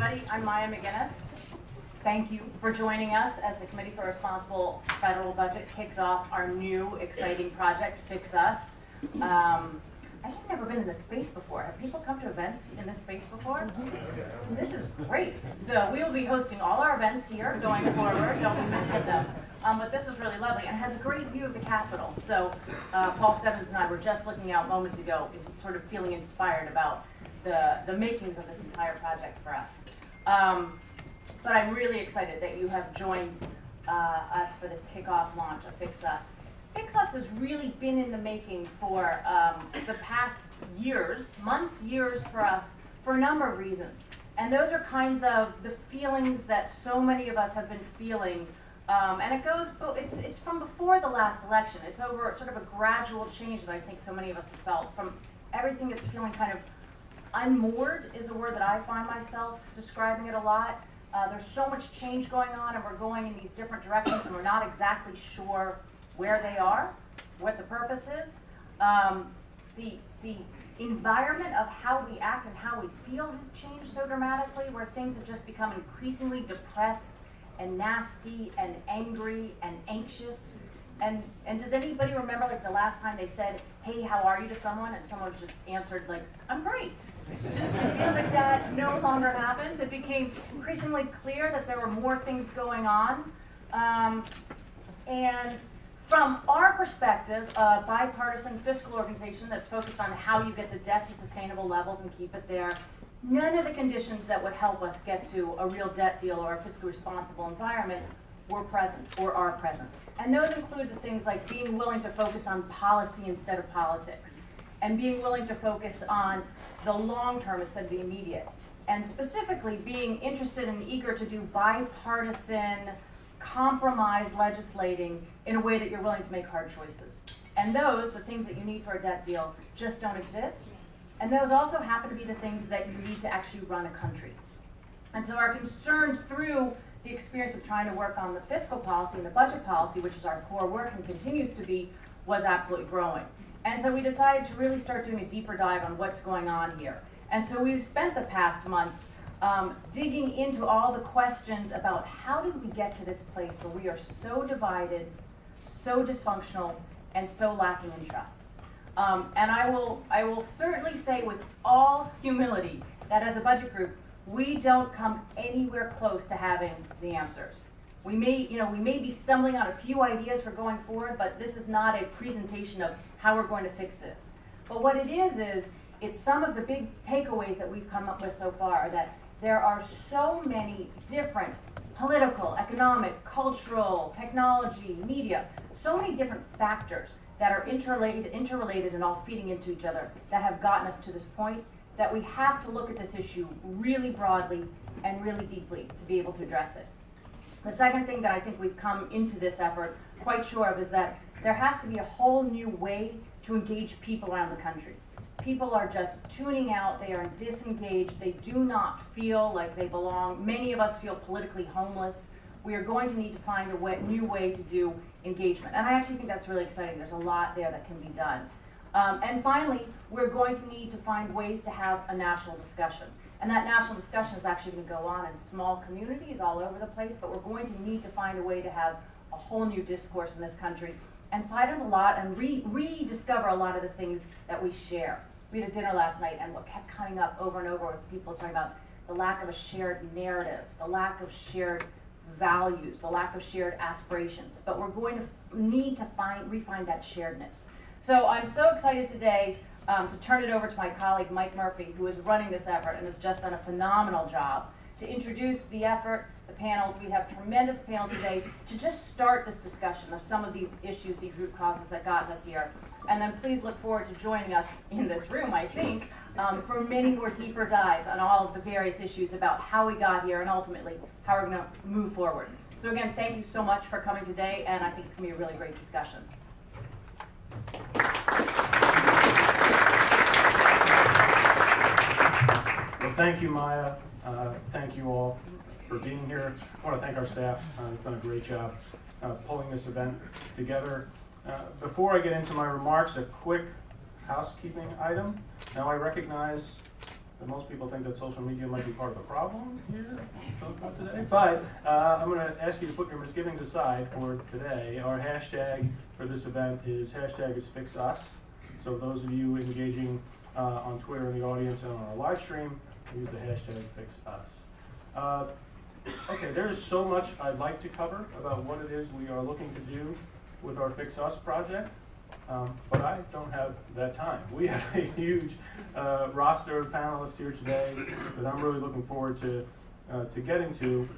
everybody. I'm Maya MacGuineas. Thank you for joining us as the Committee for Responsible Federal Budget kicks off our new exciting project, FixUS. I have never been in this space before. Have people come to events in this space before? This is great. So we will be hosting all our events here going forward. Don't miss them. But this is really lovely and has a great view of the Capitol. So Paul Stebbins and I were just looking out moments ago, just sort of feeling inspired about the makings of this entire project for us. But I'm really excited that you have joined us for this kickoff launch of FixUS. FixUS has really been in the making for the past years, months, years for us, for a number of reasons. And those are kinds of the feelings that so many of us have been feeling. And it's from before the last election. It's over sort of a gradual change that I think so many of us have felt, from everything that's feeling kind of unmoored is a word that I find myself describing it a lot. There's so much change going on, and we're going in these different directions, and we're not exactly sure where they are, what the purpose is. The environment of how we act and how we feel has changed so dramatically, where things have just become increasingly depressed and nasty and angry and anxious. And does anybody remember like the last time they said, "Hey, how are you?" to someone, and someone just answered like, "I'm great." It feels like that no longer happens. It became increasingly clear that there were more things going on. And from our perspective, a bipartisan fiscal organization that's focused on how you get the debt to sustainable levels and keep it there, none of the conditions that would help us get to a real debt deal or a fiscally responsible environment were present or are present. And those include the things like being willing to focus on policy instead of politics, and being willing to focus on the long term instead of the immediate, and specifically being interested and eager to do bipartisan compromise legislating in a way that you're willing to make hard choices. And those, the things that you need for a debt deal, just don't exist. And those also happen to be the things that you need to actually run a country. And so our concern through the experience of trying to work on the fiscal policy and the budget policy, which is our core work and continues to be, was absolutely growing. And so we decided to really start doing a deeper dive on what's going on here. And so we've spent the past months digging into all the questions about how did we get to this place where we are so divided, so dysfunctional, and so lacking in trust. And I will certainly say with all humility that as a budget group, we don't come anywhere close to having the answers. We may be stumbling on a few ideas for going forward, but this is not a presentation of how we're going to fix this. But what it is it's some of the big takeaways that we've come up with so far, that there are so many different political, economic, cultural, technology, media, so many different factors that are interrelated and all feeding into each other that have gotten us to this point, that we have to look at this issue really broadly and really deeply to be able to address it. The second thing that I think we've come into this effort quite sure of is that there has to be a whole new way to engage people around the country. People are just tuning out, they are disengaged, they do not feel like they belong. Many of us feel politically homeless. We are going to need to find a new way to do engagement. And I actually think that's really exciting. There's a lot there that can be done. And finally, we're going to need to find ways to have a national discussion. And that national discussion is actually going to go on in small communities all over the place, but we're going to need to find a way to have a whole new discourse in this country and fight it a lot and rediscover a lot of the things that we share. We had a dinner last night, and what kept coming up over and over with people talking about the lack of a shared narrative, the lack of shared values, the lack of shared aspirations. But we're going to need to refine that sharedness. So I'm so excited today to turn it over to my colleague Mike Murphy, who is running this effort and has just done a phenomenal job, to introduce the effort, the panels. We have tremendous panels today to just start this discussion of some of these issues, these root causes that got us here. And then please look forward to joining us in this room, I think, for many more deeper dives on all of the various issues about how we got here and ultimately how we're going to move forward. So again, thank you so much for coming today, and I think it's going to be a really great discussion. Well, thank you, Maya. Thank you all for being here. I want to thank our staff. It's done a great job pulling this event together. Before I get into my remarks, a quick housekeeping item. Now I recognize that most people think that social media might be part of the problem here today. But I'm going to ask you to put your misgivings aside for today. Our hashtag for this event is #FixUS. So those of you engaging on Twitter in the audience and on our live stream, use the hashtag #FixUS. Okay, there is so much I'd like to cover about what it is we are looking to do with our FixUS project, but I don't have that time. We have a huge roster of panelists here today that I'm really looking forward to getting to.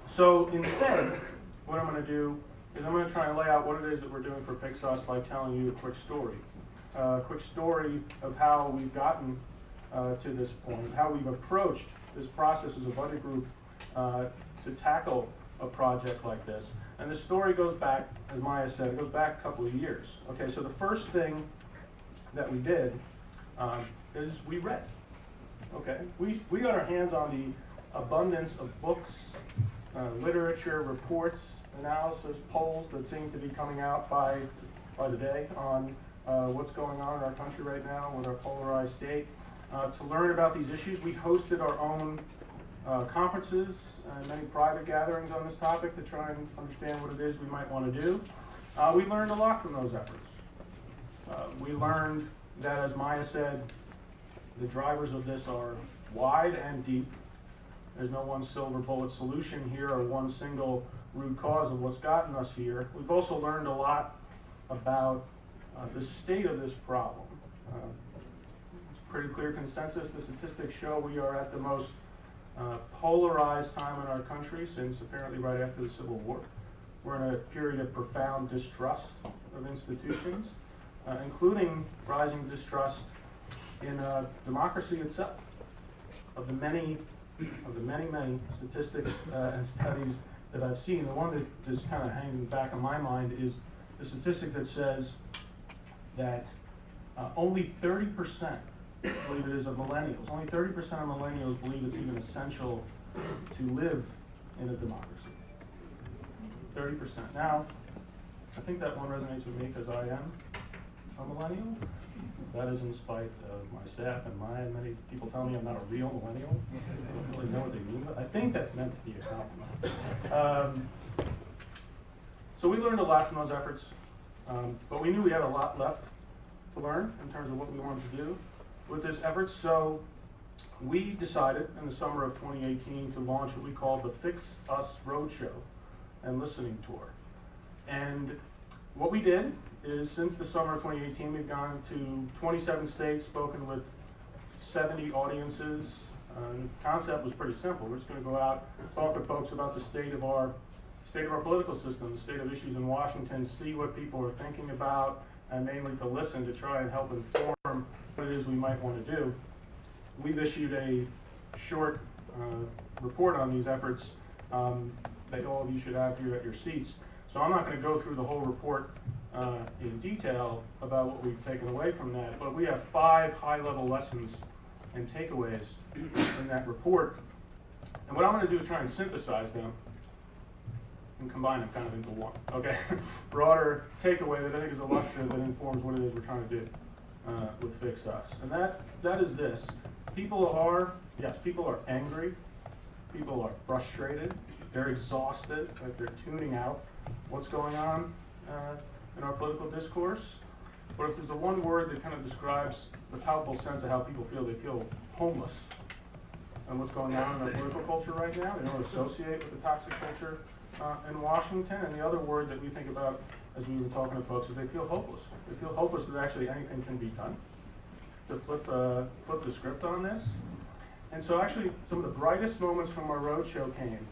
So instead, what I'm going to do is I'm going to try and lay out what it is that we're doing for FixUS by telling you a quick story. A quick story of how we've gotten to this point, how we've approached this process as a budget group to tackle a project like this. And the story goes back, as Maya said, it goes back a couple of years. Okay, so the first thing that we did is we read. Okay, we got our hands on the abundance of books, literature, reports, analysis, polls that seem to be coming out by the day on what's going on in our country right now with our polarized state. To learn about these issues, we hosted our own conferences and many private gatherings on this topic to try and understand what it is we might want to do. We learned a lot from those efforts. We learned that, as Maya said, the drivers of this are wide and deep. There's no one silver bullet solution here or one single root cause of what's gotten us here. We've also learned a lot about the state of this problem. It's pretty clear consensus. The statistics show we are at the most polarized time in our country since apparently right after the Civil War. We're in a period of profound distrust of institutions, including rising distrust in democracy itself. Of the many statistics and studies that I've seen, the one that just kind of hangs in the back of my mind is the statistic that says that only 30% believe it is of millennials. Only 30% of millennials believe it's even essential to live in a democracy. 30%. Now, I think that one resonates with me because I am a millennial. That is in spite of my staff and many people tell me I'm not a real millennial. I don't really know what they mean, but I think that's meant to be a compliment. So we learned a lot from those efforts, but we knew we had a lot left to learn in terms of what we wanted to do with this effort. So we decided in the summer of 2018 to launch what we call the FixUS Roadshow and Listening Tour. And what we did is, since the summer of 2018, we've gone to 27 states, spoken with 70 audiences. The concept was pretty simple. We're just going to go out, talk to folks about the state of our political system, the state of issues in Washington, see what people are thinking about, and mainly to listen to try and help inform what it is we might want to do. We've issued a short report on these efforts that all of you should have here at your seats. So I'm not going to go through the whole report in detail about what we've taken away from that, but we have 5 high-level lessons and takeaways in that report. And what I'm going to do is try and synthesize them and combine them kind of into one, okay? Broader takeaway that I think is illustrative that informs what it is we're trying to do with FixUS. And that is this. People are angry. People are frustrated. They're exhausted, like they're tuning out what's going on in our political discourse. But if there's a one word that kind of describes the palpable sense of how people feel, they feel homeless and what's going on in our political culture right now. They don't associate with the toxic culture in Washington. And the other word that we think about as we were talking to folks is they feel hopeless. They feel hopeless that actually anything can be done to flip the script on this. And so actually some of the brightest moments from our roadshow came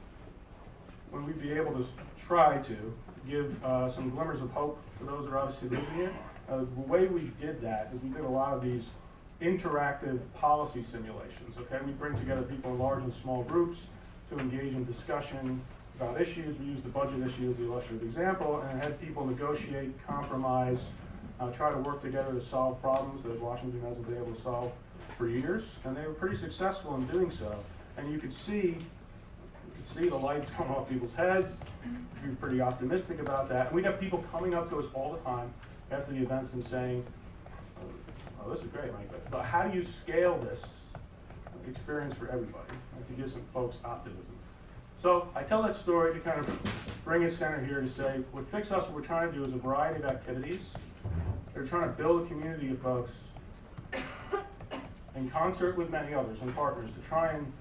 when we'd be able to try to give some glimmers of hope to those that are obviously living here. The way we did that is we did a lot of these interactive policy simulations, okay? We bring together people in large and small groups to engage in discussion about issues. We used the budget issue as the illustrative example and had people negotiate, compromise, try to work together to solve problems that Washington hasn't been able to solve for years. And they were pretty successful in doing so. And you could see the lights come off people's heads. We were pretty optimistic about that. And we'd have people coming up to us all the time after the events and saying, oh, this is great, Mike, but how do you scale this experience for everybody and to give some folks optimism. So I tell that story to kind of bring it center here to say, with FixUS, what we're trying to do is a variety of activities. They're trying to build a community of folks in concert with many others and partners to try and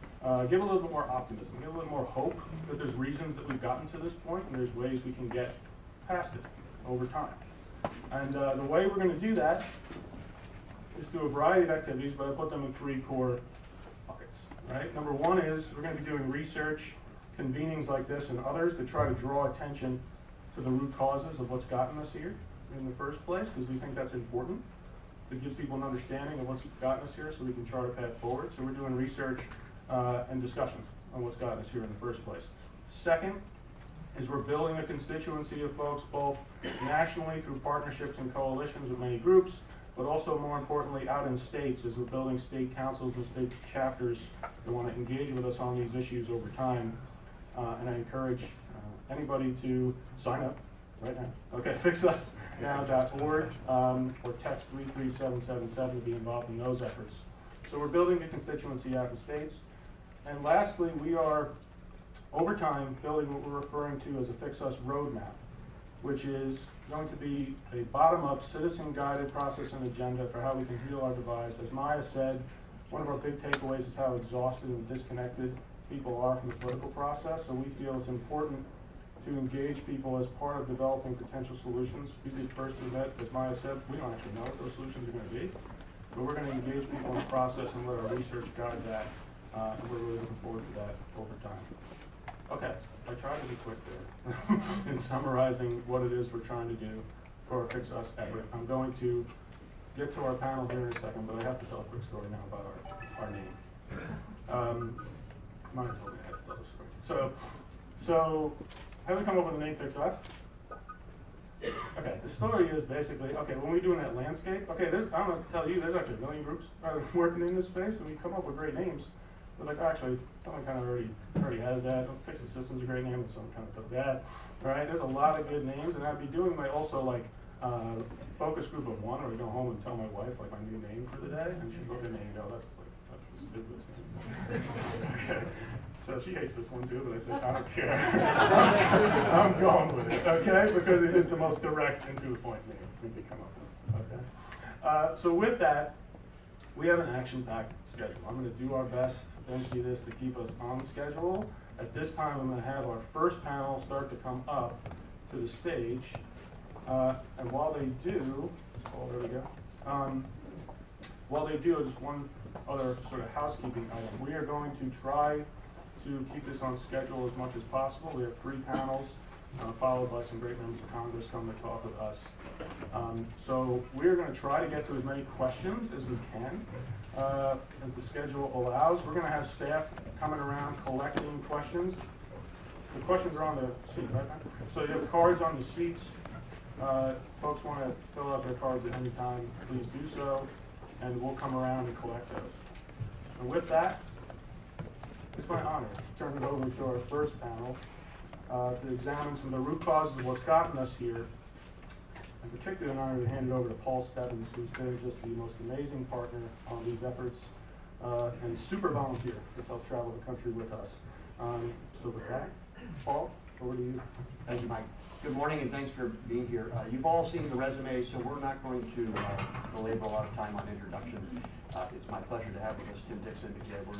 give a little bit more optimism, give a little more hope that there's reasons that we've gotten to this point and there's ways we can get past it over time. And the way we're going to do that is through a variety of activities, but I put them in 3 core buckets, right? Number 1 is we're going to be doing research, convenings like this and others to try to draw attention to the root causes of what's gotten us here in the first place, because we think that's important to give people an understanding of what's gotten us here so we can chart a path forward. So we're doing research and discussions on what's gotten us here in the first place. Second is we're building a constituency of folks both nationally through partnerships and coalitions with many groups, but also more importantly out in states as we're building state councils and state chapters that want to engage with us on these issues over time. And I encourage anybody to sign up right now. Okay, FixUsNow.org or text 33777 to be involved in those efforts. So we're building the constituency out in states. And lastly, we are, over time, building what we're referring to as a FixUS roadmap, which is going to be a bottom-up, citizen-guided process and agenda for how we can heal our divides. As Maya said, one of our big takeaways is how exhausted and disconnected people are from the political process, so we feel it's important to engage people as part of developing potential solutions. We did first met, as Maya said, we don't actually know what those solutions are going to be, but we're going to engage people in the process and let our research guide that, and we're really looking forward to that over time. Okay, I tried to be quick there in summarizing what it is we're trying to do for our FixUS effort. I'm going to get to our panel here in a second, but I have to tell a quick story now about our name. Mine told me I had to tell the story. So how did we come up with the name FixUS? Okay, the story is basically, okay, when we're doing that landscape, okay, I don't have to tell you, there's actually a million groups working in this space, and we come up with great names. But like, actually, someone kind of already has that. FixUS System's a great name, and someone kind of took that. Right? There's a lot of good names, and I'd be doing my also like focus group of 1, or I go home and tell my wife like my new name for the day, and she'd look at me and go, that's the stupidest name. Okay. So she hates this one too, but I said, I don't care. I'm going with it, okay? Because it is the most direct and to the point name we could come up with, okay? So with that, we have an action-packed schedule. I'm going to do our best, eventually this, to keep us on schedule. At this time, I'm going to have our first panel start to come up to the stage. And while they do, oh, there we go. While they do, just one other sort of housekeeping item. We are going to try to keep this on schedule as much as possible. We have 3 panels, followed by some great members of Congress coming to talk with us. So we're going to try to get to as many questions as we can, as the schedule allows. We're going to have staff coming around collecting questions. The questions are on the seat, right? So you have cards on the seats. Folks want to fill out their cards at any time, please do so, and we'll come around and collect those. And with that, it's my honor to turn it over to our first panel to examine some of the root causes of what's gotten us here. And particularly an honor to hand it over to Paul Stebbins, who's been just the most amazing partner on these efforts and super volunteer that's helped travel the country with us. So with that, Paul, over to you. Thank you, Mike. Good morning, and thanks for being here. You've all seen the resume, so we're not going to belabor a lot of time on introductions. It's my pleasure to have with us Tim Dixon, Mickey Edwards,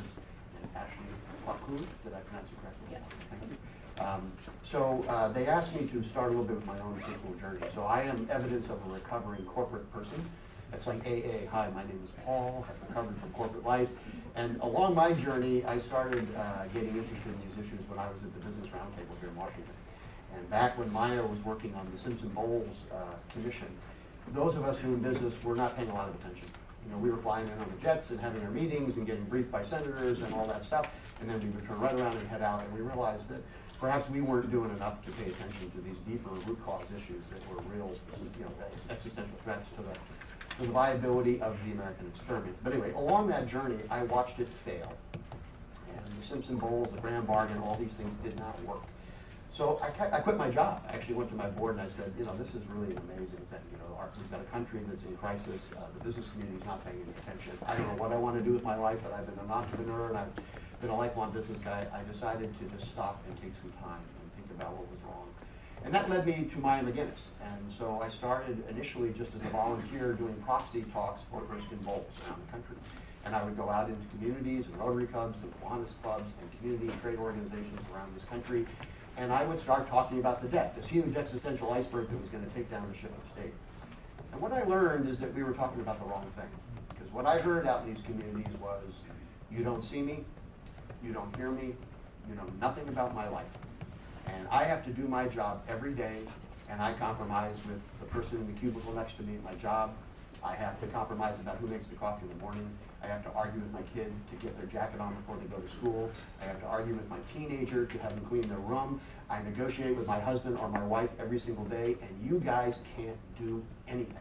and Ashley Quarcoo. Did I pronounce it correctly? Yes. Thank you. So they asked me to start a little bit with my own personal journey. So I am evidence of a recovering corporate person. It's like AA. Hi, my name is Paul. I've recovered from corporate life. And along my journey, I started getting interested in these issues when I was at the Business Roundtable here in Washington. And back when Maya was working on the Simpson-Bowles Commission, those of us who in business were not paying a lot of attention. You know, we were flying in on the jets and having our meetings and getting briefed by senators and all that stuff, and then we would turn right around and head out, and we realized that perhaps we weren't doing enough to pay attention to these deeper root cause issues that were real, you know, existential threats to the viability of the American experiment. But anyway, along that journey, I watched it fail. And the Simpson-Bowles, the Grand Bargain, all these things did not work. So I quit my job. I actually went to my board and I said, you know, this is really an amazing thing. You know, we've got a country that's in crisis. The business community is not paying any attention. I don't know what I want to do with my life, but I've been an entrepreneur and I've been a lifelong business guy. I decided to just stop and take some time and think about what was wrong. And that led me to MacGuineas. And so I started initially just as a volunteer doing proxy talks for Erskine Bowls around the country. And I would go out into communities and Rotary clubs and MacGuineas clubs and community trade organizations around this country. And I would start talking about the debt, this huge existential iceberg that was going to take down the ship of state. And what I learned is that we were talking about the wrong thing. Because what I heard out in these communities was, you don't see me, you don't hear me, you know nothing about my life. And I have to do my job every day, and I compromise with the person in the cubicle next to me at my job. I have to compromise about who makes the coffee in the morning. I have to argue with my kid to get their jacket on before they go to school. I have to argue with my teenager to have them clean their room. I negotiate with my husband or my wife every single day, and you guys can't do anything.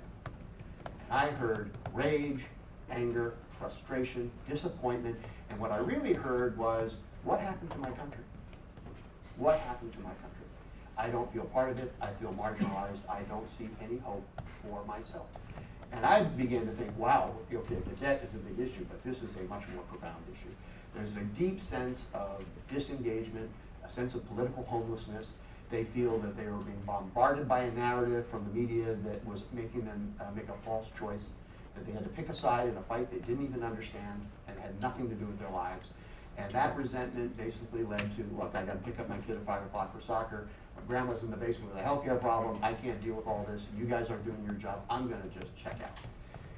And I heard rage, anger, frustration, disappointment, and what I really heard was, what happened to my country? What happened to my country? I don't feel part of it. I feel marginalized. I don't see any hope for myself. And I began to think, wow, okay, the debt is a big issue, but this is a much more profound issue. There's a deep sense of disengagement, a sense of political homelessness. They feel that they were being bombarded by a narrative from the media that was making them make a false choice, that they had to pick a side in a fight they didn't even understand and had nothing to do with their lives. And that resentment basically led to, look, I got to pick up my kid at 5 o'clock for soccer. My grandma's in the basement with a healthcare problem. I can't deal with all this. You guys aren't doing your job. I'm going to just check out.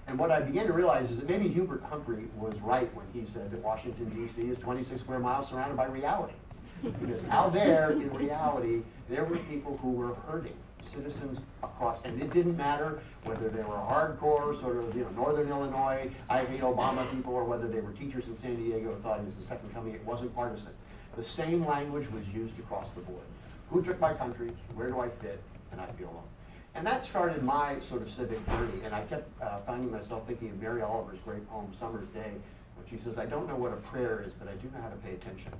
And what I began to realize is that maybe Hubert Humphrey was right when he said that Washington, D.C. is 26 square miles surrounded by reality. Because out there, in reality, there were people who were hurting, citizens across, and it didn't matter whether they were hardcore, sort of, Northern Illinois, I hate Obama people, or whether they were teachers in San Diego who thought he was the second coming. It wasn't partisan. The same language was used across the board. Who took my country? Where do I fit? And I feel alone. And that started my sort of civic journey, and I kept finding myself thinking of Mary Oliver's great poem, Summer's Day, when she says, I don't know what a prayer is, but I do know how to pay attention.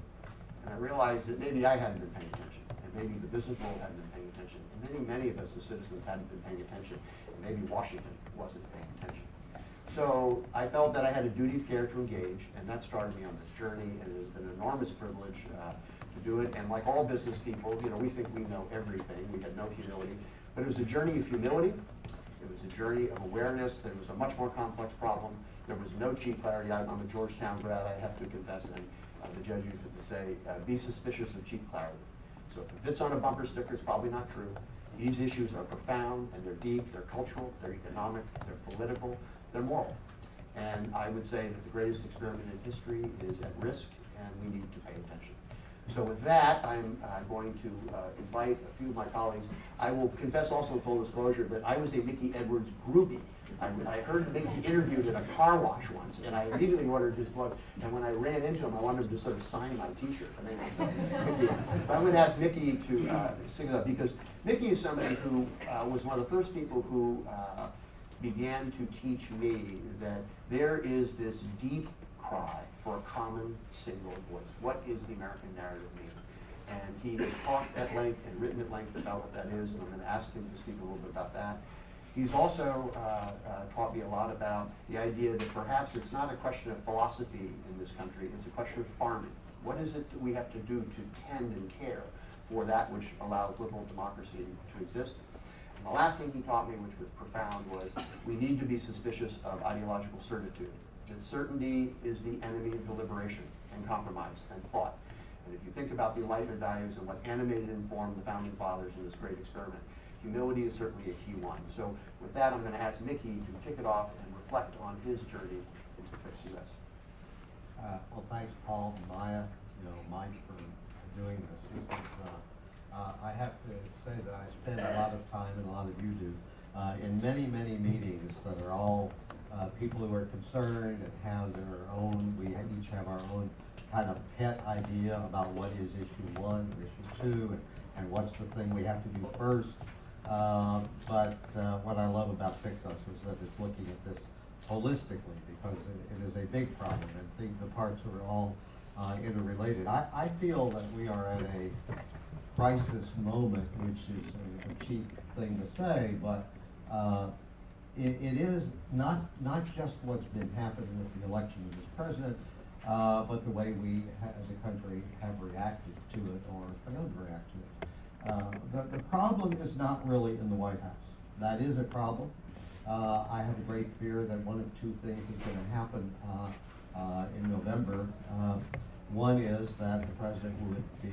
And I realized that maybe I hadn't been paying attention, and maybe the business world hadn't been paying attention, and many of us as citizens hadn't been paying attention, and maybe Washington wasn't paying attention. So I felt that I had a duty of care to engage, and that started me on this journey, and it has been an enormous privilege to do it. And like all business people, we think we know everything. We had no humility, but it was a journey of humility. It was a journey of awareness that it was a much more complex problem. There was no cheap clarity. I'm a Georgetown grad, I have to confess, and the judge used it to say, be suspicious of cheap clarity. So if it fits on a bumper sticker, it's probably not true. These issues are profound, and they're deep, they're cultural, they're economic, they're political, they're moral. And I would say that the greatest experiment in history is at risk, and we need to pay attention. So with that, I'm going to invite a few of my colleagues. I will confess also in full disclosure that I was a Mickey Edwards groupie. I heard Mickey interviewed at a car wash once, and I immediately ordered his book. And when I ran into him, I wanted him to sort of sign my T-shirt. Mickey. But I'm going to ask Mickey to sing it up, because Mickey is somebody who was one of the first people who began to teach me that there is this deep cry for a common single voice. What is the American narrative mean? And he has talked at length and written at length about what that is, and I'm going to ask him to speak a little bit about that. He's also taught me a lot about the idea that perhaps it's not a question of philosophy in this country, it's a question of farming. What is it that we have to do to tend and care for that which allows liberal democracy to exist? And the last thing he taught me, which was profound, was we need to be suspicious of ideological certitude. That certainty is the enemy of deliberation and compromise and thought. And if you think about the Enlightenment values and what animated and informed the Founding Fathers in this great experiment, humility is certainly a key one. So with that, I'm going to ask Mickey to kick it off and reflect on his journey into FixUS. Well, thanks, Paul and Maya, Mike, for doing this. This is, I have to say that I spend a lot of time, and a lot of you do, in many, many meetings that are all people who are concerned and have their own, we each have our own kind of pet idea about what is issue 1 or issue 2 and what's the thing we have to do first. But what I love about FixUS is that it's looking at this holistically, because it is a big problem, and I think the parts are all interrelated. I feel that we are at crisis moment, which is a cheap thing to say, but it is not just what's been happening with the election of this president, but the way we as a country have reacted to it or failed to react to it. The problem is not really in the White House. That is a problem. I have a great fear that one of two things is going to happen in November. One is that the president would be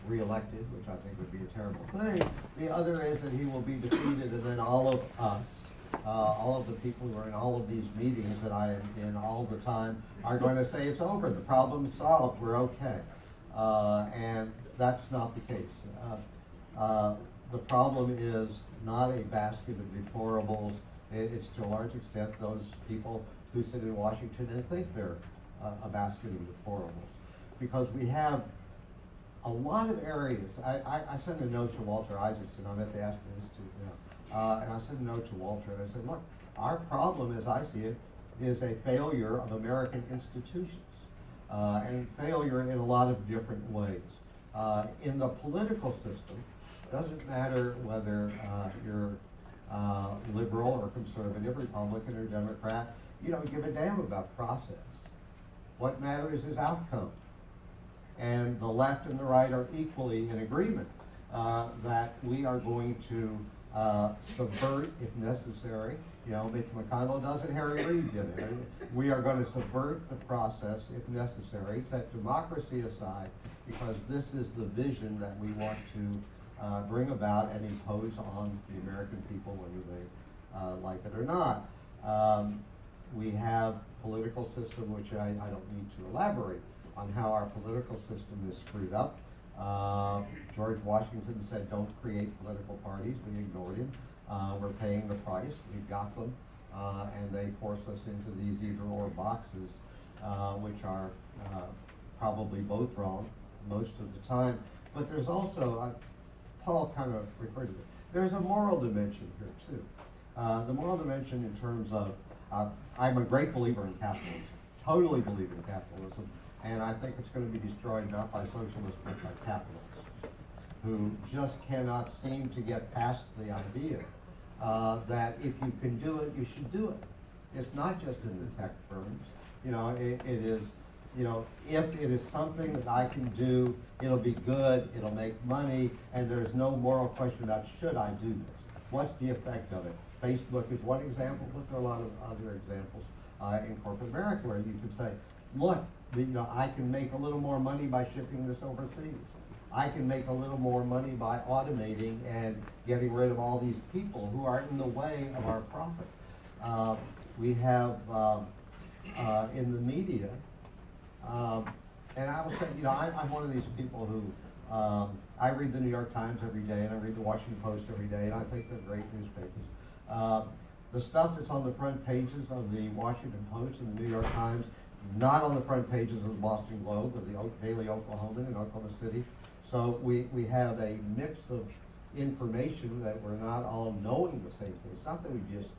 reelected, which I think would be a terrible thing. The other is that he will be defeated, and then all of us, all of the people who are in all of these meetings that I am in all the time, are going to say it's over, the problem's solved, we're okay. And that's not the case. The problem is not a basket of deplorables. It's to a large extent those people who sit in Washington and think they're a basket of deplorables. Because we have a lot of areas. I sent a note to Walter Isaacson. I'm at the Aspen Institute now. And I sent a note to Walter and I said, look, our problem as I see it is a failure of American institutions. And failure in a lot of different ways. In the political system, it doesn't matter whether you're liberal or conservative, Republican or Democrat, you don't give a damn about process. What matters is outcome. And the left and the right are equally in agreement that we are going to subvert, if necessary. You know, Mitch McConnell does it, Harry Reeves did it. We are going to subvert the process, if necessary, set democracy aside, because this is the vision that we want to bring about and impose on the American people, whether they like it or not. We have a political system, which I don't need to elaborate on how our political system is screwed up. George Washington said, don't create political parties. We ignored him. We're paying the price. We've got them. And they force us into these either-or boxes, which are probably both wrong most of the time. But there's also, Paul kind of referred to it, there's a moral dimension here too. The moral dimension in terms of, I'm a great believer in capitalism, totally believe in capitalism, and I think it's going to be destroyed not by socialists but by capitalists, who just cannot seem to get past the idea that if you can do it, you should do it. It's not just in the tech firms. You know, it is, you know, if it is something that I can do, it'll be good, it'll make money, and there's no moral question about should I do this? What's the effect of it? Facebook is one example, but there are a lot of other examples in corporate America where you could say, look, you know, I can make a little more money by shipping this overseas. I can make a little more money by automating and getting rid of all these people who are in the way of our profit. We have in the media, and I will say, you know, I'm one of these people who, I read the New York Times every day, and I read the Washington Post every day, and I think they're great newspapers. The stuff that's on the front pages of the Washington Post and the New York Times, not on the front pages of the Boston Globe or the Daily Oklahoman in Oklahoma City. So we have a mix of information that we're not all knowing the same thing. It's not that we just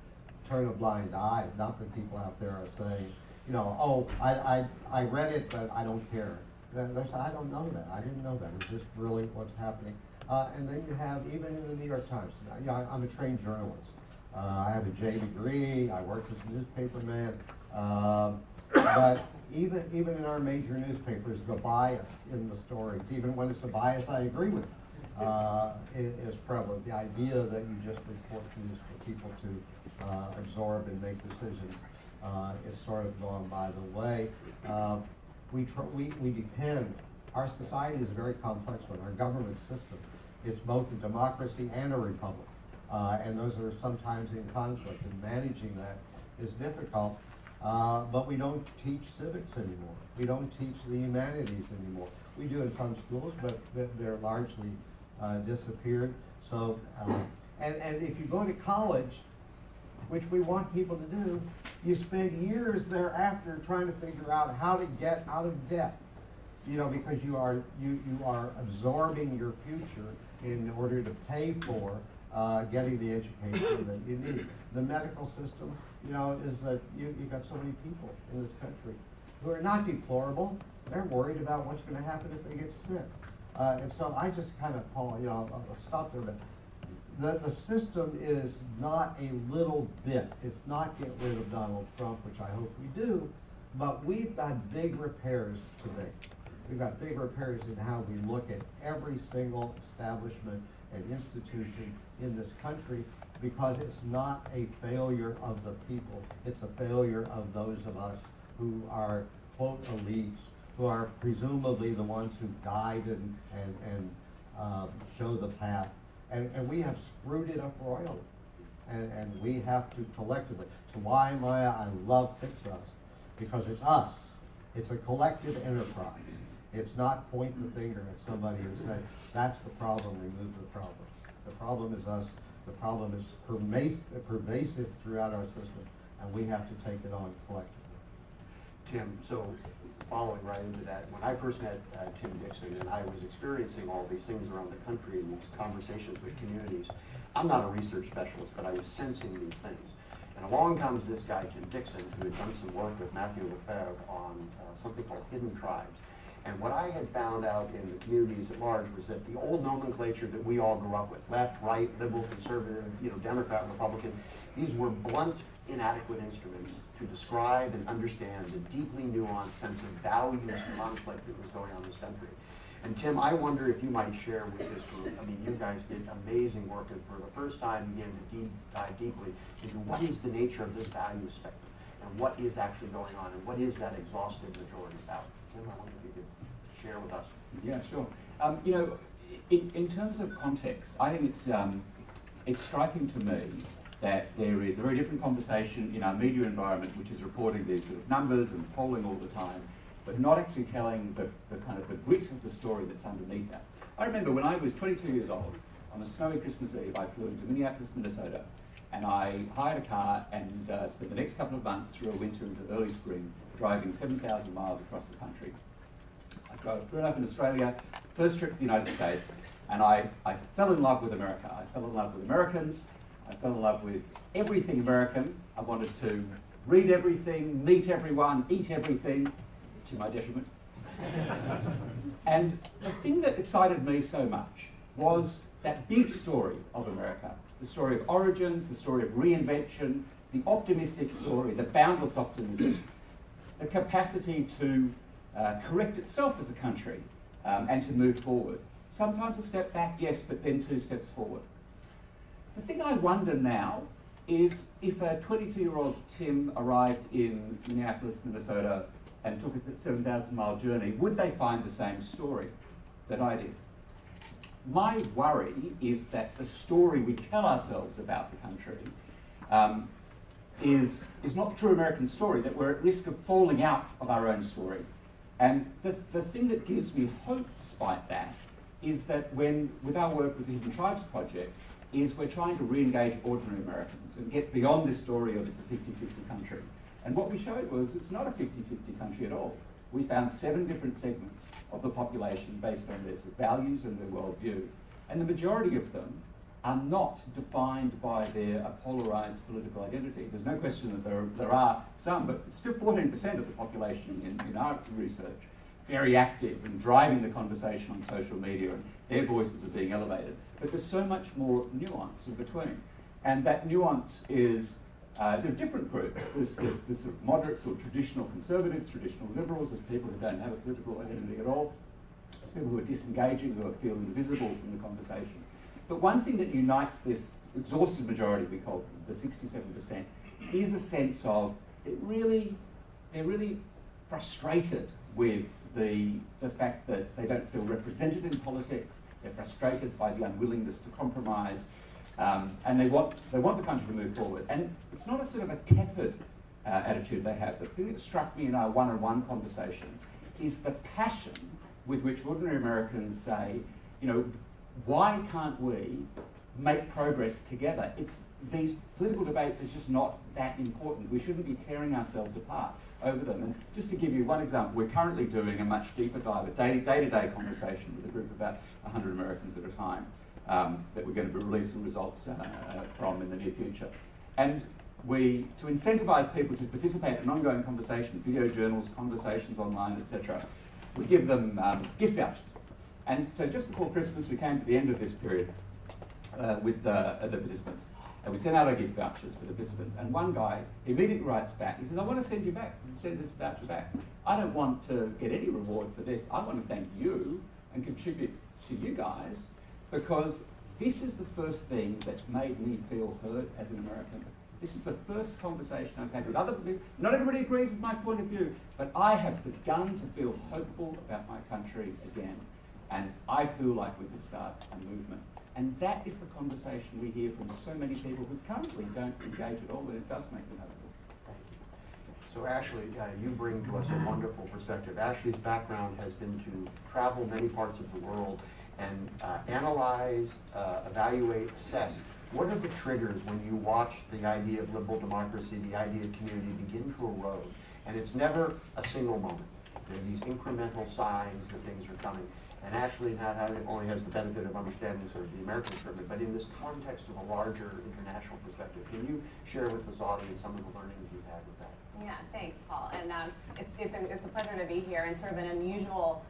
turn a blind eye, not that people out there are saying, you know, oh, I read it, but I don't care. They're saying, I don't know that. I didn't know that. Is this really what's happening? And then you have, even in the New York Times, you know, I'm a trained journalist. I have a J degree. I worked as a newspaper man. But even in our major newspapers, the bias in the stories, even when it's a bias I agree with, is prevalent. The idea that you just report news for people to absorb and make decisions is sort of gone by the way. We depend, our society is a very complex one. Our government system, it's both a democracy and a republic. And those are sometimes in conflict, and managing that is difficult. But we don't teach civics anymore. We don't teach the humanities anymore. We do in some schools, but they're largely disappeared. So, and if you go to college, which we want people to do, you spend years thereafter trying to figure out how to get out of debt. You know, because you are absorbing your future in order to pay for getting the education that you need. The medical system, you know, is that you got so many people in this country who are not deplorable. They're worried about what's going to happen if they get sick. And so I just kind of, Paul, I'll stop there, but the system is not a little bit. It's not get rid of Donald Trump, which I hope we do, but we've got big repairs to make. We've got big repairs in how we look at every single establishment and institution in this country, because it's not a failure of the people. It's a failure of those of us who are, quote, elites, who are presumably the ones who guide and show the path. And we have screwed it up royally. And we have to collectively. So why, Maya, I love FixUS, because it's us. It's a collective enterprise. It's not point the finger at somebody and say, that's the problem, remove the problem. The problem is us. The problem is pervasive throughout our system, and we have to take it on collectively. Tim, so following right into that, when I first met Tim Dixon and I was experiencing all these things around the country and these conversations with communities, I'm not a research specialist, but I was sensing these things. And along comes this guy, Tim Dixon, who had done some work with Matthew Lefebvre on something called hidden tribes. And what I had found out in the communities at large was that the old nomenclature that we all grew up with, left, right, liberal, conservative, Democrat, Republican, these were blunt, inadequate instruments to describe and understand the deeply nuanced sense of values conflict that was going on in this country. And Tim, I wonder if you might share with this group, I mean, you guys did amazing work and for the first time began to dive deeply into what is the nature of this value spectrum and what is actually going on and what is that exhaustive majority about. Tim, I wonder if you could share with us. Yeah, sure. In terms of context, I think it's striking to me that there is a very different conversation in our media environment, which is reporting these sort of numbers and polling all the time, but not actually telling the kind of the grit of the story that's underneath that. I remember when I was 22 years old, on a snowy Christmas Eve, I flew into Minneapolis, Minnesota, and I hired a car and spent the next couple of months through a winter into early spring, driving 7,000 miles across the country. I grew up in Australia, first trip to the United States, and I fell in love with America. I fell in love with Americans. I fell in love with everything American. I wanted to read everything, meet everyone, eat everything, to my detriment. And the thing that excited me so much was that big story of America, the story of origins, the story of reinvention, the optimistic story, the boundless optimism, the capacity to correct itself as a country and to move forward. Sometimes a step back, yes, but then 2 steps forward. The thing I wonder now is if a 22-year-old Tim arrived in Minneapolis, Minnesota, and took a 7,000-mile journey, would they find the same story that I did? My worry is that the story we tell ourselves about the country is not the true American story, that we're at risk of falling out of our own story. And the thing that gives me hope despite that is that with our work with the Hidden Tribes Project, is we're trying to re-engage ordinary Americans and get beyond this story of it's a 50-50 country. And what we showed was it's not a 50-50 country at all. We found 7 different segments of the population based on their values and their worldview. And the majority of them are not defined by their polarized political identity. There's no question that there are some, but it's still 14% of the population in our research, very active and driving the conversation on social media, and their voices are being elevated. But there's so much more nuance in between. And that nuance is, there are different groups. There's sort of moderates or traditional conservatives, traditional liberals, there's people who don't have a political identity at all. There's people who are disengaging, who feel invisible from the conversation. But one thing that unites this exhaustive majority, we call the 67%, is a sense of they're really frustrated with the fact that they don't feel represented in politics. They're frustrated by the unwillingness to compromise, and they want the country to move forward. And it's not a sort of a tepid attitude they have. The thing that struck me in our one-on-one conversations is the passion with which ordinary Americans say, why can't we make progress together? These political debates are just not that important. We shouldn't be tearing ourselves apart over them. And just to give you one example, we're currently doing a much deeper dive, a day-to-day conversation with a group of about 100 Americans at a time that we're going to be releasing results from in the near future. And to incentivize people to participate in ongoing conversation, video journals, conversations online, etc., we give them gift vouchers. And so just before Christmas, we came to the end of this period with the participants. And we sent out our gift vouchers for the participants. And one guy immediately writes back. He says, I want to send this voucher back. I don't want to get any reward for this. I want to thank you and contribute to you guys, because this is the first thing that's made me feel heard as an American. This is the first conversation I've had with other people. Not everybody agrees with my point of view, but I have begun to feel hopeful about my country again. And I feel like we could start a movement. And that is the conversation we hear from so many people who currently don't engage at all, but it does make me hopeful. Thank you. So Ashley, you bring to us a wonderful perspective. Ashley's background has been to travel many parts of the world and analyze, evaluate, assess. What are the triggers when you watch the idea of liberal democracy, the idea of community begin to erode? And it's never a single moment. There are these incremental signs that things are coming. And Ashley not only has the benefit of understanding sort of the American experiment, but in this context of a larger international perspective. Can you share with this audience some of the learnings you've had with that? Yeah, thanks, Paul. And it's a pleasure to be here, and sort of an unusual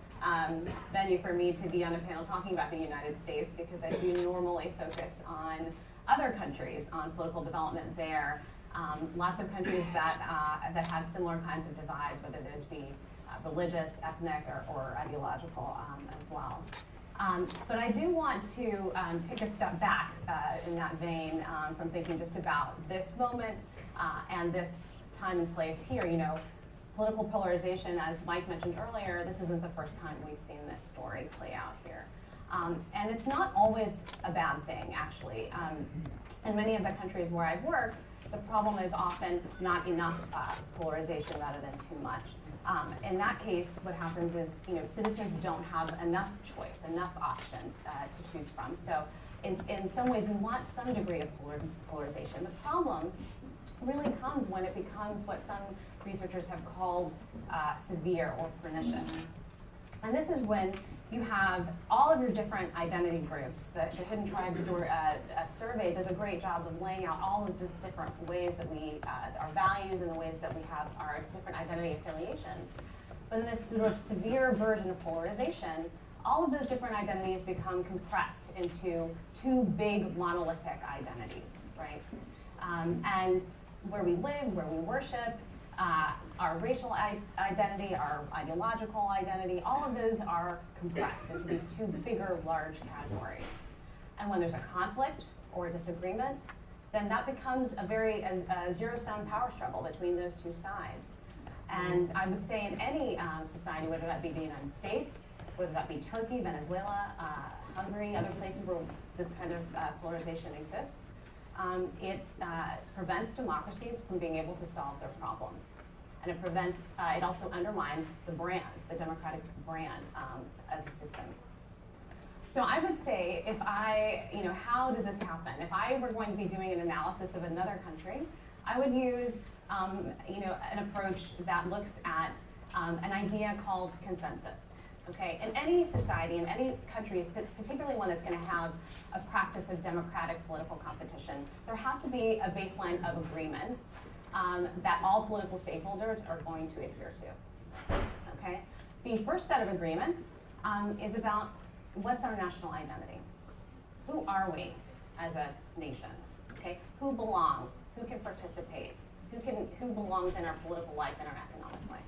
venue for me to be on a panel talking about the United States, because I do normally focus on other countries, on political development there. Lots of countries that have similar kinds of divides, whether those be religious, ethnic, or ideological as well. But I do want to take a step back in that vein from thinking just about this moment and this time and place here. You know, political polarization, as Mike mentioned earlier, this isn't the first time we've seen this story play out here. And it's not always a bad thing, actually. In many of the countries where I've worked, the problem is often not enough polarization rather than too much. In that case, what happens is, you know, citizens don't have enough choice, enough options to choose from. So in some ways, we want some degree of polarization. The problem really comes when it becomes what some researchers have called severe or pernicious. And this is when you have all of your different identity groups. The Hidden Tribes survey does a great job of laying out all of the different ways that our values and the ways that we have our different identity affiliations. But in this sort of severe version of polarization, all of those different identities become compressed into two big monolithic identities, right? And where we live, where we worship, our racial identity, our ideological identity, all of those are compressed into these two bigger, large categories. And when there's a conflict or a disagreement, then that becomes a zero-sum power struggle between those two sides. And I would say in any society, whether that be the United States, whether that be Turkey, Venezuela, Hungary, other places where this kind of polarization exists, it prevents democracies from being able to solve their problems. And it also undermines the brand, the democratic brand as a system. So I would say how does this happen? If I were going to be doing an analysis of another country, I would use, an approach that looks at an idea called consensus. Okay, in any society, in any country, particularly one that's going to have a practice of democratic political competition, there have to be a baseline of agreements that all political stakeholders are going to adhere to. Okay, the first set of agreements is about what's our national identity. Who are we as a nation? Okay, who belongs? Who can participate? Who belongs in our political life and our economic life?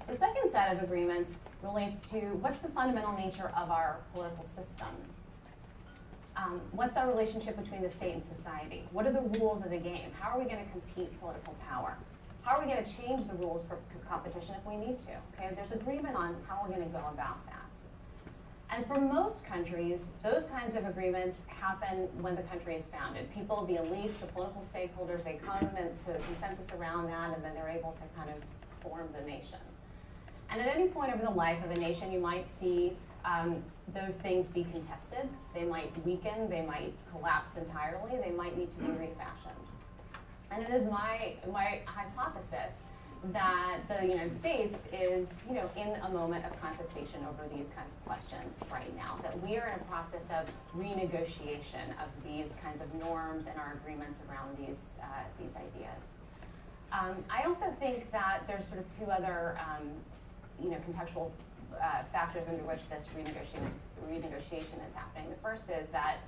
The second set of agreements relates to what's the fundamental nature of our political system. What's our relationship between the state and society? What are the rules of the game? How are we going to compete political power? How are we going to change the rules for competition if we need to? Okay, there's agreement on how we're going to go about that. And for most countries, those kinds of agreements happen when the country is founded. People, the elites, the political stakeholders, they come to consensus around that, and then they're able to kind of form the nation. And at any point over the life of a nation, you might see those things be contested. They might weaken, they might collapse entirely, they might need to be refashioned. And it is my hypothesis that the United States is, in a moment of contestation over these kinds of questions right now, that we are in a process of renegotiation of these kinds of norms and our agreements around these ideas. I also think that there's sort of two other contextual factors under which this renegotiation is happening. The first is that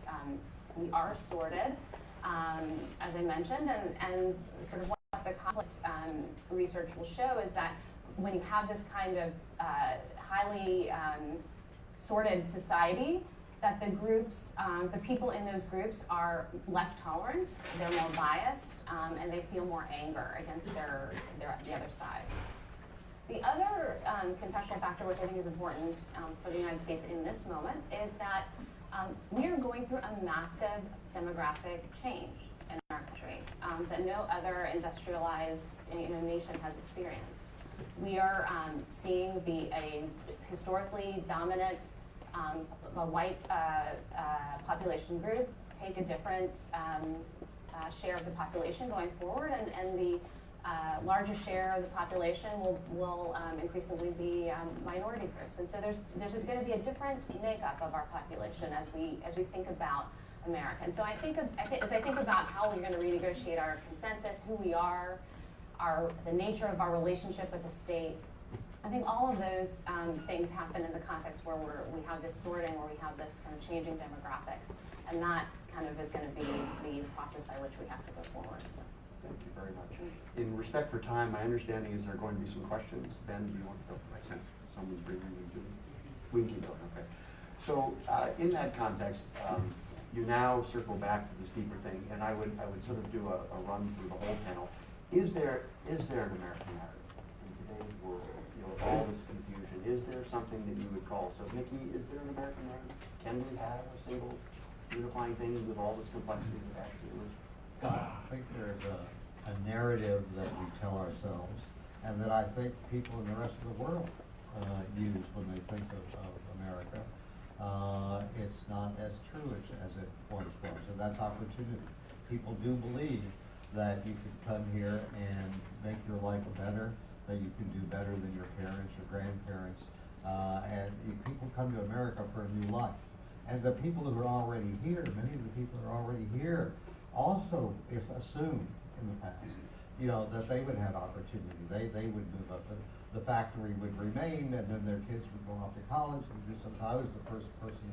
we are sorted, as I mentioned, and sort of what the conflict research will show is that when you have this kind of highly sorted society, that the groups, the people in those groups are less tolerant, they're more biased, and they feel more anger against the other side. The other contextual factor, which I think is important for the United States in this moment, is that we are going through a massive demographic change in our country that no other industrialized nation has experienced. We are seeing a historically dominant white population group take a different share of the population going forward, and the largest share of the population will increasingly be minority groups. And so there's going to be a different makeup of our population as we think about America. And so as I think about how we're going to renegotiate our consensus, who we are, the nature of our relationship with the state, I think all of those things happen in the context where we have this sorting, where we have this kind of changing demographics, and that kind of is going to be the process by which we have to go forward. Thank you very much. In respect for time, my understanding is there are going to be some questions. Ben, do you want to go? I see someone's bringing me to me. We can keep going, okay. So in that context, you now circle back to this deeper thing, and I would sort of do a run through the whole panel. Is there an American narrative in today's world? All this confusion. Is there something that you would call? So, Nikki, is there an American narrative? Can we have a single unifying thing with all this complexity attached to it? I think there's a narrative that we tell ourselves, and that I think people in the rest of the world use when they think of America. It's not as true as it once was, and that's opportunity. People do believe that you can come here and make your life better, that you can do better than your parents or grandparents, and people come to America for a new life. And the people who are already here, many of the people who are already here, also is assumed in the past, that they would have opportunity. They would move up. The factory would remain, and then their kids would go off to college and do something. I was the first person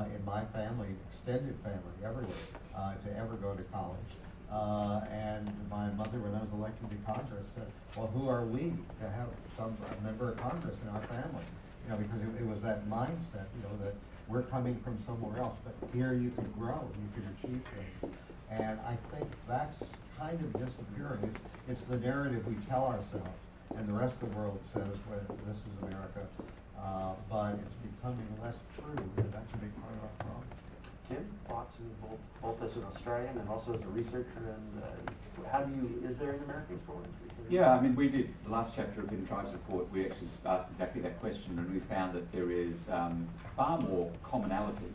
in my family, extended family, everywhere, to ever go to college. And my mother, when I was elected to Congress, said, well, who are we to have a member of Congress in our family? Because it was that mindset, that we're coming from somewhere else, but here you can grow, you can achieve things. And I think that's kind of disappearing. It's the narrative we tell ourselves, and the rest of the world says, well, this is America, but it's becoming less true, and that's a big part of our problem. Tim, thoughts both as an Australian and also as a researcher, and is there an American story? Yeah, I mean, we did the last chapter of the Tribes report. We actually asked exactly that question, and we found that there is far more commonality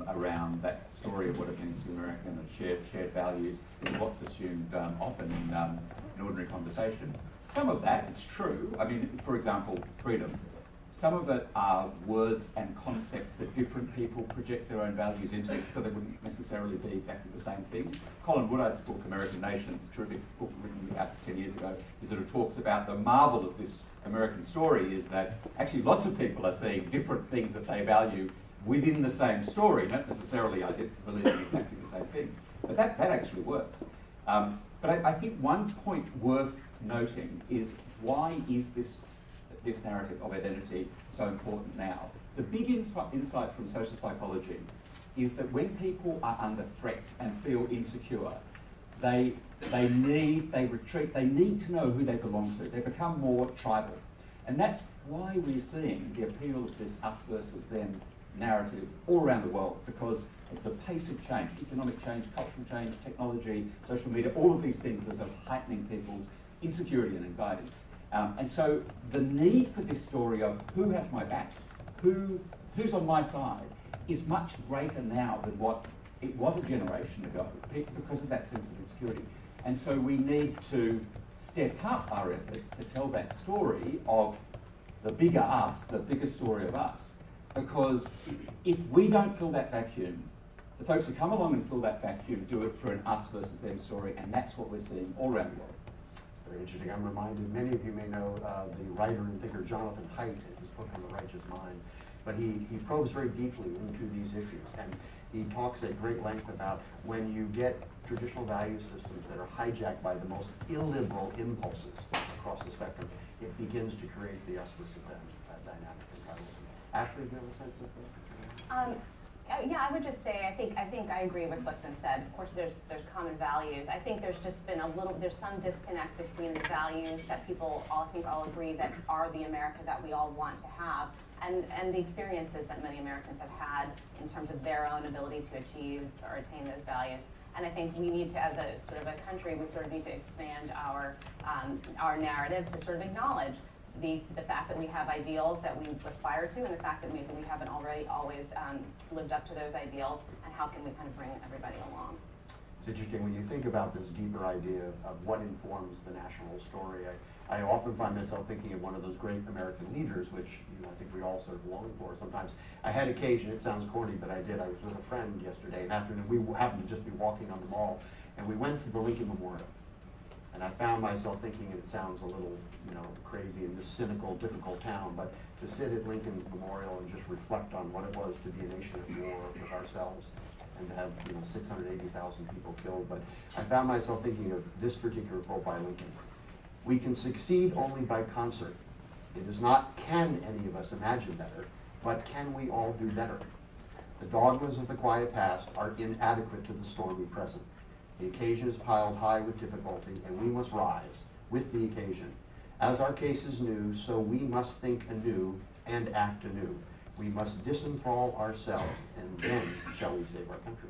around that story of what it means to America and shared values than what's assumed often in ordinary conversation. Some of that, it's true. I mean, for example, freedom. Some of it are words and concepts that different people project their own values into, so they wouldn't necessarily be exactly the same thing. Colin Woodard's book, American Nations, a terrific book written about 10 years ago, he sort of talks about the marvel of this American story is that actually lots of people are seeing different things that they value within the same story, not necessarily believing exactly the same things. But that actually works. But I think one point worth noting is, why is this narrative of identity so important now? The big insight from social psychology is that when people are under threat and feel insecure, they retreat, they need to know who they belong to. They become more tribal. And that's why we're seeing the appeal of this us versus them narrative all around the world, because of the pace of change, economic change, cultural change, technology, social media, all of these things that are heightening people's insecurity and anxiety. And so the need for this story of who has my back, who's on my side, is much greater now than what it was a generation ago, because of that sense of insecurity. And so we need to step up our efforts to tell that story of the bigger us, the bigger story of us. Because if we don't fill that vacuum, the folks who come along and fill that vacuum do it for an us versus them story, and that's what we're seeing all around the world. Very interesting. I'm reminded, many of you may know the writer and thinker Jonathan Haidt, in his book on the righteous mind. But he probes very deeply into these issues, and he talks at great length about when you get traditional value systems that are hijacked by the most illiberal impulses across the spectrum, it begins to create the essence of that dynamic entitlement. Ashley, do you have a sense of that? Yeah, I would just say I think I agree with what's been said. Of course, there's common values. I think there's just been there's some disconnect between the values that people all agree that are the America that we all want to have, and the experiences that many Americans have had in terms of their own ability to achieve or attain those values. And I think we need to, as a sort of a country, we sort of need to expand our narrative to sort of acknowledge the fact that we have ideals that we aspire to, and the fact that maybe we haven't already always lived up to those ideals, and how can we kind of bring everybody along. It's interesting when you think about this deeper idea of what informs the national story. I often find myself thinking of one of those great American leaders, which I think we all sort of long for sometimes. I had occasion, it sounds corny, but I did. I was with a friend yesterday, an afternoon. We happened to just be walking on the mall, and we went to the Lincoln Memorial. And I found myself thinking, and it sounds a little, crazy in this cynical, difficult town, but to sit at Lincoln's Memorial and just reflect on what it was to be a nation at war with ourselves, and to have 680,000 people killed. But I found myself thinking of this particular quote by Lincoln: "We can succeed only by concert. It is not can any of us imagine better, but can we all do better? The dogmas of the quiet past are inadequate to the stormy present. The occasion is piled high with difficulty, and we must rise with the occasion. As our case is new, so we must think anew and act anew. We must disenthrall ourselves, and then shall we save our country."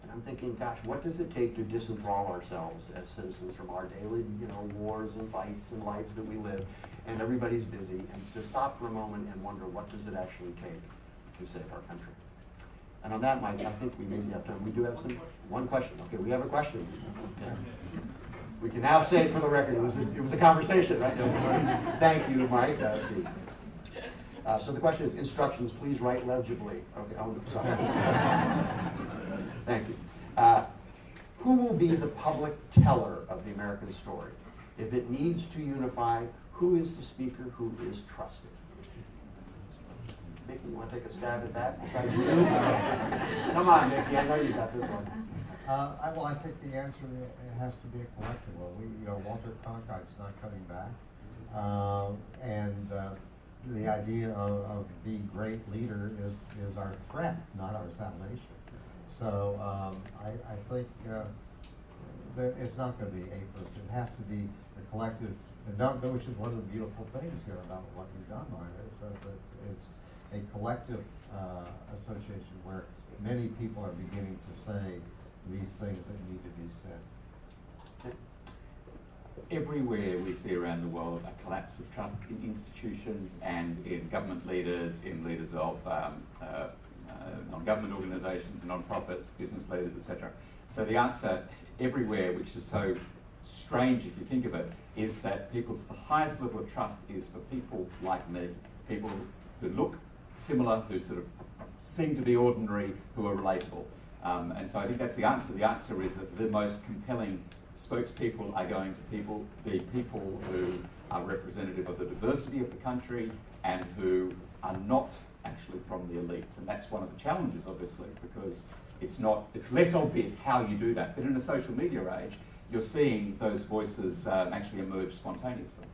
And I'm thinking, gosh, what does it take to disenthrall ourselves as citizens from our daily, wars and fights and lives that we live, and everybody's busy, and to stop for a moment and wonder, what does it actually take to save our country? And on that, Mike, I think we maybe have time. We do have one question. Okay, we have a question. Okay. We can now say for the record, it was a conversation, right? Thank you, Mike. See. So the question is, instructions, please write legibly. Okay, oh, sorry. Thank you. Who will be the public teller of the American story? If it needs to unify, who is the speaker who is trusted? Mickey, you want to take a stab at that? Besides you? Come on, Mickey, I know you got this one. Well, I think the answer has to be a collective one. Walter Cronkite's not coming back, and the idea of the great leader is our threat, not our salvation. So I think it's not going to be a person. It has to be a collective, which is one of the beautiful things here about what we've done, Maya, is that it's a collective association where many people are beginning to say these things that need to be said. Everywhere we see around the world a collapse of trust in institutions and in government leaders, in leaders of non-government organisations, non-profits, business leaders, etc. So the answer everywhere, which is so strange if you think of it, is that the highest level of trust is for people like me, people who look similar, who sort of seem to be ordinary, who are relatable. And so I think that's the answer. The answer is that the most compelling spokespeople are going to be people who are representative of the diversity of the country and who are not actually from the elites. And that's one of the challenges, obviously, because it's less obvious how you do that. But in a social media age, you're seeing those voices actually emerge spontaneously.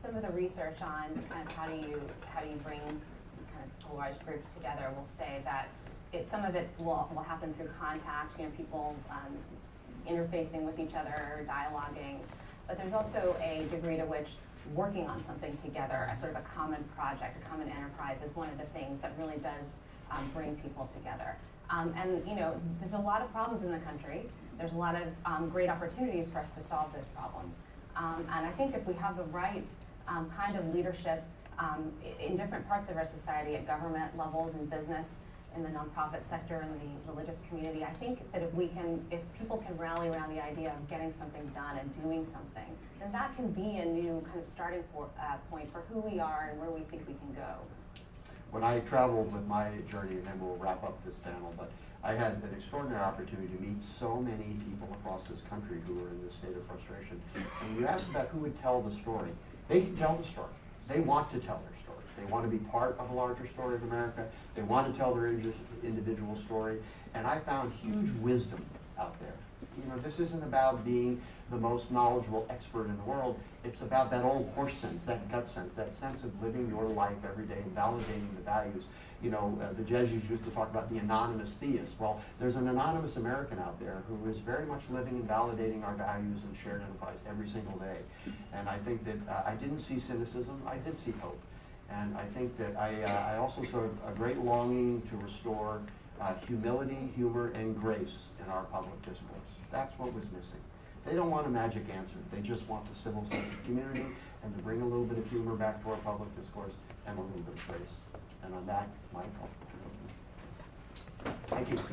Some of the research on kind of how do you bring kind of polarized groups together will say that some of it will happen through contact, people interfacing with each other, dialoguing, but there's also a degree to which working on something together, a sort of a common project, a common enterprise, is one of the things that really does bring people together. And there's a lot of problems in the country. There's a lot of great opportunities for us to solve those problems. And I think if we have the right kind of leadership in different parts of our society, at government levels, in business, in the nonprofit sector, in the religious community, I think that if people can rally around the idea of getting something done and doing something, then that can be a new kind of starting point for who we are and where we think we can go. When I traveled with my journey, and then we'll wrap up this panel, but I had an extraordinary opportunity to meet so many people across this country who were in this state of frustration. And you asked about who would tell the story. They can tell the story. They want to tell their story. They want to be part of a larger story of America. They want to tell their individual story. And I found huge wisdom out there. You know, this isn't about being the most knowledgeable expert in the world. It's about that old horse sense, that gut sense, that sense of living your life every day and validating the values. You know, the Jesuits used to talk about the anonymous theist. Well, there's an anonymous American out there who is very much living and validating our values and shared enterprise every single day. And I think that I didn't see cynicism, I did see hope. And I think that I also saw a great longing to restore humility, humor, and grace in our public discourse. That's what was missing. They don't want a magic answer. They just want the civil sense of community and to bring a little bit of humor back to our public discourse and a little bit of grace. And on that, Michael. Thank you. Thank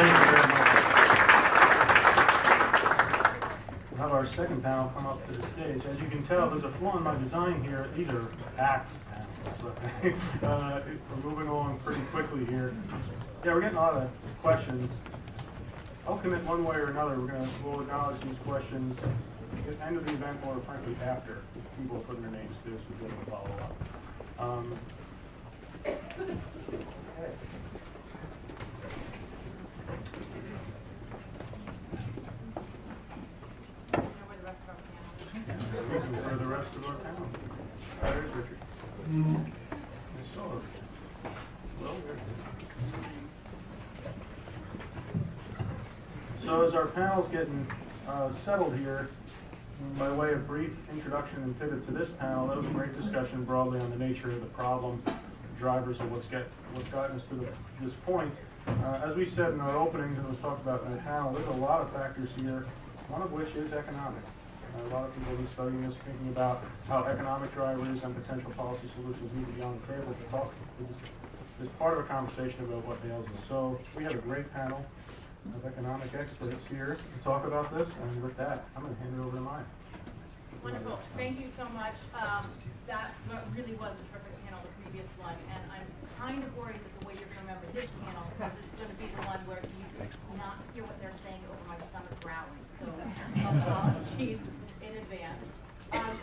you very much. We'll have our second panel come up to the stage. As you can tell, there's a flaw in my design here. These are act panels. We're moving along pretty quickly here. Yeah, we're getting a lot of questions. I'll commit one way or another. We'll acknowledge these questions at the end of the event, or frankly after people are putting their names to, so we'll be able to follow up. For the rest of our panel. There's Richard. So as our panel's getting settled here, by way of brief introduction and pivot to this panel, that was a great discussion broadly on the nature of the problem, drivers of what's gotten us to this point. As we said in our openings and was talked about in the panel, there's a lot of factors here, one of which is economic. A lot of people have been studying this, thinking about how economic drivers and potential policy solutions need to be on the table to talk. It's part of a conversation about what ails us. So we have a great panel of economic experts here to talk about this, and with that, I'm going to hand it over to Maya. Wonderful. Thank you so much. That really was a terrific panel, the previous one, and I'm kind of worried that the way you're going to remember this panel, because it's going to be the one where you not hear what they're saying over my stomach growling. So apologies in advance.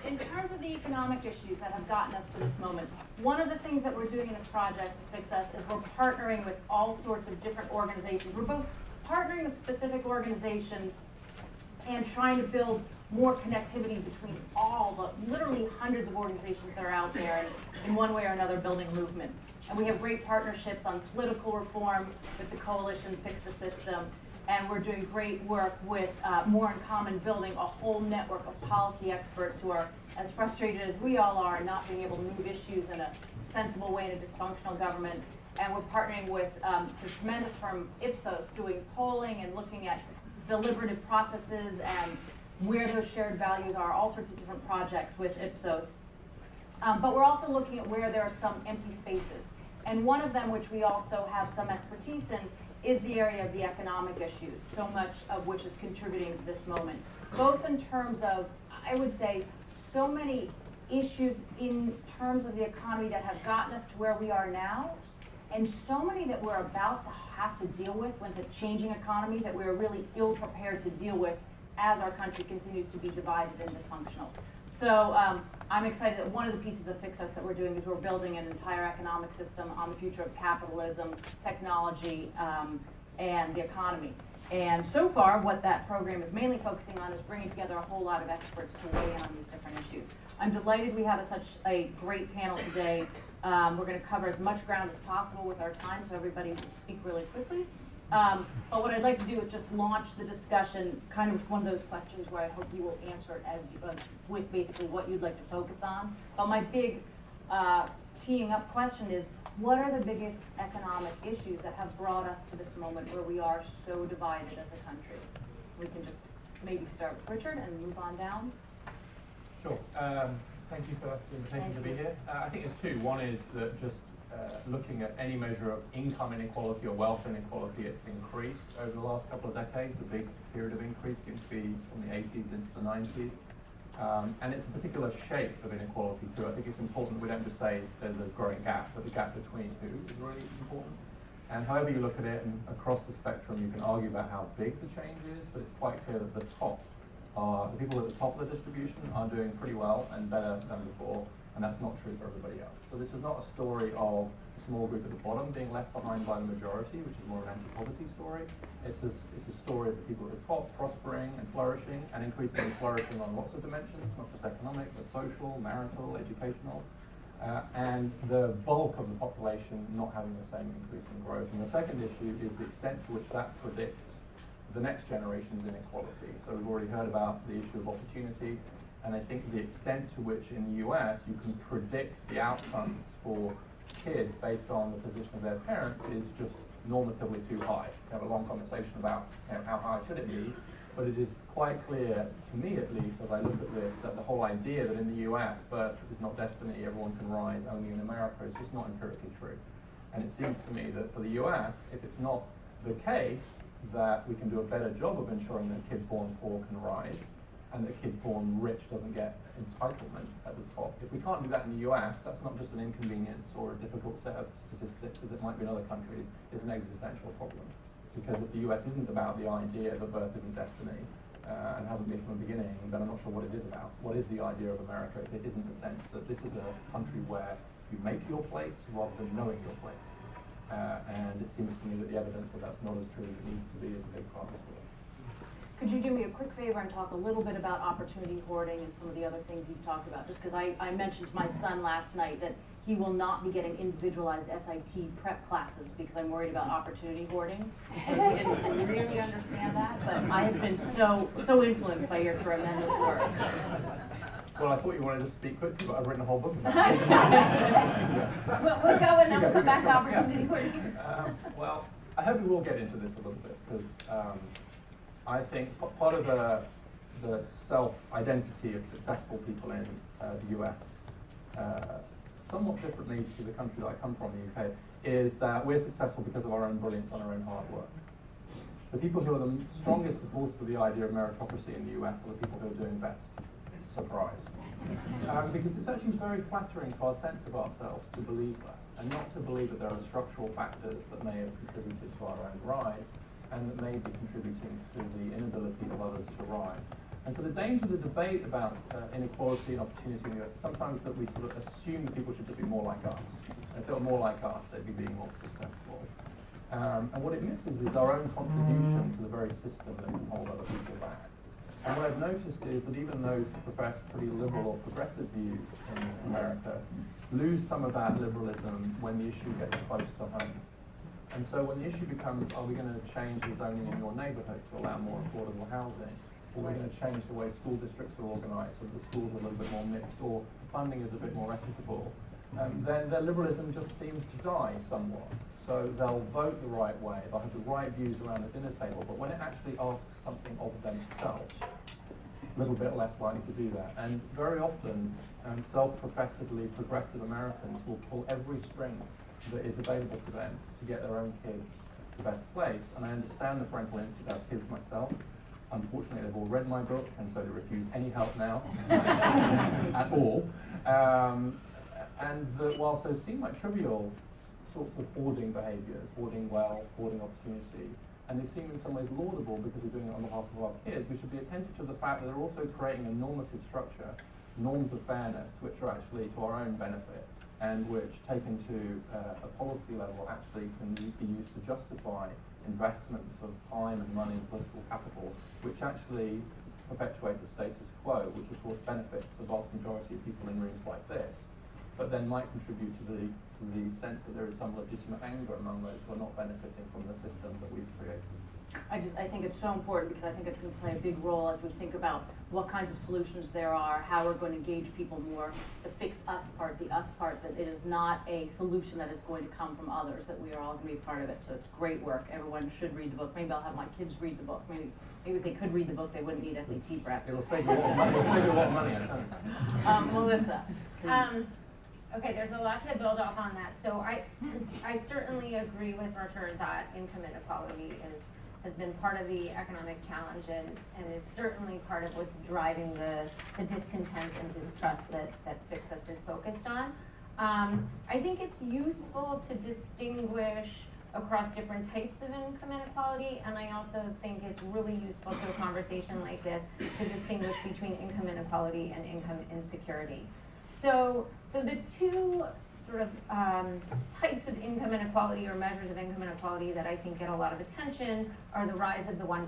In terms of the economic issues that have gotten us to this moment, one of the things that we're doing in this project to FixUS is we're partnering with all sorts of different organizations. We're both partnering with specific organizations and trying to build more connectivity between all the literally hundreds of organizations that are out there and in one way or another building a movement. And we have great partnerships on political reform with the coalition Fix the System, and we're doing great work with More in Common, building a whole network of policy experts who are as frustrated as we all are not being able to move issues in a sensible way in a dysfunctional government. And we're partnering with the tremendous firm Ipsos, doing polling and looking at deliberative processes and where those shared values are, all sorts of different projects with Ipsos. But we're also looking at where there are some empty spaces. And one of them, which we also have some expertise in, is the area of the economic issues, so much of which is contributing to this moment. Both in terms of, I would say, so many issues in terms of the economy that have gotten us to where we are now, and so many that we're about to have to deal with the changing economy that we're really ill prepared to deal with as our country continues to be divided and dysfunctional. So I'm excited that one of the pieces of FixUS that we're doing is we're building an entire economic system on the future of capitalism, technology, and the economy. And so far, what that program is mainly focusing on is bringing together a whole lot of experts to weigh in on these different issues. I'm delighted we have such a great panel today. We're going to cover as much ground as possible with our time, so everybody will speak really quickly. But what I'd like to do is just launch the discussion kind of with one of those questions where I hope you will answer it as with basically what you'd like to focus on. But my big teeing up question is, what are the biggest economic issues that have brought us to this moment where we are so divided as a country? We can just maybe start with Richard and move on down. Sure. Thank you for the invitation to be here. I think there's two. One is that just looking at any measure of income inequality or wealth inequality, it's increased over the last couple of decades. The big period of increase seems to be from the 80s into the 90s. And it's a particular shape of inequality too. I think it's important we don't just say there's a growing gap, but the gap between who is really important. And however you look at it, and across the spectrum, you can argue about how big the change is, but it's quite clear that the people at the top of the distribution are doing pretty well and better than before, and that's not true for everybody else. So this is not a story of a small group at the bottom being left behind by the majority, which is more an anti-poverty story. It's a story of the people at the top prospering and flourishing, and increasingly flourishing on lots of dimensions, not just economic, but social, marital, educational. And the bulk of the population not having the same increase in growth. And the second issue is the extent to which that predicts the next generation's inequality. So we've already heard about the issue of opportunity, and I think the extent to which in the US you can predict the outcomes for kids based on the position of their parents is just normatively too high. We have a long conversation about how high should it be, but it is quite clear, to me at least, as I look at this, that the whole idea that in the US birth is not destiny, everyone can rise only in America, is just not empirically true. And it seems to me that for the US, if it's not the case that we can do a better job of ensuring that a kid born poor can rise, and that a kid born rich doesn't get entitlement at the top. If we can't do that in the US, that's not just an inconvenience or a difficult set of statistics, as it might be in other countries, it's an existential problem. Because if the US isn't about the idea that birth isn't destiny, and hasn't been from the beginning, then I'm not sure what it is about. What is the idea of America if it isn't the sense that this is a country where you make your place rather than knowing your place? And it seems to me that the evidence that that's not as true as it needs to be is a big part of it. Could you do me a quick favor and talk a little bit about opportunity hoarding and some of the other things you've talked about? Just because I mentioned to my son last night that he will not be getting individualized SIT prep classes because I'm worried about opportunity hoarding. And he didn't really understand that, but I have been so influenced by your tremendous work. Well, I thought you wanted to speak quickly, but I've written a whole book about it. Yeah. We'll go and then we'll come back to opportunity hoarding. Well, I hope we will get into this a little bit, because I think part of the self-identity of successful people in the US, somewhat differently to the country that I come from, the UK, is that we're successful because of our own brilliance and our own hard work. The people who are the strongest supporters of the idea of meritocracy in the US are the people who are doing best. Surprise. Because it's actually very flattering to our sense of ourselves to believe that, and not to believe that there are structural factors that may have contributed to our own rise, and that may be contributing to the inability of others to rise. And so the danger of the debate about inequality and opportunity in the US is sometimes that we sort of assume that people should just be more like us. And if they were more like us, they'd be being more successful. And what it misses is our own contribution to the very system that can hold other people back. And what I've noticed is that even those who profess pretty liberal or progressive views in America lose some of that liberalism when the issue gets close to home. And so when the issue becomes, are we going to change the zoning in your neighborhood to allow more affordable housing? Or we're going to change the way school districts are organized so that the schools are a little bit more mixed, or funding is a bit more equitable, then their liberalism just seems to die somewhat. So they'll vote the right way, they'll have the right views around the dinner table, but when it actually asks something of themselves, a little bit less likely to do that. And very often, self-professedly progressive Americans will pull every string that is available to them to get their own kids the best place. And I understand the parental instinct. I have kids myself. Unfortunately, they've all read my book, and so they refuse any help now at all. And whilst those seem like trivial sorts of hoarding behaviours, hoarding wealth, hoarding opportunity, and they seem in some ways laudable because we're doing it on behalf of our kids, we should be attentive to the fact that they're also creating a normative structure, norms of fairness, which are actually to our own benefit, and which, taken to a policy level, actually can be used to justify investments of time and money and political capital, which actually perpetuate the status quo, which of course benefits the vast majority of people in rooms like this, but then might contribute to the sense that there is some legitimate anger among those who are not benefiting from the system that we've created. I think it's so important because I think it's going to play a big role as we think about what kinds of solutions there are, how we're going to engage people more, the FixUS part, the us part, that it is not a solution that is going to come from others, that we are all going to be a part of it. So it's great work. Everyone should read the book. Maybe I'll have my kids read the book. Maybe if they could read the book, they wouldn't need SAT prep. It'll save you a lot of money. It'll save you a lot of money, I tell you. Melissa. Okay, there's a lot to build off on that. So I certainly agree with Richard that income inequality has been part of the economic challenge and is certainly part of what's driving the discontent and distrust that FixUS is focused on. I think it's useful to distinguish across different types of income inequality, and I also think it's really useful to a conversation like this to distinguish between income inequality and income insecurity. So the two sort of types of income inequality or measures of income inequality that I think get a lot of attention are the rise of the 1%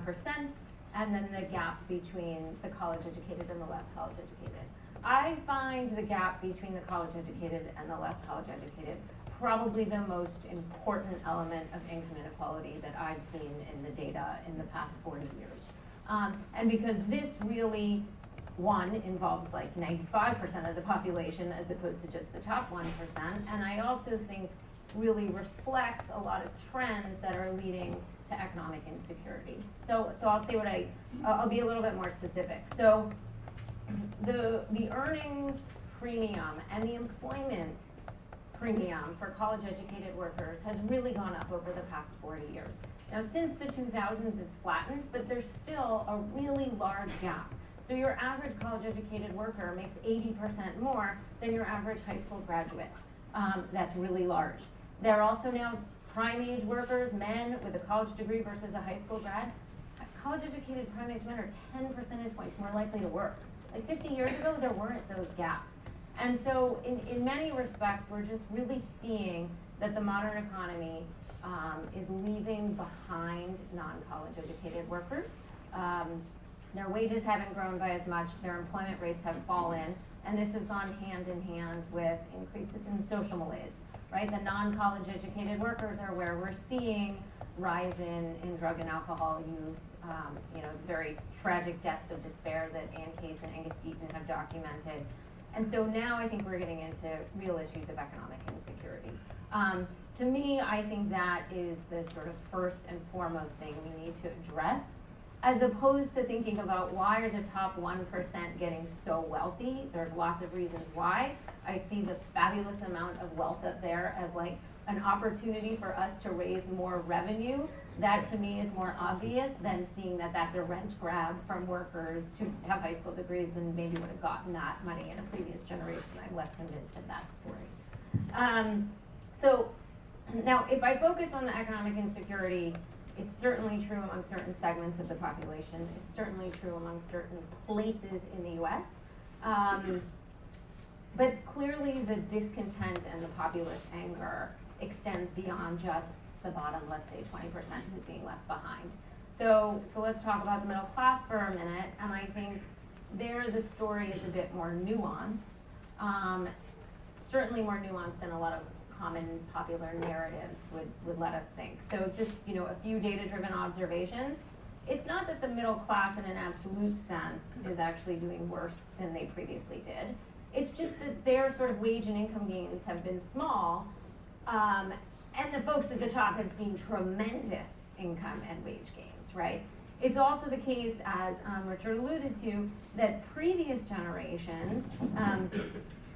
and then the gap between the college educated and the less college educated. I find the gap between the college educated and the less college educated probably the most important element of income inequality that I've seen in the data in the past 40 years. And because this really, one, involves like 95% of the population as opposed to just the top 1%, and I also think really reflects a lot of trends that are leading to economic insecurity. So I'll say I'll be a little bit more specific. So the earnings premium and the employment premium for college educated workers has really gone up over the past 40 years. Now since the 2000s it's flattened, but there's still a really large gap. So your average college educated worker makes 80% more than your average high school graduate. That's really large. There are also now prime age workers, men with a college degree versus a high school grad. College educated prime age men are 10 percentage points more likely to work. Like 50 years ago, there weren't those gaps. And so in many respects, we're just really seeing that the modern economy is leaving behind non-college educated workers. Their wages haven't grown by as much, their employment rates have fallen, and this has gone hand in hand with increases in social malaise, right? The non-college educated workers are where we're seeing rise in drug and alcohol use, very tragic deaths of despair that Ann Case and Angus Deaton have documented. And so now I think we're getting into real issues of economic insecurity. To me, I think that is the sort of first and foremost thing we need to address, as opposed to thinking about why are the top 1% getting so wealthy. There's lots of reasons why. I see the fabulous amount of wealth up there as like an opportunity for us to raise more revenue. That to me is more obvious than seeing that that's a rent grab from workers who have high school degrees and maybe would have gotten that money in a previous generation. I'm less convinced of that story. So now if I focus on the economic insecurity, it's certainly true among certain segments of the population. It's certainly true among certain places in the US. But clearly the discontent and the populist anger extends beyond just the bottom, let's say 20% who's being left behind. So let's talk about the middle class for a minute, and I think there the story is a bit more nuanced, certainly more nuanced than a lot of common popular narratives would let us think. So just a few data-driven observations. It's not that the middle class in an absolute sense is actually doing worse than they previously did. It's just that their sort of wage and income gains have been small, and the folks at the top have seen tremendous income and wage gains, right? It's also the case, as Richard alluded to, that previous generations,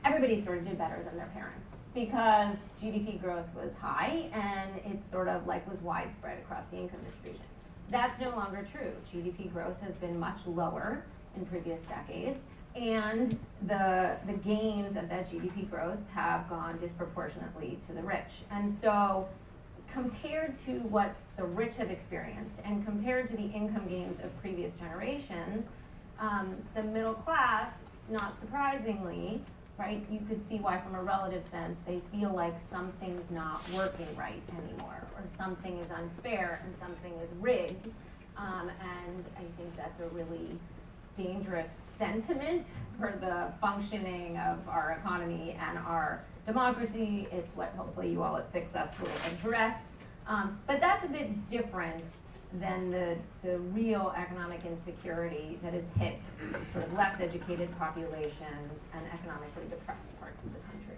everybody sort of did better than their parents because GDP growth was high and it sort of like was widespread across the income distribution. That's no longer true. GDP growth has been much lower in previous decades, and the gains of that GDP growth have gone disproportionately to the rich. And so compared to what the rich have experienced and compared to the income gains of previous generations, the middle class, not surprisingly, right, you could see why from a relative sense they feel like something's not working right anymore, or something is unfair and something is rigged. And I think that's a really dangerous sentiment for the functioning of our economy and our democracy. It's what hopefully you all at FixUS will address. But that's a bit different than the real economic insecurity that has hit sort of less educated populations and economically depressed parts of the country.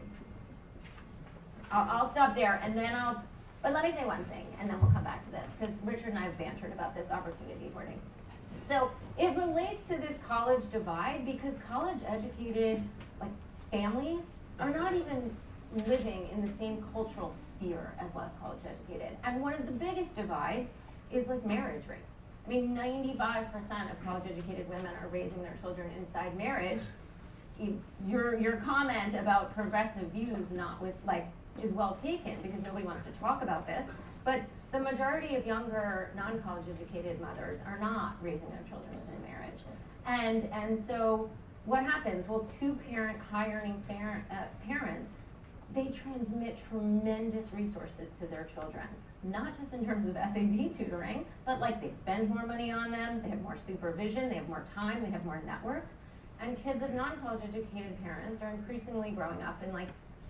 I'll stop there, and then but let me say one thing, and then we'll come back to this, because Richard and I have bantered about this opportunity hoarding. So it relates to this college divide, because college educated families are not even living in the same cultural sphere as less college educated. And one of the biggest divides is marriage rates. I mean, 95% of college educated women are raising their children inside marriage. Your comment about progressive views is well taken, because nobody wants to talk about this. But the majority of younger, non-college educated mothers are not raising their children within marriage. And so what happens? Well, two-parent, high-earning parents, they transmit tremendous resources to their children. Not just in terms of SAT tutoring, but like they spend more money on them, they have more supervision, they have more time, they have more networks. And kids of non-college educated parents are increasingly growing up in like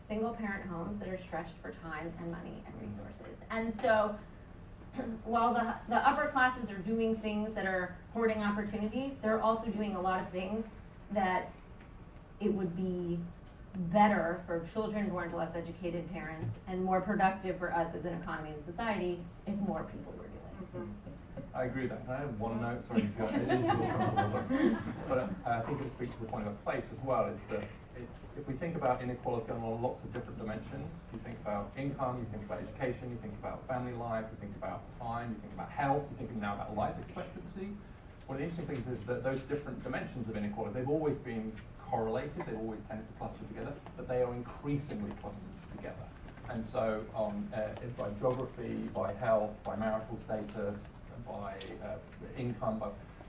single parent homes that are stretched for time and money and resources. And so while the upper classes are doing things that are hoarding opportunities, they're also doing a lot of things that it would be better for children born to less educated parents and more productive for us as an economy and society if more people were doing it. I agree with that. I have one note, sorry, it is but I think it speaks to the point of place as well, is that if we think about inequality on lots of different dimensions, you think about income, you think about education, you think about family life, you think about time, you think about health, you think now about life expectancy. One of the interesting things is that those different dimensions of inequality, they've always been correlated, they've always tended to cluster together, but they are increasingly clustered together. And so by geography, by health, by marital status, by income,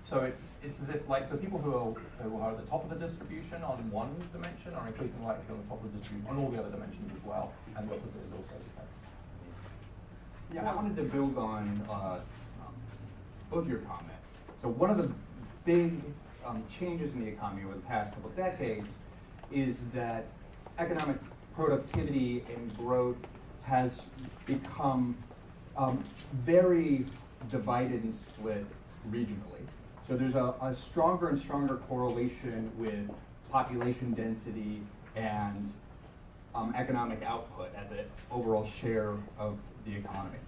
so it's as if like the people who are at the top of the distribution on one dimension are increasingly likely on the top of the distribution on all the other dimensions as well, and the opposite is also the case. Yeah, I wanted to build on both your comments. So one of the big changes in the economy over the past couple of decades is that economic productivity and growth has become very divided and split regionally. So there's a stronger and stronger correlation with population density and economic output as an overall share of the economy.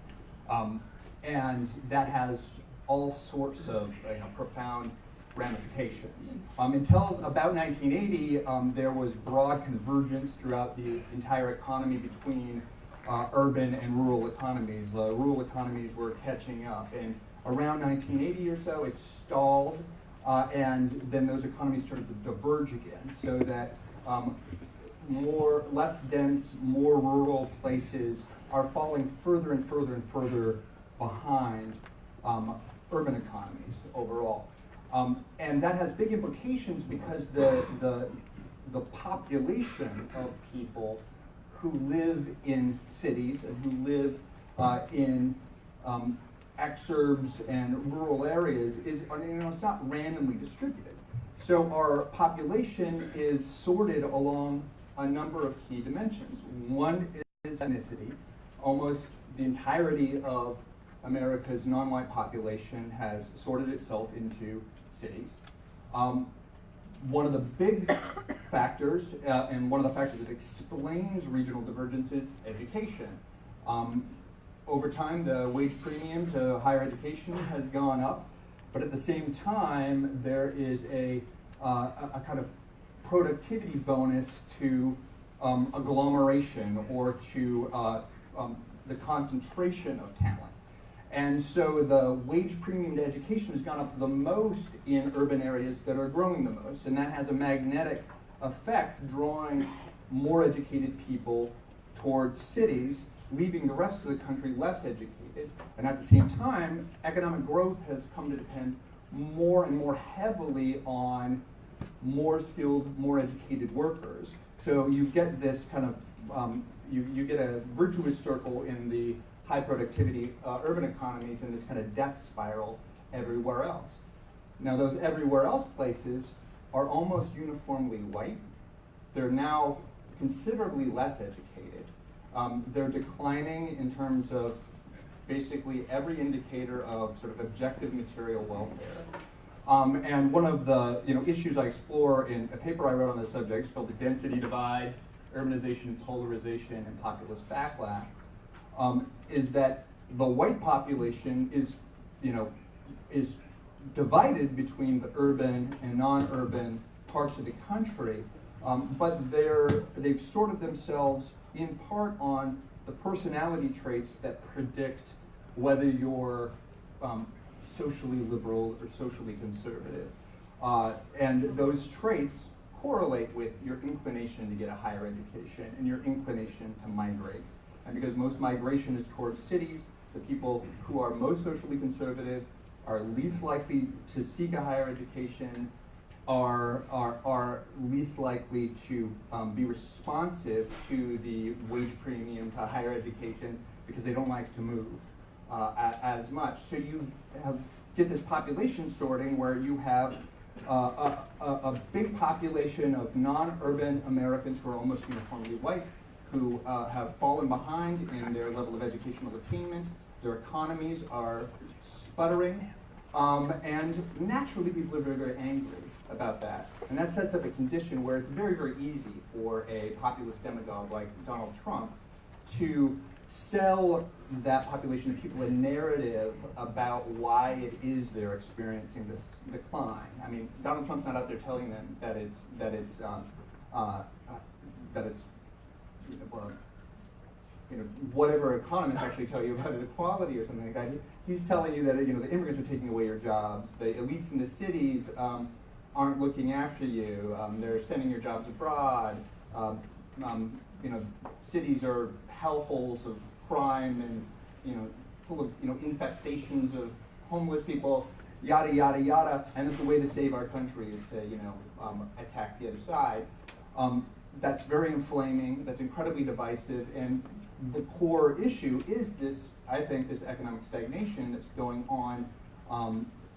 And that has all sorts of profound ramifications. Until about 1980, there was broad convergence throughout the entire economy between urban and rural economies. The rural economies were catching up, and around 1980 or so, it stalled, and then those economies started to diverge again, so that less dense, more rural places are falling further and further and further behind urban economies overall. And that has big implications because the population of people who live in cities and who live in exurbs and rural areas is, it's not randomly distributed. So our population is sorted along a number of key dimensions. One is ethnicity. Almost the entirety of America's non-white population has sorted itself into cities. One of the big factors, and one of the factors that explains regional divergence, is education. Over time, the wage premium to higher education has gone up, but at the same time, there is a kind of productivity bonus to agglomeration or to the concentration of talent. And so the wage premium to education has gone up the most in urban areas that are growing the most, and that has a magnetic effect, drawing more educated people towards cities, leaving the rest of the country less educated. And at the same time, economic growth has come to depend more and more heavily on more skilled, more educated workers. So you get this kind of, you get a virtuous circle in the high productivity urban economies and this kind of death spiral everywhere else. Now those everywhere else places are almost uniformly white. They're now considerably less educated. They're declining in terms of basically every indicator of sort of objective material welfare. And one of the issues I explore in a paper I wrote on this subject is called The Density Divide, Urbanization, Polarization, and Populist Backlash, is that the white population is divided between the urban and non-urban parts of the country, but they've sorted themselves in part on the personality traits that predict whether you're socially liberal or socially conservative. And those traits correlate with your inclination to get a higher education and your inclination to migrate. And because most migration is towards cities, The people who are most socially conservative are least likely to seek a higher education, are least likely to be responsive to the wage premium to higher education because they don't like to move as much. So you get this population sorting where you have a big population of non-urban Americans who are almost uniformly white, who have fallen behind in their level of educational attainment. Their economies are sputtering, and naturally people are very, very angry about that. And that sets up a condition where it's very, very easy for a populist demagogue like Donald Trump to sell that population of people a narrative about why it is they're experiencing this decline. I mean, Donald Trump's not out there telling them that it's whatever economists actually tell you about inequality or something like that. He's telling you that the immigrants are taking away your jobs, the elites in the cities aren't looking after you, they're sending your jobs abroad, cities are hellholes of crime and full of infestations of homeless people, yada yada yada, and that the way to save our country is to attack the other side. That's very inflaming, that's incredibly divisive, and the core issue is this, I think, this economic stagnation that's going on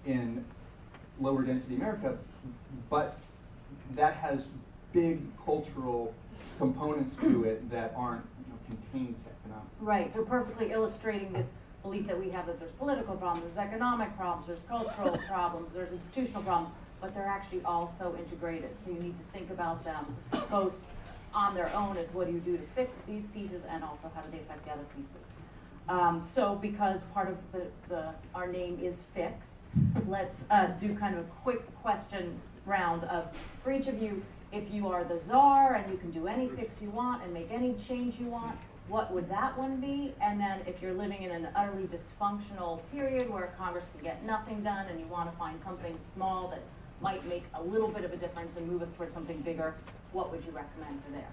in lower density America, but that has big cultural components to it that aren't contained to economics. Right, so perfectly illustrating this belief that we have that there's political problems, there's economic problems, there's cultural problems, there's institutional problems, but they're actually all so integrated. So you need to think about them both on their own as what do you do to fix these pieces, and also how do they affect the other pieces. So because part of our name is Fix, let's do kind of a quick question round of, for each of you, if you are the czar and you can do any fix you want and make any change you want, what would that one be? And then if you're living in an utterly dysfunctional period where Congress can get nothing done and you want to find something small that might make a little bit of a difference and move us towards something bigger, what would you recommend for there?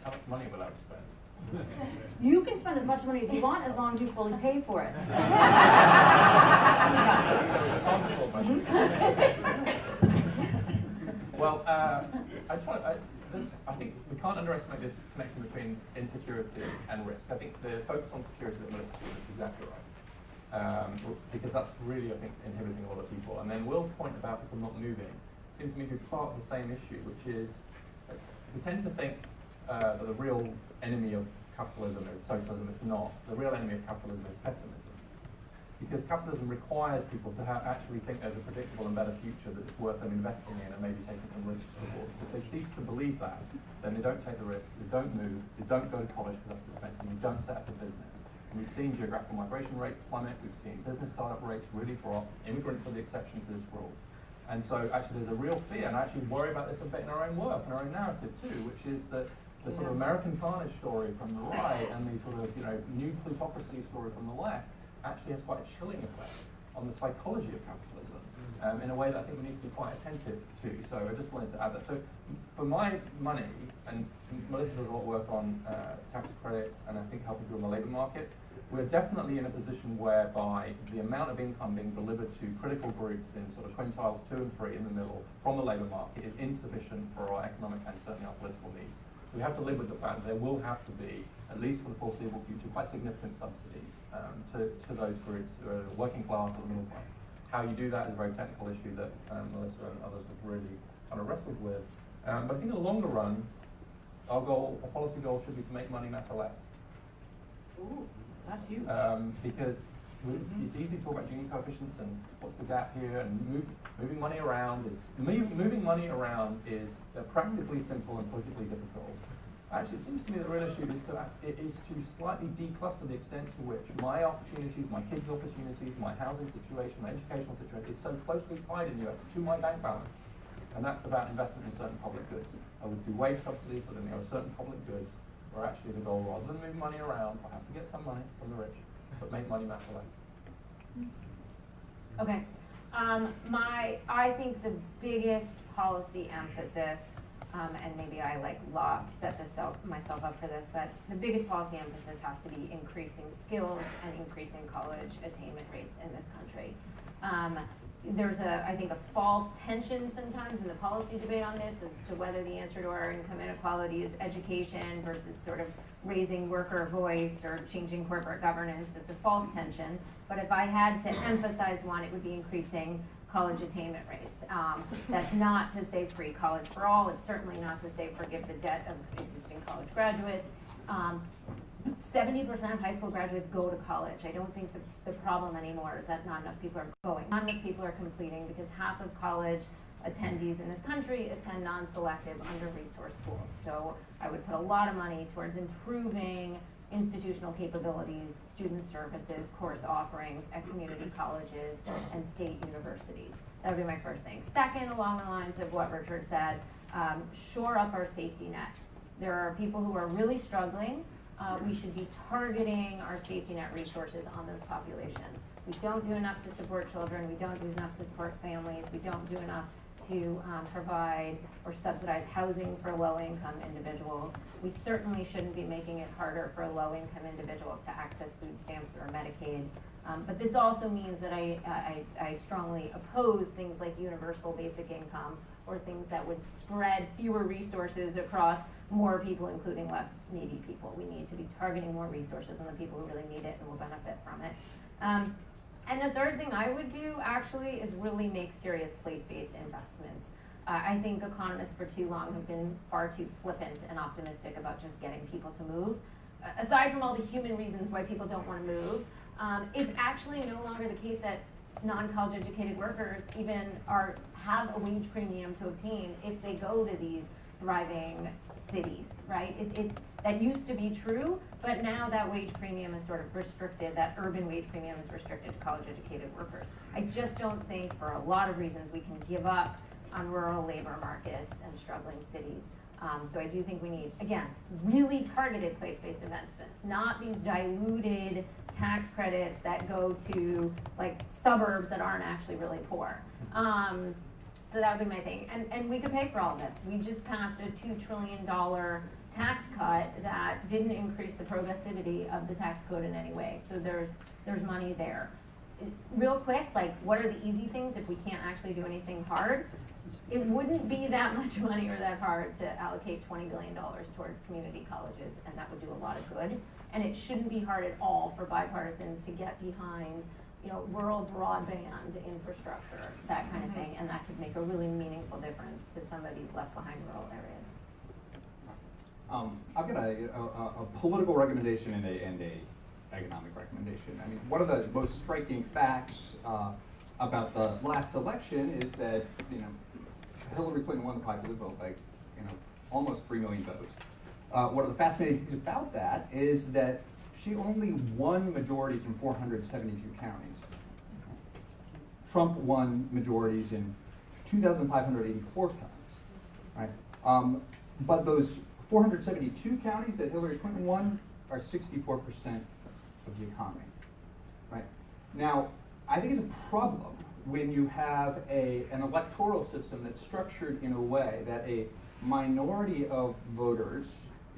How much money will I spend? You can spend as much money as you want as long as you fully pay for it. Responsible money. Well, I think we can't underestimate this connection between insecurity and risk. I think the focus on security that Melissa did is exactly right. Because that's really, I think, inhibiting a lot of people. And then Will's point about people not moving seems to me to be part of the same issue, which is we tend to think that the real enemy of capitalism is socialism. It's not. The real enemy of capitalism is pessimism. Because capitalism requires people to actually think there's a predictable and better future that's worth them investing in and maybe taking some risks towards. If they cease to believe that, then they don't take the risk, they don't move, they don't go to college because that's expensive, they don't set up a business. And we've seen geographical migration rates plummet, we've seen business startup rates really drop, immigrants are the exception to this rule. And so actually there's a real fear, and I actually worry about this a bit in our own work, in our own narrative too, which is that the sort of American carnage story from the right and the sort of new plutocracy story from the left actually has quite a chilling effect on the psychology of capitalism in a way that I think we need to be quite attentive to. So I just wanted to add that. So for my money, and Melissa does a lot of work on tax credits and I think helping people in the labour market, we're definitely in a position whereby the amount of income being delivered to critical groups in sort of quintiles 2 and 3 in the middle from the labour market is insufficient for our economic and certainly our political needs. We have to live with the fact that there will have to be, at least for the foreseeable future, quite significant subsidies to those groups who are working class or middle class. How you do that is a very technical issue that Melissa and others have really kind of wrestled with. But I think in the longer run, our policy goal should be to make money matter less. Ooh, that's huge. Because it's easy to talk about Gini coefficients and what's the gap here, and moving money around is practically simple and politically difficult. Actually, it seems to me the real issue is to slightly decluster the extent to which my opportunities, my kids' opportunities, my housing situation, my educational situation is so closely tied in the US to my bank balance. And that's about investment in certain public goods. I would do wage subsidies, but then there are certain public goods where actually the goal, rather than move money around, I have to get some money from the rich, but make money matter less. Okay. I think the biggest policy emphasis and maybe I set myself up for this, but the biggest policy emphasis has to be increasing skills and increasing college attainment rates in this country. There's I think a false tension sometimes in the policy debate on this as to whether the answer to our income inequality is education versus sort of raising worker voice or changing corporate governance. It's a false tension, but if I had to emphasize one, it would be increasing college attainment rates. That's not to say free college for all. It's certainly not to say forgive the debt of existing college graduates. 70% of high school graduates go to college. I don't think the problem anymore is that not enough people are going. Not enough people are completing because half of college attendees in this country attend non-selective under-resourced schools. So I would put a lot of money towards improving institutional capabilities, student services, course offerings at community colleges and state universities. That would be my first thing. Second, along the lines of what Richard said, shore up our safety net. There are people who are really struggling. We should be targeting our safety net resources on those populations. We don't do enough to support children. We don't do enough to support families. We don't do enough to provide or subsidize housing for low-income individuals. We certainly shouldn't be making it harder for low-income individuals to access food stamps or Medicaid. But this also means that I strongly oppose things like universal basic income or things that would spread fewer resources across more people, including less needy people. We need to be targeting more resources on the people who really need it and will benefit from it. And the third thing I would do actually is really make serious place-based investments. I think economists for too long have been far too flippant and optimistic about just getting people to move. Aside from all the human reasons why people don't want to move, it's actually no longer the case that non-college educated workers even have a wage premium to obtain if they go to these thriving cities, right? That used to be true, but now that wage premium is sort of restricted, that urban wage premium is restricted to college educated workers. I just don't think, for a lot of reasons, we can give up on rural labor markets and struggling cities. So I do think we need, again, really targeted place-based investments, not these diluted tax credits that go to like suburbs that aren't actually really poor. So that would be my thing. And we could pay for all this. We just passed a $2 trillion tax cut that didn't increase the progressivity of the tax code in any way. So there's money there. Real quick, like, what are the easy things if we can't actually do anything hard? It wouldn't be that much money or that hard to allocate $20 billion towards community colleges, and that would do a lot of good. And it shouldn't be hard at all for bipartisans to get behind, rural broadband infrastructure, that kind of thing, and that could make a really meaningful difference to somebody's left behind rural areas. I've got a political recommendation and a economic recommendation. I mean, one of the most striking facts about the last election is that Hillary Clinton won the popular vote by almost 3 million votes. One of the fascinating things about that is that she only won majorities in 472 counties. Trump won majorities in 2,584 counties, right? But those 472 counties that Hillary Clinton won are 64% of the economy, right? Now, I think it's a problem when you have an electoral system that's structured in a way that a minority of voters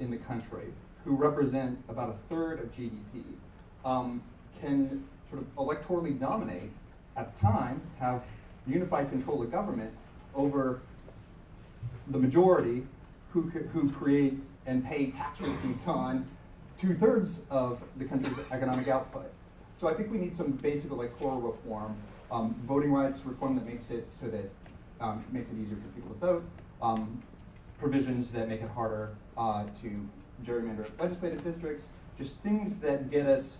in the country who represent about a third of GDP can sort of electorally dominate, at the time, have unified control of government over the majority who create and pay tax receipts on 2/3 of the country's economic output. So I think we need some basic electoral reform, voting rights reform that makes it so that makes it easier for people to vote, provisions that make it harder to gerrymander legislative districts, just things that get us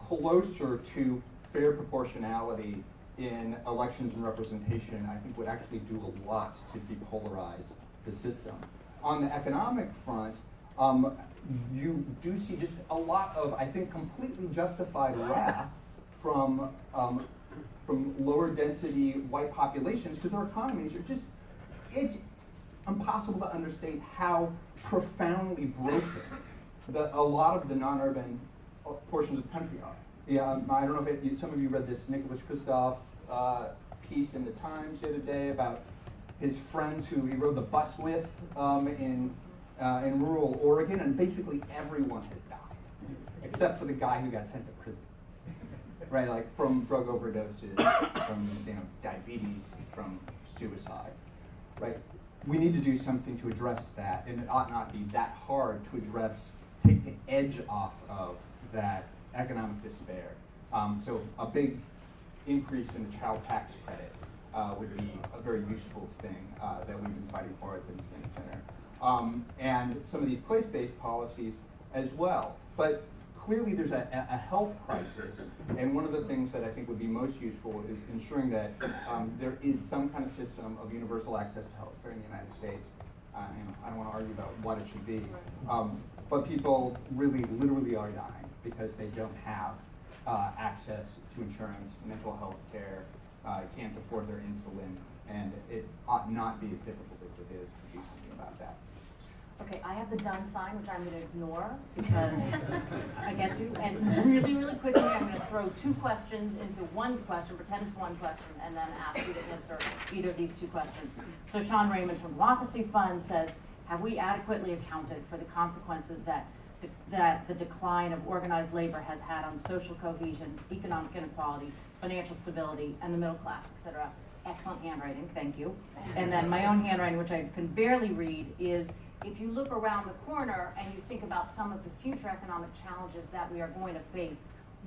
closer to fair proportionality in elections and representation, I think would actually do a lot to depolarize the system. On the economic front, you do see just a lot of, I think, completely justified wrath from lower density white populations, because our economies are just, it's impossible to understate how profoundly broken a lot of the non-urban portions of the country are. Yeah, I don't know if some of you read this Nicholas Kristof piece in the Times the other day about his friends who he rode the bus with in rural Oregon, and basically everyone has died, except for the guy who got sent to prison, right? Like from drug overdoses, from diabetes, from suicide, right? We need to do something to address that, and it ought not be that hard to address, take the edge off of that economic despair. So a big increase in the child tax credit would be a very useful thing that we've been fighting for at the Niskanen Center. And some of these place-based policies as well. But clearly there's a health crisis, and one of the things that I think would be most useful is ensuring that there is some kind of system of universal access to health care in the United States. I don't want to argue about what it should be, but people really literally are dying because they don't have access to insurance, mental health care, can't afford their insulin, and it ought not be as difficult as it is to do something about that. Okay, I have the done sign, which I'm going to ignore because I get to. And really, really quickly, I'm going to throw two questions into one question, pretend it's one question, and then ask you to answer either of these two questions. So Sean Raymond from Democracy Fund says, have we adequately accounted for the consequences that the decline of organized labor has had on social cohesion, economic inequality, financial stability, and the middle class, et cetera? Excellent handwriting, thank you. And then my own handwriting, which I can barely read, is if you look around the corner and you think about some of the future economic challenges that we are going to face,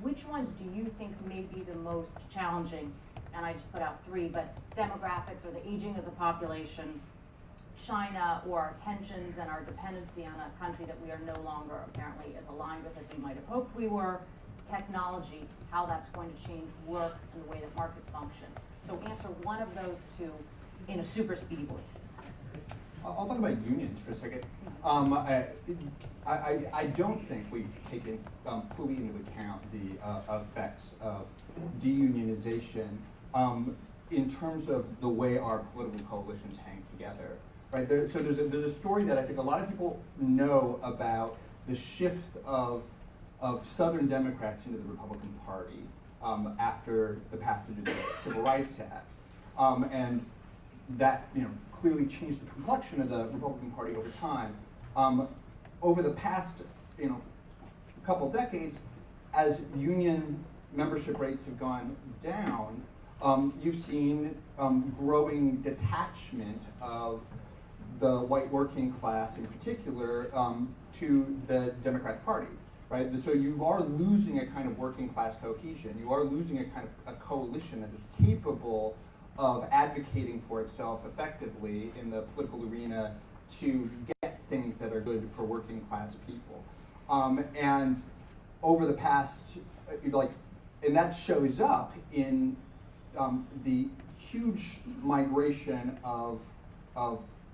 which ones do you think may be the most challenging? And I just put out three, but demographics or the aging of the population, China or our tensions and our dependency on a country that we are no longer apparently as aligned with as we might have hoped we were, technology, how that's going to change work and the way that markets function. So answer one of those two in a super speedy voice. I'll talk about unions for a second. I don't think we've taken fully into account the effects of deunionization in terms of the way our political coalitions hang together. Right? So there's a story that I think a lot of people know about the shift of Southern Democrats into the Republican Party after the passage of the Civil Rights Act, and that clearly changed the complexion of the Republican Party over time. Over the past couple decades, as union membership rates have gone down, you've seen growing detachment of the white working class in particular to the Democratic Party, right? So you are losing a kind of working class cohesion. You are losing a kind of a coalition that is capable of advocating for itself effectively in the political arena to get things that are good for working class people. And over the past, and that shows up in the huge migration of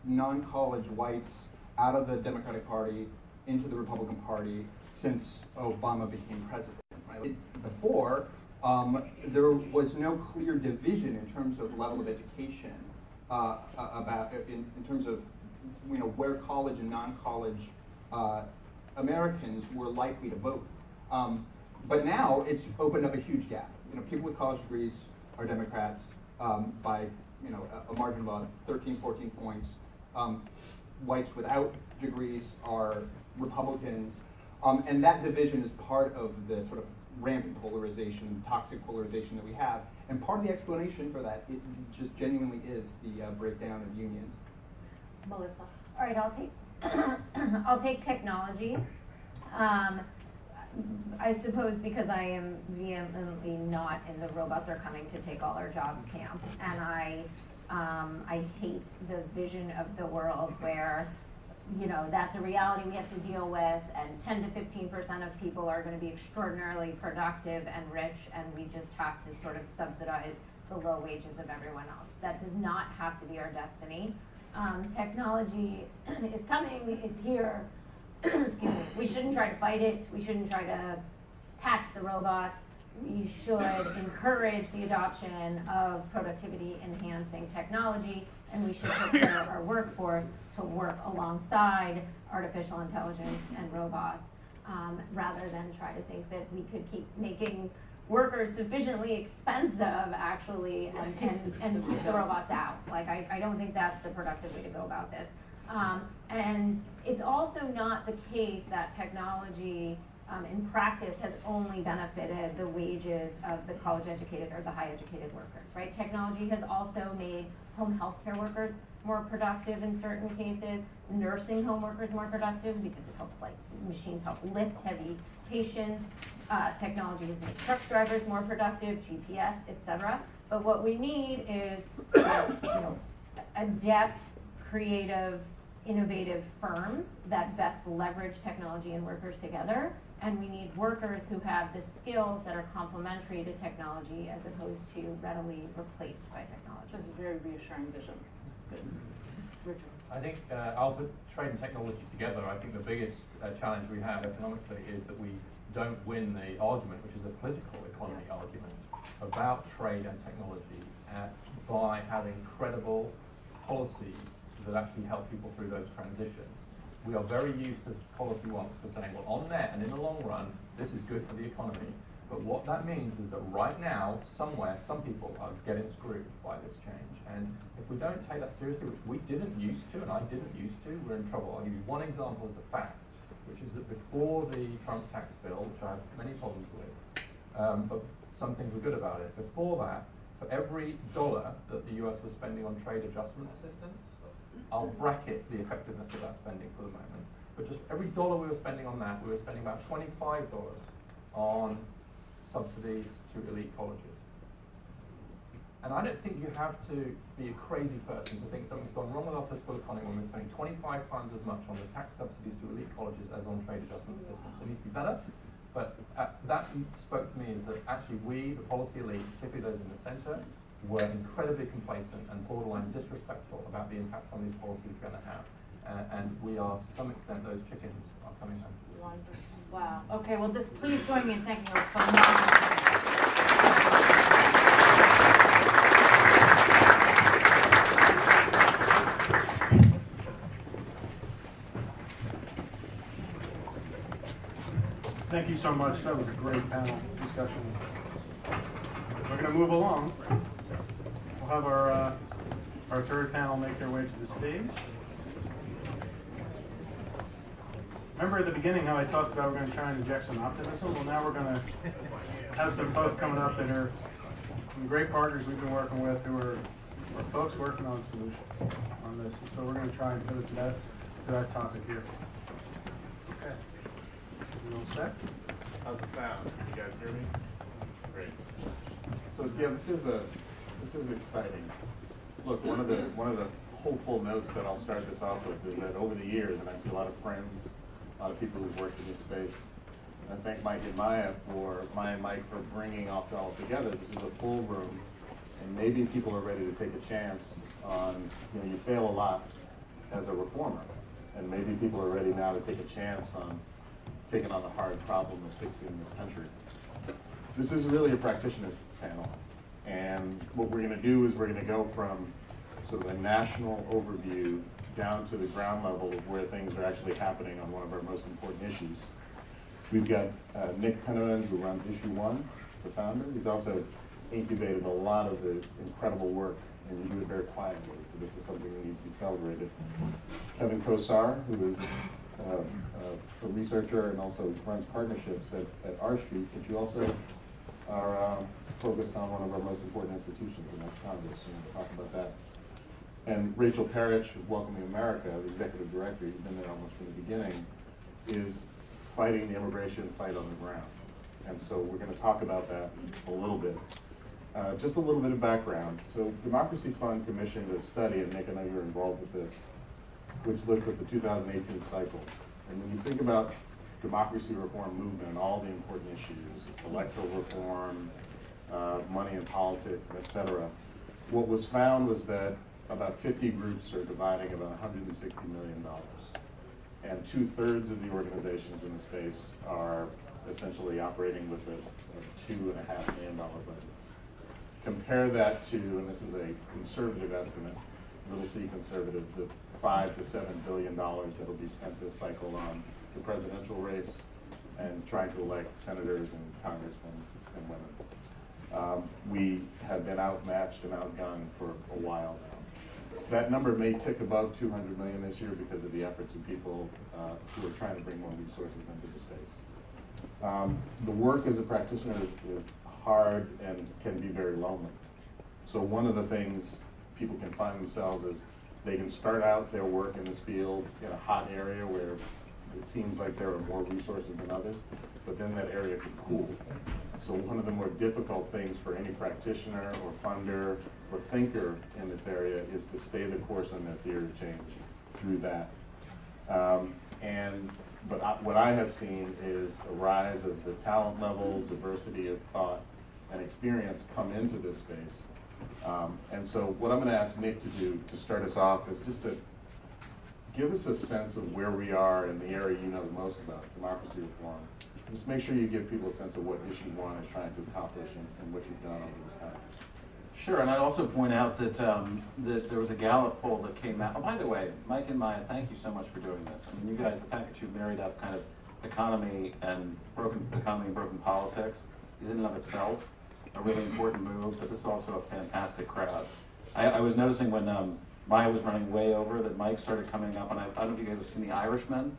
non-college whites out of the Democratic Party into the Republican Party since Obama became president. Right? Before, there was no clear division in terms of level of education in terms of where college and non-college Americans were likely to vote. But now it's opened up a huge gap. People with college degrees are Democrats by a margin of about 13, 14 points. Whites without degrees are Republicans. And that division is part of the sort of rampant polarization, toxic polarization that we have. And part of the explanation for that, it just genuinely is the breakdown of unions. Melissa. All right, I'll take technology. I suppose because I am vehemently not in the robots are coming to take all our jobs camp, and I hate the vision of the world where that's a reality we have to deal with, and 10 to 15% of people are going to be extraordinarily productive and rich, and we just have to sort of subsidize the low wages of everyone else. That does not have to be our destiny. Technology is coming, it's here. Excuse me. We shouldn't try to fight it. We shouldn't try to tax the robots. We should encourage the adoption of productivity enhancing technology, and we should prepare our workforce to work alongside artificial intelligence and robots, rather than try to think that we could keep making workers sufficiently expensive actually and keep the robots out. Like, I don't think that's the productive way to go about this. And it's also not the case that technology in practice has only benefited the wages of the college educated or the high educated workers, right? Technology has also made home healthcare workers more productive in certain cases, nursing home workers more productive because it helps, like, machines help lift heavy patients. Technology has made truck drivers more productive, GPS, etc. But what we need is, adept, creative, innovative firms that best leverage technology and workers together. And we need workers who have the skills that are complementary to technology as opposed to readily replaced by technology. This is a very reassuring vision. Good. Richard. I think I'll put trade and technology together. I think the biggest challenge we have economically is that we don't win the argument, which is a political economy argument, about trade and technology by having credible policies that actually help people through those transitions. We are very used as policy wonks to saying, well, on net and in the long run, this is good for the economy. But what that means is that right now, somewhere, some people are getting screwed by this change. And if we don't take that seriously, which we didn't used to, and I didn't used to, we're in trouble. I'll give you one example as a fact, which is that before the Trump tax bill, which I have many problems with, but some things were good about it. Before that, for every dollar that the US was spending on trade adjustment assistance, I'll bracket the effectiveness of that spending for the moment. But just every dollar we were spending on that, we were spending about $25 on subsidies to elite colleges. And I don't think you have to be a crazy person to think something's gone wrong with our fiscal economy when we're spending 25 times as much on the tax subsidies to elite colleges as on trade adjustment assistance. It needs to be better, but that spoke to me is that actually we, the policy elite, particularly those in the center, were incredibly complacent and borderline disrespectful about the impact some of these policies are going to have. And we are, to some extent, those chickens are coming home. Wonderful. Wow. Okay, well, please join me in thanking our phenomenal. Thank you so much. That was a great panel discussion. We're going to move along. We'll have our third panel make their way to the stage. Remember at the beginning how I talked about we're going to try and inject some optimism? Well, now we're going to have some folks coming up that are some great partners we've been working with who are folks working on solutions on this. And so we're going to try and pivot to that topic here. Okay. You all set? How's the sound? You guys hear me? Great. So yeah, this is exciting. Look, one of the hopeful notes that I'll start this off with is that over the years, and I see a lot of friends, a lot of people who've worked in this space, and I thank Mike and Maya and Mike for bringing us all together. This is a full room, and maybe people are ready to take a chance on, you fail a lot as a reformer, and maybe people are ready now to take a chance on taking on the hard problem of fixing this country. This is really a practitioner's panel, and what we're going to do is we're going to go from sort of a national overview down to the ground level of where things are actually happening on one of our most important issues. We've got Niskanen, who runs Issue 1, the founder. He's also incubated a lot of the incredible work, and you do it very quietly, so this is something that needs to be celebrated. Kevin Kosar, who is a researcher and also runs partnerships at R Street, but you also are focused on one of our most important institutions, and that's Congress, and we'll talk about that. And Rachel Parrish of Welcoming America, the executive director, who's been there almost from the beginning, is fighting the immigration fight on the ground. And so we're going to talk about that a little bit. Just a little bit of background. So Democracy Fund commissioned a study, and Nick, I know you're involved with this, which looked at the 2018 cycle. And when you think about democracy reform movement and all the important issues, electoral reform, money in politics, et cetera, what was found was that about 50 groups are dividing about $160 million. And 2/3 of the organizations in the space are essentially operating with a $2.5 million budget. Compare that to, and this is a conservative estimate, little c conservative, the $5 to $7 billion that will be spent this cycle on the presidential race, and trying to elect senators and congressmen and women. We have been outmatched and outgunned for a while now. That number may tick above 200 million this year because of the efforts of people who are trying to bring more resources into the space. The work as a practitioner is hard and can be very lonely. So one of the things people can find themselves is they can start out their work in this field in a hot area where it seems like there are more resources than others, but then that area could cool. So one of the more difficult things for any practitioner or funder or thinker in this area is to stay the course on their theory of change through that. What I have seen is a rise of the talent level, diversity of thought, and experience come into this space. And so what I'm going to ask Nick to do to start us off is just to give us a sense of where we are in the area you know the most about, democracy reform. Just make sure you give people a sense of what issue 1 is trying to accomplish and what you've done over this time. Sure, and I'd also point out that that there was a Gallup poll that came out. Oh, by the way, Mike and Maya, thank you so much for doing this. I mean, you guys, the fact that you've married up kind of economy and broken politics is in and of itself a really important move, but this is also a fantastic crowd. I was noticing when Maya was running way over that Mike started coming up, and I don't know if you guys have seen The Irishman,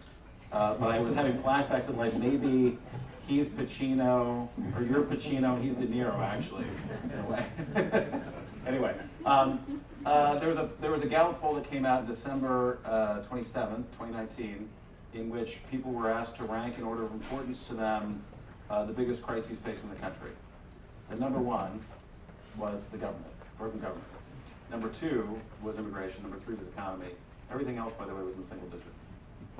but I was having flashbacks of like maybe he's Pacino, or you're Pacino, and he's De Niro, actually, in a way. Anyway, there was a Gallup poll that came out in December 27th, 2019, in which people were asked to rank in order of importance to them the biggest crises facing the country. The number 1 was the government, broken government. Number 2 was immigration. Number 3 was economy. Everything else, by the way, was in single digits.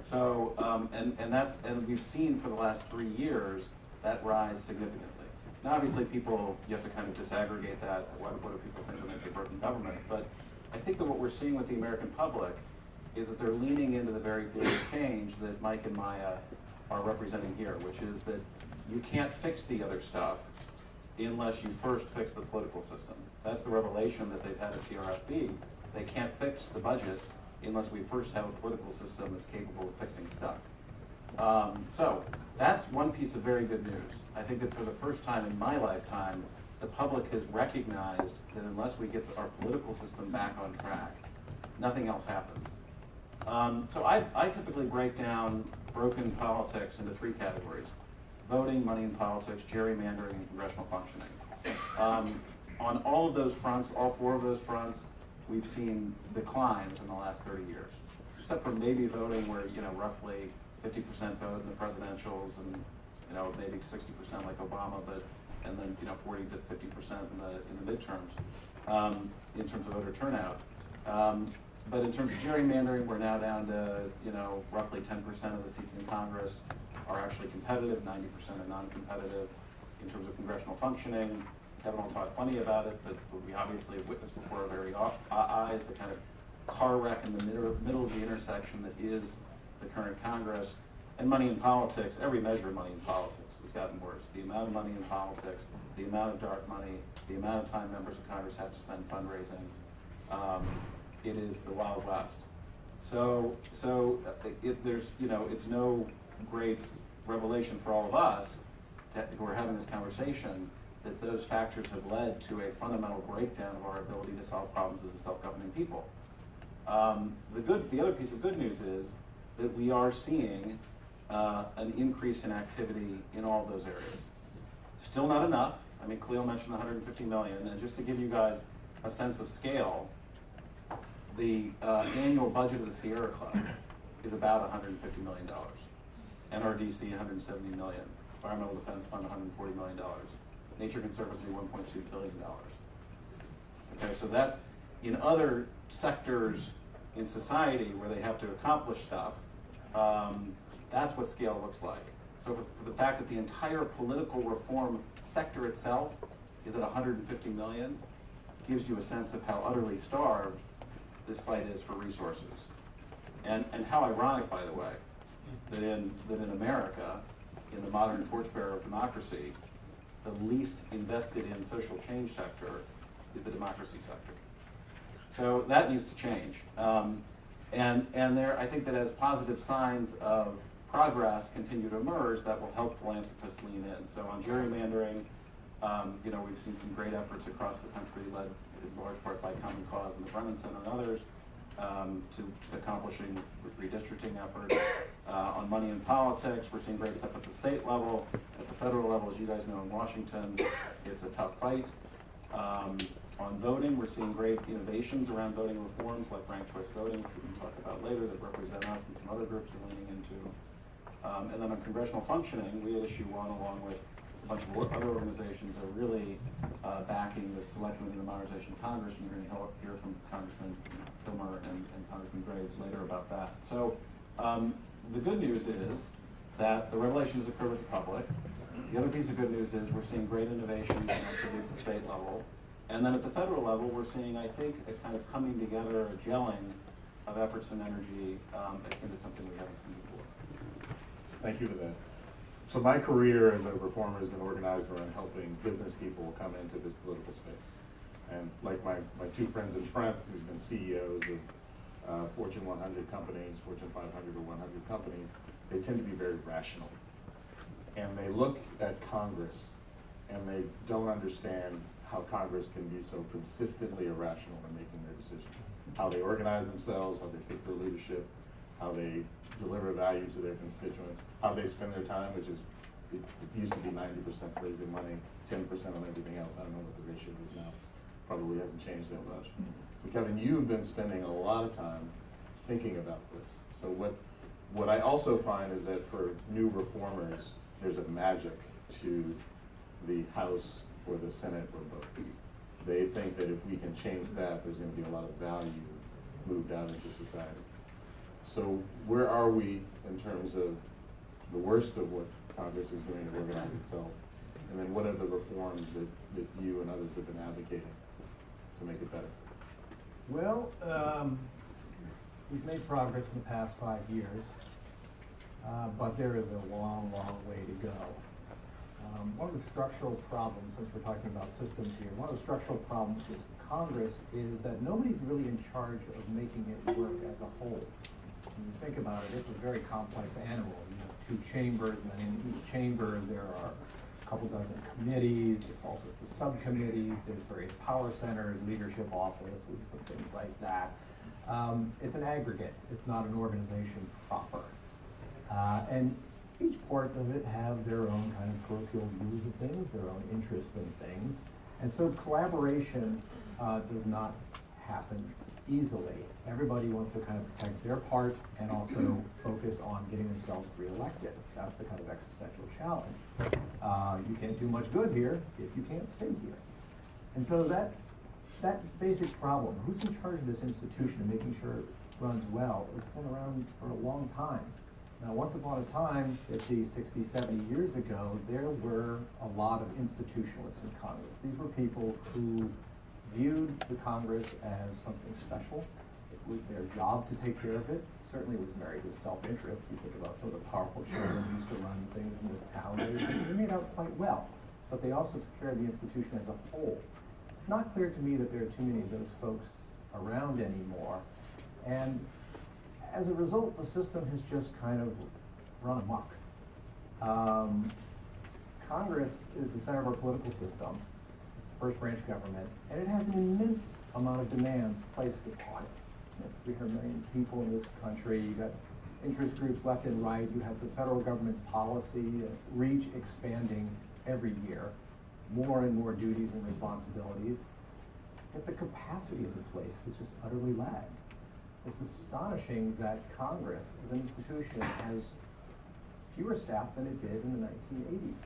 So, and we've seen for the last 3 years that rise significantly. Now, obviously, you have to kind of disaggregate that. What do people think when they say broken government? But I think that what we're seeing with the American public is that they're leaning into the very theory of change that Mike and Maya are representing here, which is that you can't fix the other stuff unless you first fix the political system. That's the revelation that they've had at CRFB. They can't fix the budget unless we first have a political system that's capable of fixing stuff. So that's one piece of very good news. I think that for the first time in my lifetime, the public has recognized that unless we get our political system back on track, nothing else happens. So I typically break down broken politics into 3 categories: voting, money in politics, gerrymandering, and congressional functioning. On all of those fronts, all 4 of those fronts, we've seen declines in the last 30 years, except for maybe voting where, roughly 50% vote in the presidentials and, maybe 60% like Obama, and then, 40 to 50% in the midterms, in terms of voter turnout. But in terms of gerrymandering, we're now down to, roughly 10% of the seats in Congress are actually competitive, 90% are non-competitive. In terms of congressional functioning, Kevin will talk plenty about it, but we obviously have witnessed before our very eyes the kind of car wreck in the middle of the intersection that is the current Congress. And money in politics, every measure of money in politics has gotten worse. The amount of money in politics, the amount of dark money, the amount of time members of Congress have to spend fundraising, it is the Wild West. So it's no great revelation for all of us who are having this conversation that those factors have led to a fundamental breakdown of our ability to solve problems as a self-governing people. The other piece of good news is that we are seeing an increase in activity in all of those areas. Still not enough. I mean, Khalil mentioned the 150 million, and just to give you guys a sense of scale, the annual budget of the Sierra Club is about $150 million. NRDC, 170 million. Environmental Defense Fund, $140 million. Nature Conservancy, $1.2 billion. Okay, so that's in other sectors in society where they have to accomplish stuff. That's what scale looks like. So for the fact that the entire political reform sector itself is at 150 million gives you a sense of how utterly starved this fight is for resources. And how ironic, by the way, that in America, in the modern torchbearer of democracy, the least invested in social change sector is the democracy sector. So that needs to change. And there, I think that as positive signs of progress continue to emerge that will help philanthropists lean in. So on gerrymandering, we've seen some great efforts across the country, led in large part by Common Cause and the Brennan Center and others, to accomplishing redistricting efforts. On money in politics, we're seeing great stuff at the state level. At the federal level, as you guys know, in Washington, it's a tough fight. On voting, we're seeing great innovations around voting reforms like ranked choice voting, which we can talk about later, that represent us and some other groups are leaning into. And then on congressional functioning, we at Issue 1, along with a bunch of other organizations, are really backing the Select Committee on the Modernization of Congress, and you're going to hear from Congressman Kilmer and Congressman Graves later about that. So the good news is that the revelations occur with the public. The other piece of good news is we're seeing great innovations and activity at the state level. And then at the federal level, we're seeing, I think, a kind of coming together, a gelling of efforts and energy akin to something we haven't seen before. Thank you for that. So my career as a reformer has been organized around helping business people come into this political space. And like my two friends in front, who've been CEOs of Fortune 100 companies, Fortune 500 or 100 companies, they tend to be very rational. And they look at Congress and they don't understand how Congress can be so consistently irrational in making their decisions. How they organize themselves, how they pick their leadership, how they deliver value to their constituents, how they spend their time, which is, it used to be 90% raising money, 10% on everything else. I don't know what the ratio is now. Probably hasn't changed that much. So Kevin, you've been spending a lot of time thinking about this. So what I also find is that for new reformers, there's a magic to the House or the Senate or both. They think that if we can change that, there's going to be a lot of value moved out into society. So where are we in terms of the worst of what Congress is doing to organize itself? And then what are the reforms that you and others have been advocating to make it better? Well, we've made progress in the past 5 years, but there is a long, long way to go. One of the structural problems, since we're talking about systems here, one of the structural problems with Congress is that nobody's really in charge of making it work as a whole. When you think about it, it's a very complex animal. You have 2 chambers, and then in each chamber there are a couple dozen committees, there's all sorts of subcommittees, there's various power centers, leadership offices, and things like that. It's an aggregate, it's not an organization proper. And each part of it have their own kind of parochial views of things, their own interests in things. And so collaboration does not happen easily. Everybody wants to kind of protect their part and also focus on getting themselves reelected. That's the kind of existential challenge. You can't do much good here if you can't stay here. And so that basic problem, who's in charge of this institution and making sure it runs well, it's been around for a long time. Now, once upon a time, 50, 60, 70 years ago, there were a lot of institutionalists in Congress. These were people who viewed the Congress as something special. It was their job to take care of it. Certainly it was married with self-interest. You think about some of the powerful children who used to run things in this town. They made out quite well, but they also took care of the institution as a whole. It's not clear to me that there are too many of those folks around anymore. And as a result, the system has just kind of run amok. Congress is the center of our political system. It's the first branch government, and it has an immense amount of demands placed upon it. You have 300 million people in this country. You've got interest groups left and right. You have the federal government's policy reach expanding every year, more and more duties and responsibilities. Yet the capacity of the place has just utterly lagged. It's astonishing that Congress, as an institution, has fewer staff than it did in the 1980s.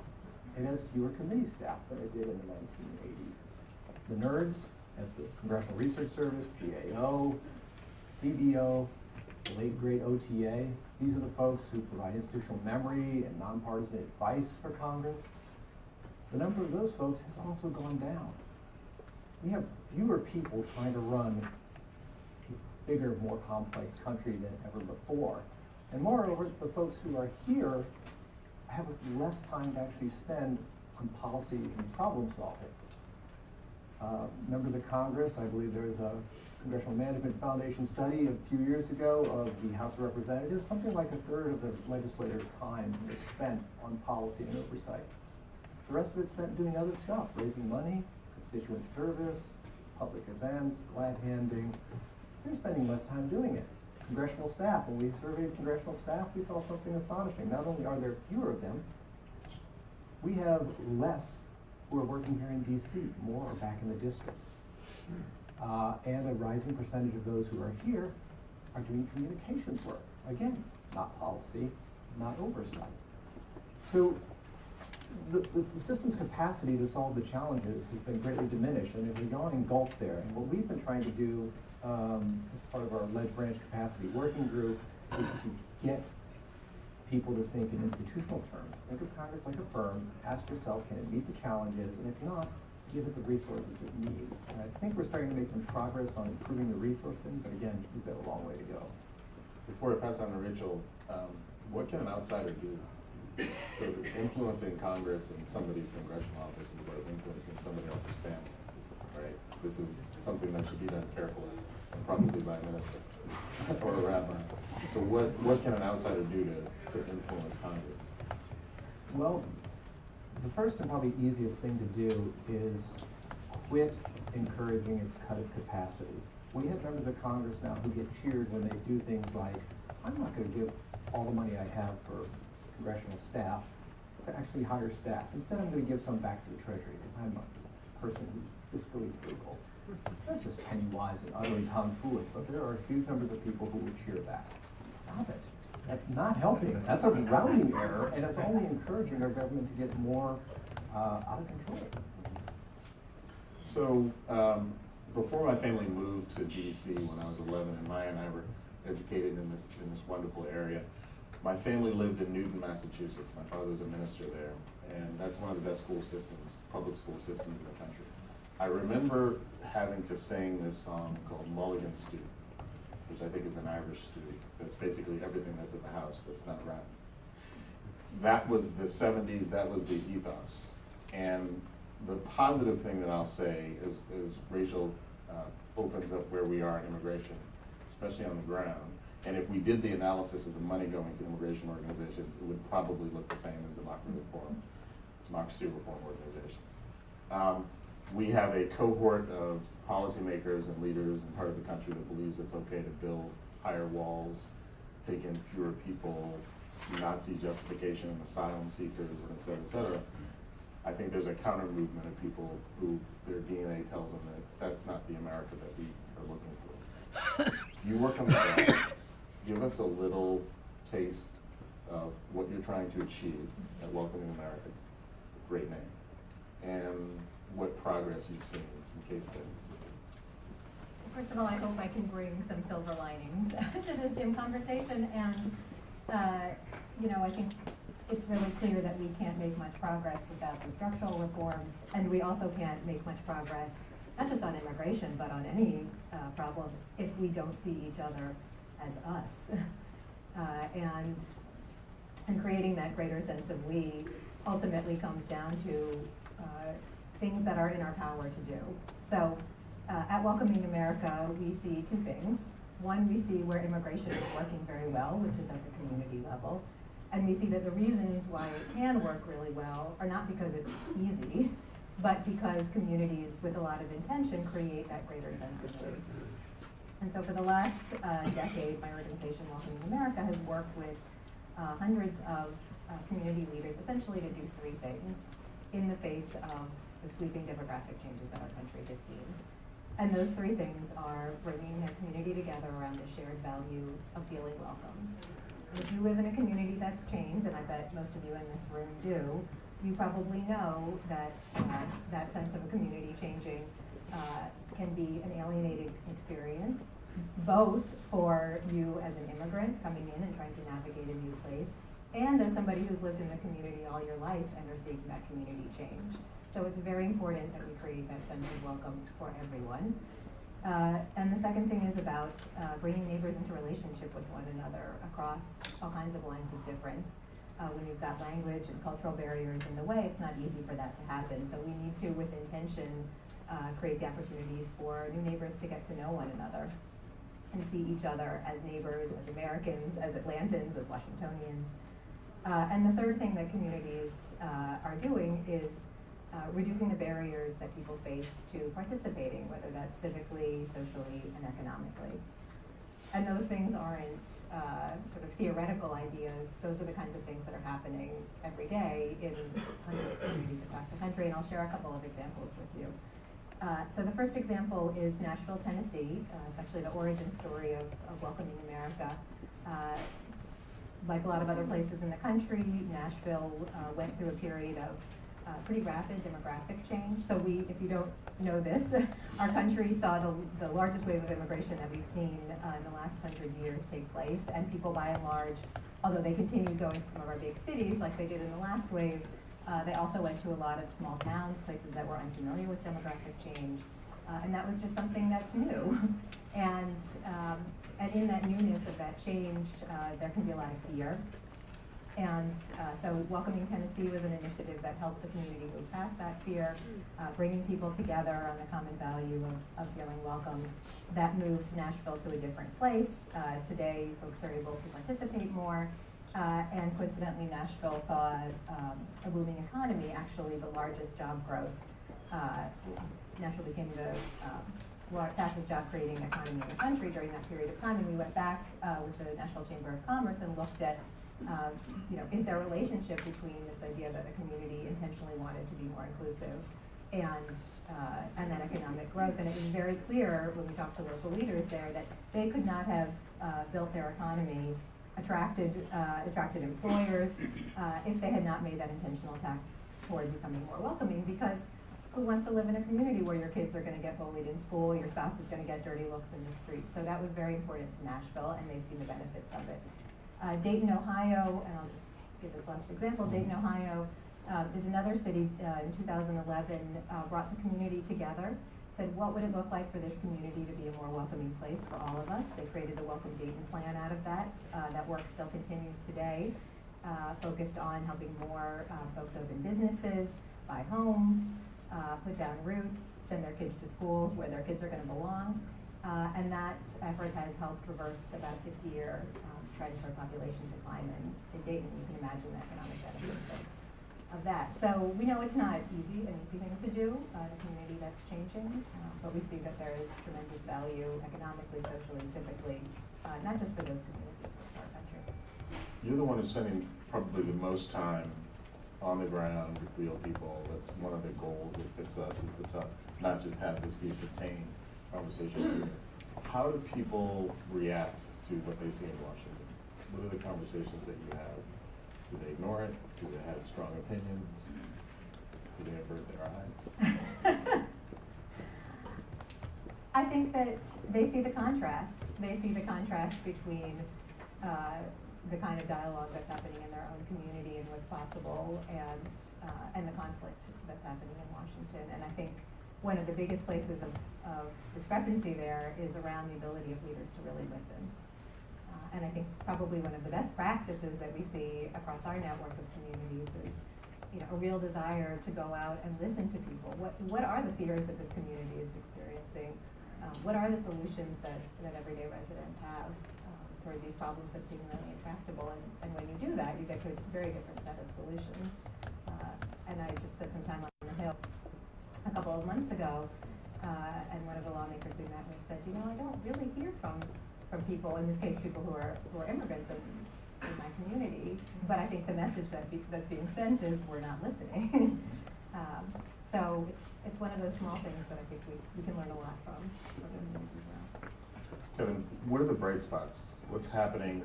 It has fewer committee staff than it did in the 1980s. The nerds at the Congressional Research Service, GAO, CBO, the late great OTA, these are the folks who provide institutional memory and nonpartisan advice for Congress. The number of those folks has also gone down. We have fewer people trying to run a bigger, more complex country than ever before. And moreover, the folks who are here have less time to actually spend on policy and problem solving. Members of Congress, I believe there was a Congressional Management Foundation study a few years ago of the House of Representatives. Something like a third of the legislator's time was spent on policy and oversight. The rest of it spent doing other stuff, raising money, constituent service, public events, glad handing. They're spending less time doing it. Congressional staff, when we surveyed congressional staff, we saw something astonishing. Not only are there fewer of them, we have less who are working here in DC, more are back in the district. And a rising percentage of those who are here are doing communications work. Again, not policy, not oversight. So the system's capacity to solve the challenges has been greatly diminished, and there's a yawning gulf there. And what we've been trying to do as part of our Ledge Branch Capacity Working Group is to get people to think in institutional terms. Think of Congress like a firm, ask yourself, can it meet the challenges, and if not, give it the resources it needs. And I think we're starting to make some progress on improving the resourcing, but again, we've got a long way to go. Before I pass on to Rachel, what can an outsider do? So influencing Congress and somebody's congressional office is like influencing somebody else's family, right? This is something that should be done carefully, probably by a minister or a rabbi. So what can an outsider do to influence Congress? Well, the first and probably easiest thing to do is quit encouraging it to cut its capacity. We have members of Congress now who get cheered when they do things like, I'm not going to give all the money I have for congressional staff to actually hire staff. Instead, I'm going to give some back to the Treasury because I'm a person who's fiscally frugal. That's just penny wise and utterly tomfoolish, but there are huge numbers of people who will cheer that. Stop it. That's not helping. That's a rounding error, and it's only encouraging our government to get more out of control. So before my family moved to DC when I was 11, and Maya and I were educated in this wonderful area, my family lived in Newton, Massachusetts. My father was a minister there, and that's one of the best school systems, public school systems in the country. I remember having to sing this song called Mulligan Stew, which I think is an Irish stew. That's basically everything that's in the house that's not rotten. That was the 70s, that was the ethos. And the positive thing that I'll say is Rachel opens up where we are in immigration, especially on the ground. And if we did the analysis of the money going to immigration organizations, it would probably look the same as democracy reform organizations. We have a cohort of policymakers and leaders in part of the country that believes it's okay to build higher walls, take in fewer people, Nazi justification of asylum seekers, and et cetera, et cetera. I think there's a counter movement of people who their DNA tells them that that's not the America that we are looking for. You work on the ground. Give us a little taste of what you're trying to achieve at Welcoming America. Great name. And what progress you've seen in some case studies. First of all, I hope I can bring some silver linings to this dim conversation, and I think it's really clear that we can't make much progress without the structural reforms, and we also can't make much progress, not just on immigration, but on any problem, if we don't see each other as us. And creating that greater sense of we ultimately comes down to things that are in our power to do. So at Welcoming America, we see two things. One, we see where immigration is working very well, which is at the community level. And we see that the reasons why it can work really well are not because it's easy, but because communities with a lot of intention create that greater sense of we. And so for the last decade, my organization, Welcoming America, has worked with hundreds of community leaders essentially to do three things in the face of the sweeping demographic changes that our country has seen. And those three things are bringing their community together around the shared value of feeling welcome. And if you live in a community that's changed, and I bet most of you in this room do, you probably know that that sense of a community changing can be an alienating experience, both for you as an immigrant coming in and trying to navigate a new place, and as somebody who's lived in the community all your life and are seeing that community change. So it's very important that we create that sense of welcome for everyone. And the second thing is about bringing neighbors into relationship with one another across all kinds of lines of difference. When you've got language and cultural barriers in the way, it's not easy for that to happen. So we need to, with intention, create the opportunities for new neighbors to get to know one another and see each other as neighbors, as Americans, as Atlantans, as Washingtonians. And the third thing that communities are doing is reducing the barriers that people face to participating, whether that's civically, socially, and economically. And those things aren't sort of theoretical ideas. Those are the kinds of things that are happening every day in hundreds of communities across the country, and I'll share a couple of examples with you. So the first example is Nashville, Tennessee. It's actually the origin story of Welcoming America. Like a lot of other places in the country, Nashville went through a period of pretty rapid demographic change. So if you don't know this, our country saw the largest wave of immigration that we've seen in the last 100 years take place, and people by and large, although they continued going to some of our big cities like they did in the last wave, they also went to a lot of small towns, places that were unfamiliar with demographic change, and that was just something that's new. And in that newness of that change, there can be a lot of fear. And so Welcoming Tennessee was an initiative that helped the community move past that fear, bringing people together on the common value of feeling welcome. That moved Nashville to a different place. Today, folks are able to participate more. And coincidentally, Nashville saw a booming economy, actually the largest job growth. Nashville became the fastest job creating economy in the country during that period of time. And we went back with the National Chamber of Commerce and looked at is there a relationship between this idea that the community intentionally wanted to be more inclusive and that economic growth? And it was very clear when we talked to local leaders there that they could not have built their economy, attracted employers if they had not made that intentional tack toward becoming more welcoming. Because who wants to live in a community where your kids are going to get bullied in school, your spouse is going to get dirty looks in the street? So that was very important to Nashville, and they've seen the benefits of it. Dayton, Ohio, and I'll just give this last example. Dayton, Ohio is another city in 2011, brought the community together, said what would it look like for this community to be a more welcoming place for all of us. They created the Welcome Dayton plan out of that. That work still continues today, focused on helping more folks open businesses, buy homes, put down roots, send their kids to schools where their kids are going to belong. And that effort has helped reverse about a 50-year trend for population decline in Dayton. You can imagine the economic benefits of that. So we know it's not an easy thing to do in a community that's changing, but we see that there is tremendous value economically, socially, civically, not just for those communities, but for our country. You're the one who's spending probably the most time on the ground with real people. That's one of the goals of FixUS, is to not just have this be a contained conversation. How do people react to what they see in Washington? What are the conversations that you have? Do they ignore it? Do they have strong opinions? Do they avert their eyes? I think that they see the contrast. They see the contrast between the kind of dialogue that's happening in their own community and what's possible, and the conflict that's happening in Washington. And I think one of the biggest places of discrepancy there is around the ability of leaders to really listen. And I think probably one of the best practices that we see across our network of communities is, a real desire to go out and listen to people. What are the fears that this community is experiencing? What are the solutions that everyday residents have for these problems that seem really intractable? And when you do that, you get to a very different set of solutions. And I just spent some time on the Hill a couple of months ago, and one of the lawmakers we met with said, I don't really hear from people, in this case people who are immigrants in my community, but I think the message that's being sent is we're not listening. So it's one of those small things that I think we can learn a lot from communities around. Kevin, what are the bright spots? What's happening?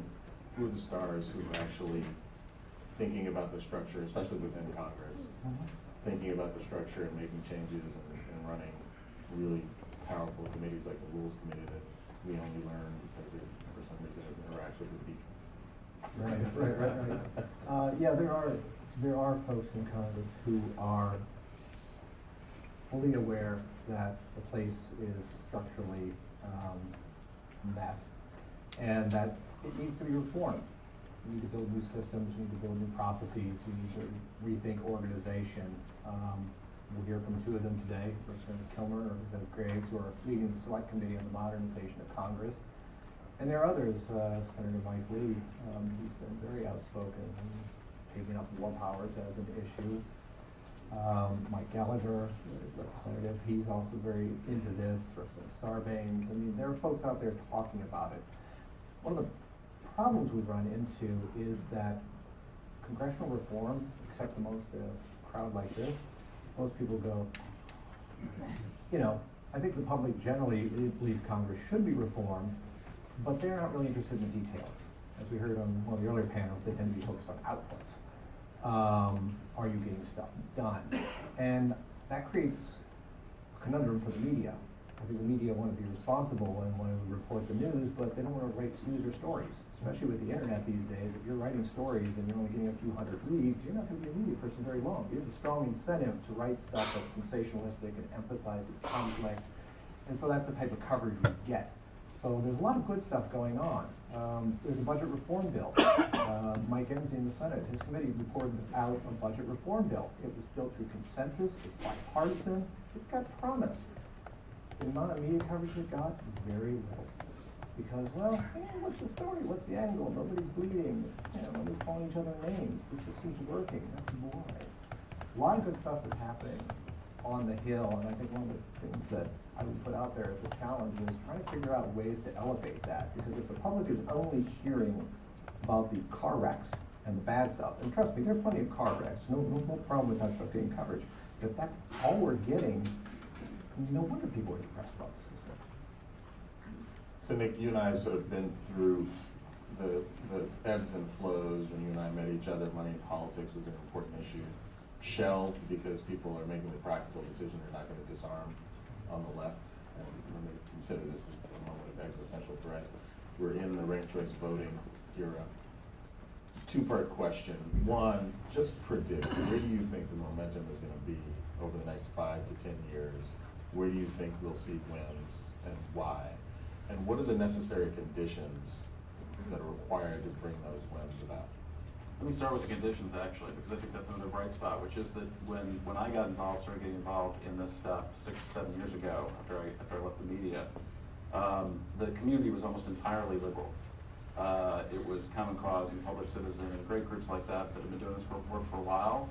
Who are the stars who are actually thinking about the structure, especially within Congress, thinking about the structure and making changes and running really powerful committees like the Rules Committee that we only learn because it, for some reason, it interacts with the people? Right. Yeah, there are folks in Congress who are fully aware that the place is structurally a mess and that it needs to be reformed. We need to build new systems, we need to build new processes, we need to rethink organization. We'll hear from two of them today, Representative Kilmer and Representative Graves, who are leading the Select Committee on the Modernization of Congress. And there are others, Senator Mike Lee, who's been very outspoken and taking up war powers as an issue. Mike Gallagher, Representative, he's also very into this, Representative Sarbanes. I mean, there are folks out there talking about it. One of the problems we run into is that congressional reform, except amongst a crowd like this, most people go, you know, I think the public generally believes Congress should be reformed, but they're not really interested in the details. As we heard on one of the earlier panels, they tend to be focused on outputs. Are you getting stuff done? And that creates a conundrum for the media. I think the media want to be responsible and want to report the news, but they don't want to write snoozer stories. Especially with the internet these days, if you're writing stories and you're only getting a few hundred reads, you're not going to be a media person very long. You have a strong incentive to write stuff that's sensationalistic and emphasizes conflict. And so that's the type of coverage we get. So there's a lot of good stuff going on. There's a budget reform bill. Mike Enzi in the Senate, his committee reported out a budget reform bill. It was built through consensus, it's bipartisan, it's got promise. The amount of media coverage it got, very little. Because, well, hey, what's the story? What's the angle? Nobody's bleeding. You know, nobody's calling each other names. The system's working. That's boring. A lot of good stuff is happening on the Hill, and I think one of the things that I would put out there as a challenge is trying to figure out ways to elevate that. Because if the public is only hearing about the car wrecks and the bad stuff, and trust me, there are plenty of car wrecks. No problem with that stuff getting coverage. But if that's all we're getting, no wonder people are depressed about the system. So Nick, you and I have sort of been through the ebbs and flows. When you and I met each other, money in politics was an important issue. Shelved because people are making the practical decision they're not going to disarm on the left, and when they consider this a moment of existential threat. We're in the ranked choice voting era. Two-part question. One, just predict, where do you think the momentum is going to be over the next 5 to 10 years? Where do you think we'll see wins, and why? And what are the necessary conditions that are required to bring those wins about? Let me start with the conditions, actually, because I think that's another bright spot, which is that when I got involved, started getting involved in this stuff 6 or 7 years ago, after I left the media, the community was almost entirely liberal. It was Common Cause and Public Citizen and great groups like that that have been doing this work for a while.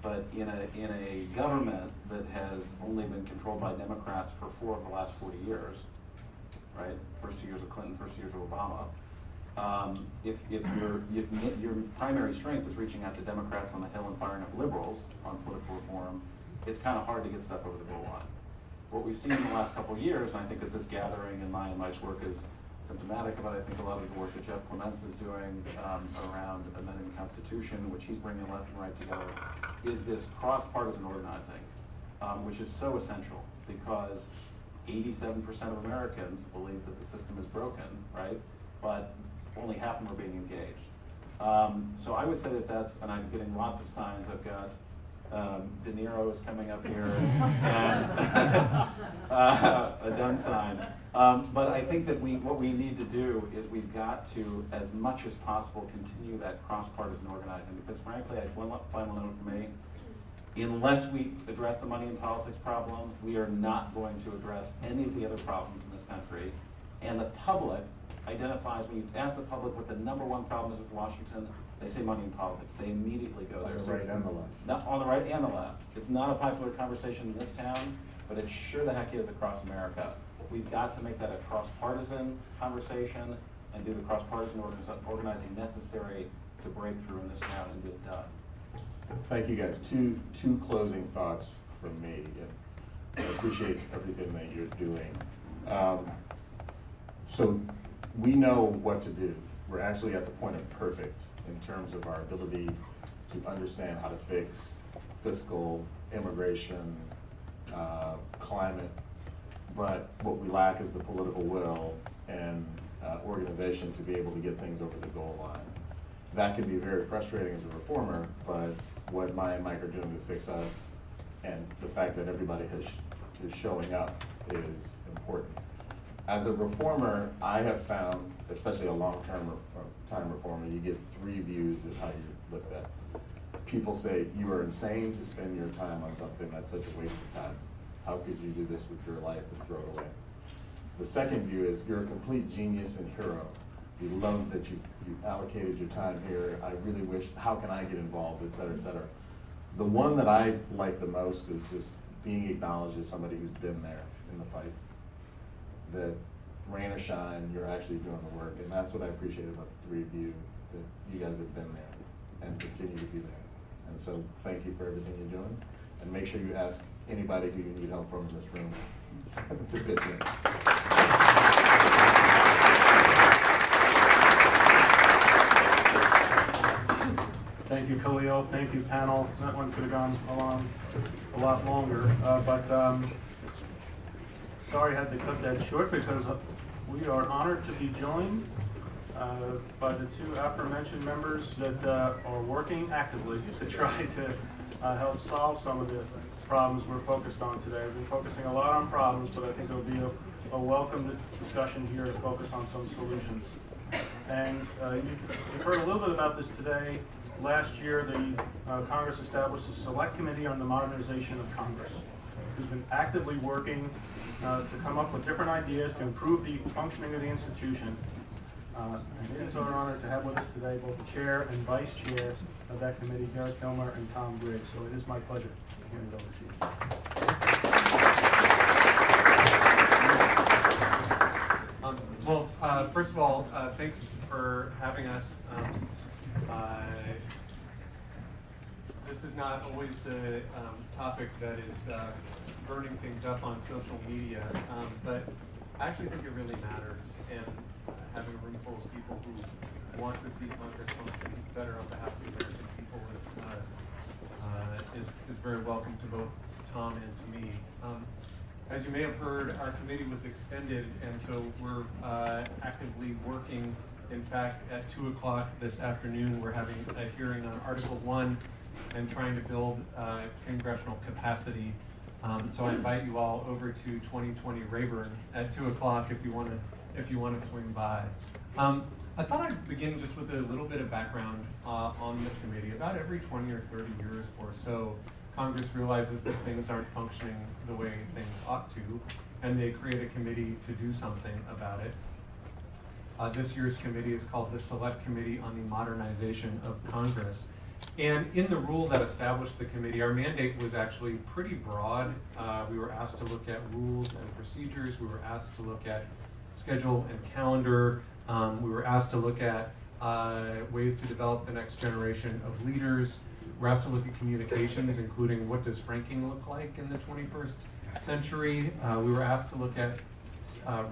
But in a government that has only been controlled by Democrats for 4 of the last 40 years, right? First 2 years of Clinton, first 2 years of Obama. If your primary strength is reaching out to Democrats on the Hill and firing up liberals on political reform, it's kind of hard to get stuff over the goal line. What we've seen in the last couple of years, and I think that this gathering and Mike's work is symptomatic of it. I think a lot of the work that Jeff Clements is doing around amending the Constitution, which he's bringing left and right together, is this cross-partisan organizing, which is so essential because 87% of Americans believe that the system is broken, right? But only half of them are being engaged. So I would say that that's, and I'm getting lots of signs. I've got De Niro is coming up here, and a done sign. But I think that what we need to do is we've got to, as much as possible, continue that cross-partisan organizing. Because frankly, one final note for me, unless we address the money in politics problem, we are not going to address any of the other problems in this country. And the public identifies, when you ask the public what the #1 problem is with Washington, they say money in politics. They immediately go there. On the right and the left. Not on the right and the left. It's not a popular conversation in this town, but it sure the heck is across America. We've got to make that a cross-partisan conversation and do the cross-partisan organizing necessary to break through in this town and get it done. Thank you guys. Two closing thoughts from me. I appreciate everything that you're doing. So we know what to do. We're actually at the point of perfect in terms of our ability to understand how to fix fiscal, immigration, climate. But what we lack is the political will and organization to be able to get things over the goal line. That can be very frustrating as a reformer, but what Maya and Mike are doing to FixUS and the fact that everybody is showing up is important. As a reformer, I have found, especially a long-term time reformer, you get 3 views of how you looked at. people say, you are insane to spend your time on something that's such a waste of time. How could you do this with your life and throw it away? The second view is, you're a complete genius and hero. We love that you allocated your time here. I really wish, how can I get involved, et cetera, et cetera. The one that I like the most is just being acknowledged as somebody who's been there in the fight. That rain or shine, you're actually doing the work. And that's what I appreciate about the three of you, that you guys have been there and continue to be there. And so thank you for everything you're doing. And make sure you ask anybody who you need help from in this room. It's a good thing. Thank you, Khalil. Thank you, panel. That one could have gone along a lot longer, but sorry I had to cut that short because we are honored to be joined by the two aforementioned members that are working actively to try to help solve some of the problems we're focused on today. We've been focusing a lot on problems, but I think it'll be a welcome discussion here to focus on some solutions. And you've heard a little bit about this today. Last year, the Congress established a select committee on the modernization of Congress, who's been actively working to come up with different ideas to improve the functioning of the institution. And it is our honor to have with us today both the chair and vice chair of that committee, Garrett Kilmer and Tom Briggs. So it is my pleasure to hand it over to you. First of all, thanks for having us. This is not always the topic that is burning things up on social media, but I actually think it really matters, and having a room full of people who want to see Congress function better on behalf of the American people is very welcome to both Tom and to me. As you may have heard, our committee was extended, and so we're actively working. In fact, at 2 o'clock this afternoon, we're having a hearing on Article 1 and trying to build congressional capacity. So I invite you all over to 2020 Rayburn at 2 o'clock if you want to swing by. I thought I'd begin just with a little bit of background on the committee. About every 20 or 30 years or so, Congress realizes that things aren't functioning the way things ought to, and they create a committee to do something about it. This year's committee is called the Select Committee on the Modernization of Congress. And in the rule that established the committee, our mandate was actually pretty broad. We were asked to look at rules and procedures. We were asked to look at schedule and calendar. We were asked to look at ways to develop the next generation of leaders. We're asked to look at communications, including what does franking look like in the 21st century. We were asked to look at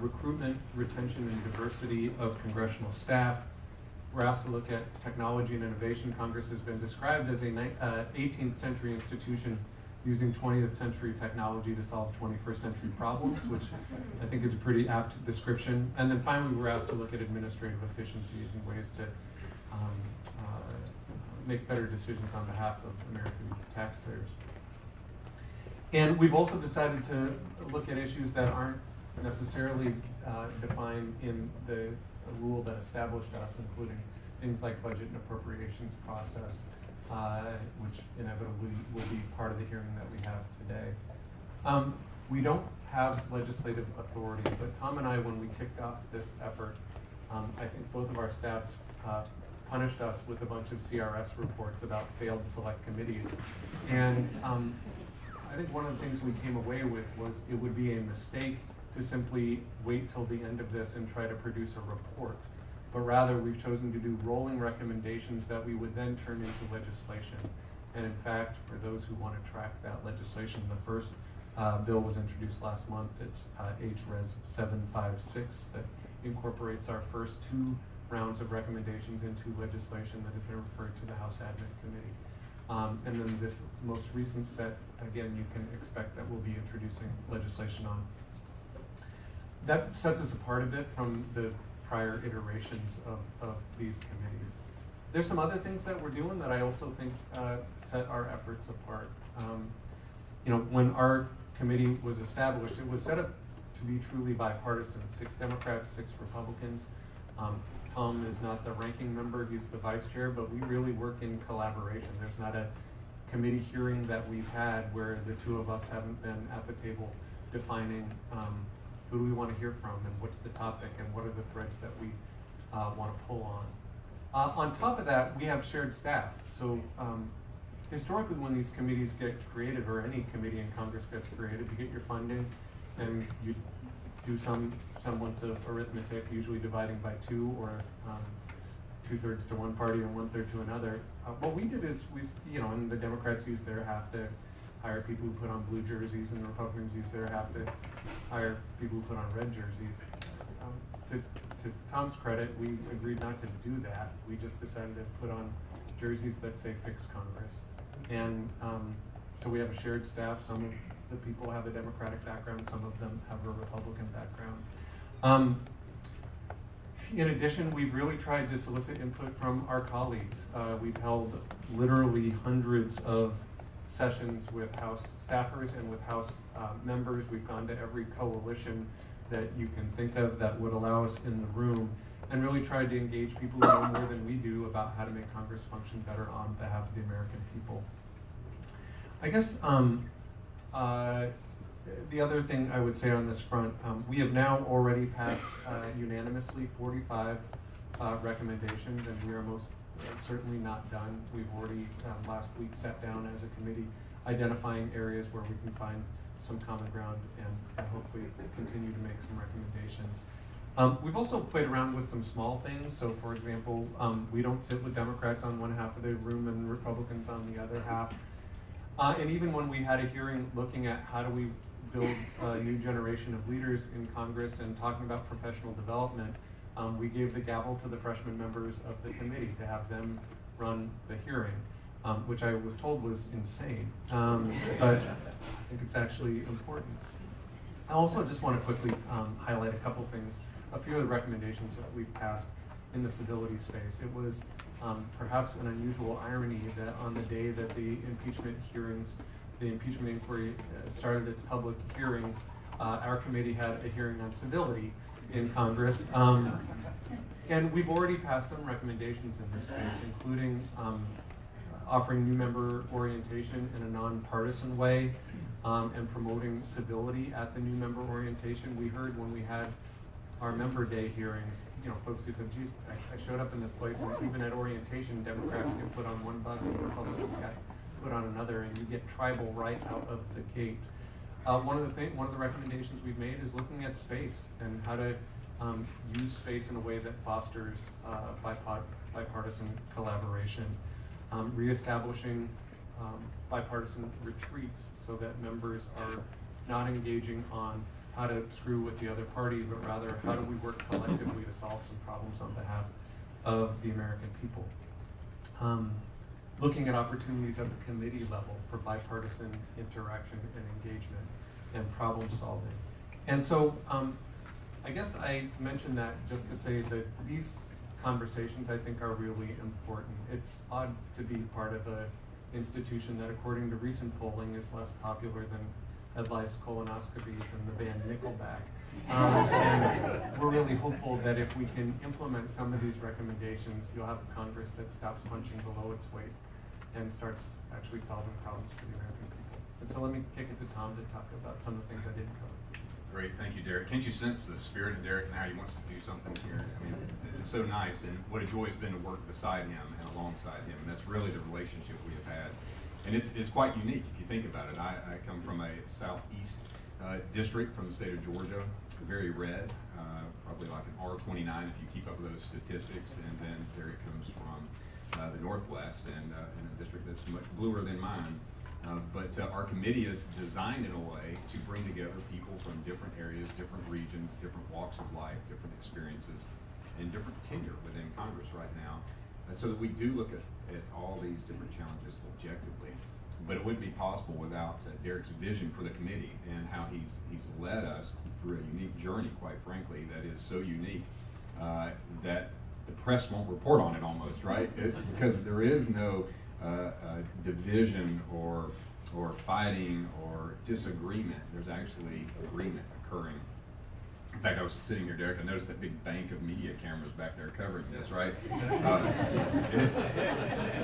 recruitment, retention, and diversity of congressional staff. We're asked to look at technology and innovation. Congress has been described as an 18th century institution using 20th century technology to solve 21st century problems, which I think is a pretty apt description. And then finally, we were asked to look at administrative efficiencies and ways to make better decisions on behalf of American taxpayers. And we've also decided to look at issues that aren't necessarily defined in the rule that established us, including things like budget and appropriations process, which inevitably will be part of the hearing that we have today. We don't have legislative authority, but Tom and I, when we kicked off this effort, I think both of our staffs punished us with a bunch of CRS reports about failed select committees. And I think one of the things we came away with was it would be a mistake to simply wait till the end of this and try to produce a report. But rather, we've chosen to do rolling recommendations that we would then turn into legislation. And in fact, for those who want to track that legislation, the first bill was introduced last month. It's HRES 756 that incorporates our first 2 rounds of recommendations into legislation that has been referred to the House Admin Committee. And then this most recent set, again, you can expect that we'll be introducing legislation on. That sets us apart a bit from the prior iterations of these committees. There's some other things that we're doing that I also think set our efforts apart. When our committee was established, it was set up to be truly bipartisan. 6 Democrats, 6 Republicans. Tom is not the ranking member, he's the vice chair, but we really work in collaboration. There's not a committee hearing that we've had where the two of us haven't been at the table defining who do we want to hear from and what's the topic and what are the threads that we want to pull on. On top of that, we have shared staff. So historically when these committees get created, or any committee in Congress gets created, you get your funding and you do some semblance of arithmetic, usually dividing by 2 or 2/3 to one party and 1/3 to another. What we did is and the Democrats use their half to hire people who put on blue jerseys, and the Republicans use their half to hire people who put on red jerseys. To Tom's credit, we agreed not to do that. We just decided to put on jerseys that say "Fix Congress," and so we have a shared staff. Some of the people have a Democratic background, some of them have a Republican background. In addition, we've really tried to solicit input from our colleagues. We've held literally hundreds of sessions with House staffers and with House members. We've gone to every coalition that you can think of that would allow us in the room, and really tried to engage people who know more than we do about how to make Congress function better on behalf of the American people. I guess the other thing I would say on this front, we have now already passed unanimously 45 recommendations, and we are most certainly not done. We've already last week sat down as a committee identifying areas where we can find some common ground and hopefully continue to make some recommendations. We've also played around with some small things. So for example, we don't sit with Democrats on one half of the room and Republicans on the other half. And even when we had a hearing looking at how do we build a new generation of leaders in Congress and talking about professional development, we gave the gavel to the freshman members of the committee to have them run the hearing, which I was told was insane, but I think it's actually important. I also just want to quickly highlight a couple things, a few of the recommendations that we've passed in the civility space. It was perhaps an unusual irony that on the day that the impeachment inquiry started its public hearings, our committee had a hearing on civility in Congress. And we've already passed some recommendations in this space, including offering new member orientation in a nonpartisan way and promoting civility at the new member orientation. We heard when we had our member day hearings, folks who said, geez, I showed up in this place and even at orientation, Democrats get put on one bus and Republicans got put on another, and you get tribal right out of the gate. One of the recommendations we've made is looking at space and how to use space in a way that fosters bipartisan collaboration. Reestablishing bipartisan retreats so that members are not engaging on how to screw with the other party, but rather how do we work collectively to solve some problems on behalf of the American people. Looking at opportunities at the committee level for bipartisan interaction and engagement and problem solving. And so I guess I mentioned that just to say that these conversations I think are really important. It's odd to be part of an institution that, according to recent polling, is less popular than Ed Life's colonoscopies and the band Nickelback. And we're really hopeful that if we can implement some of these recommendations, you'll have a Congress that stops punching below its weight and starts actually solving problems for the American people. And so let me kick it to Tom to talk about some of the things I didn't cover. Great, thank you, Derek. Can't you sense the spirit of Derek and how he wants to do something here? I mean, it's so nice, and what a joy it's been to work beside him and alongside him, and that's really the relationship we have had. And it's quite unique if you think about it. I come from a southeast district from the state of Georgia, very red, probably like an R29 if you keep up with those statistics, and then Derek comes from the Northwest and in a district that's much bluer than mine. But our committee is designed in a way to bring together people from different areas, different regions, different walks of life, different experiences, and different tenure within Congress right now, so that we do look at all these different challenges objectively. But it wouldn't be possible without Derek's vision for the committee and how he's led us through a unique journey, quite frankly, that is so unique that the press won't report on it almost, right? Because there is no division or fighting or disagreement. There's actually agreement occurring. In fact, I was sitting here, Derek, I noticed that big bank of media cameras back there covering this, right?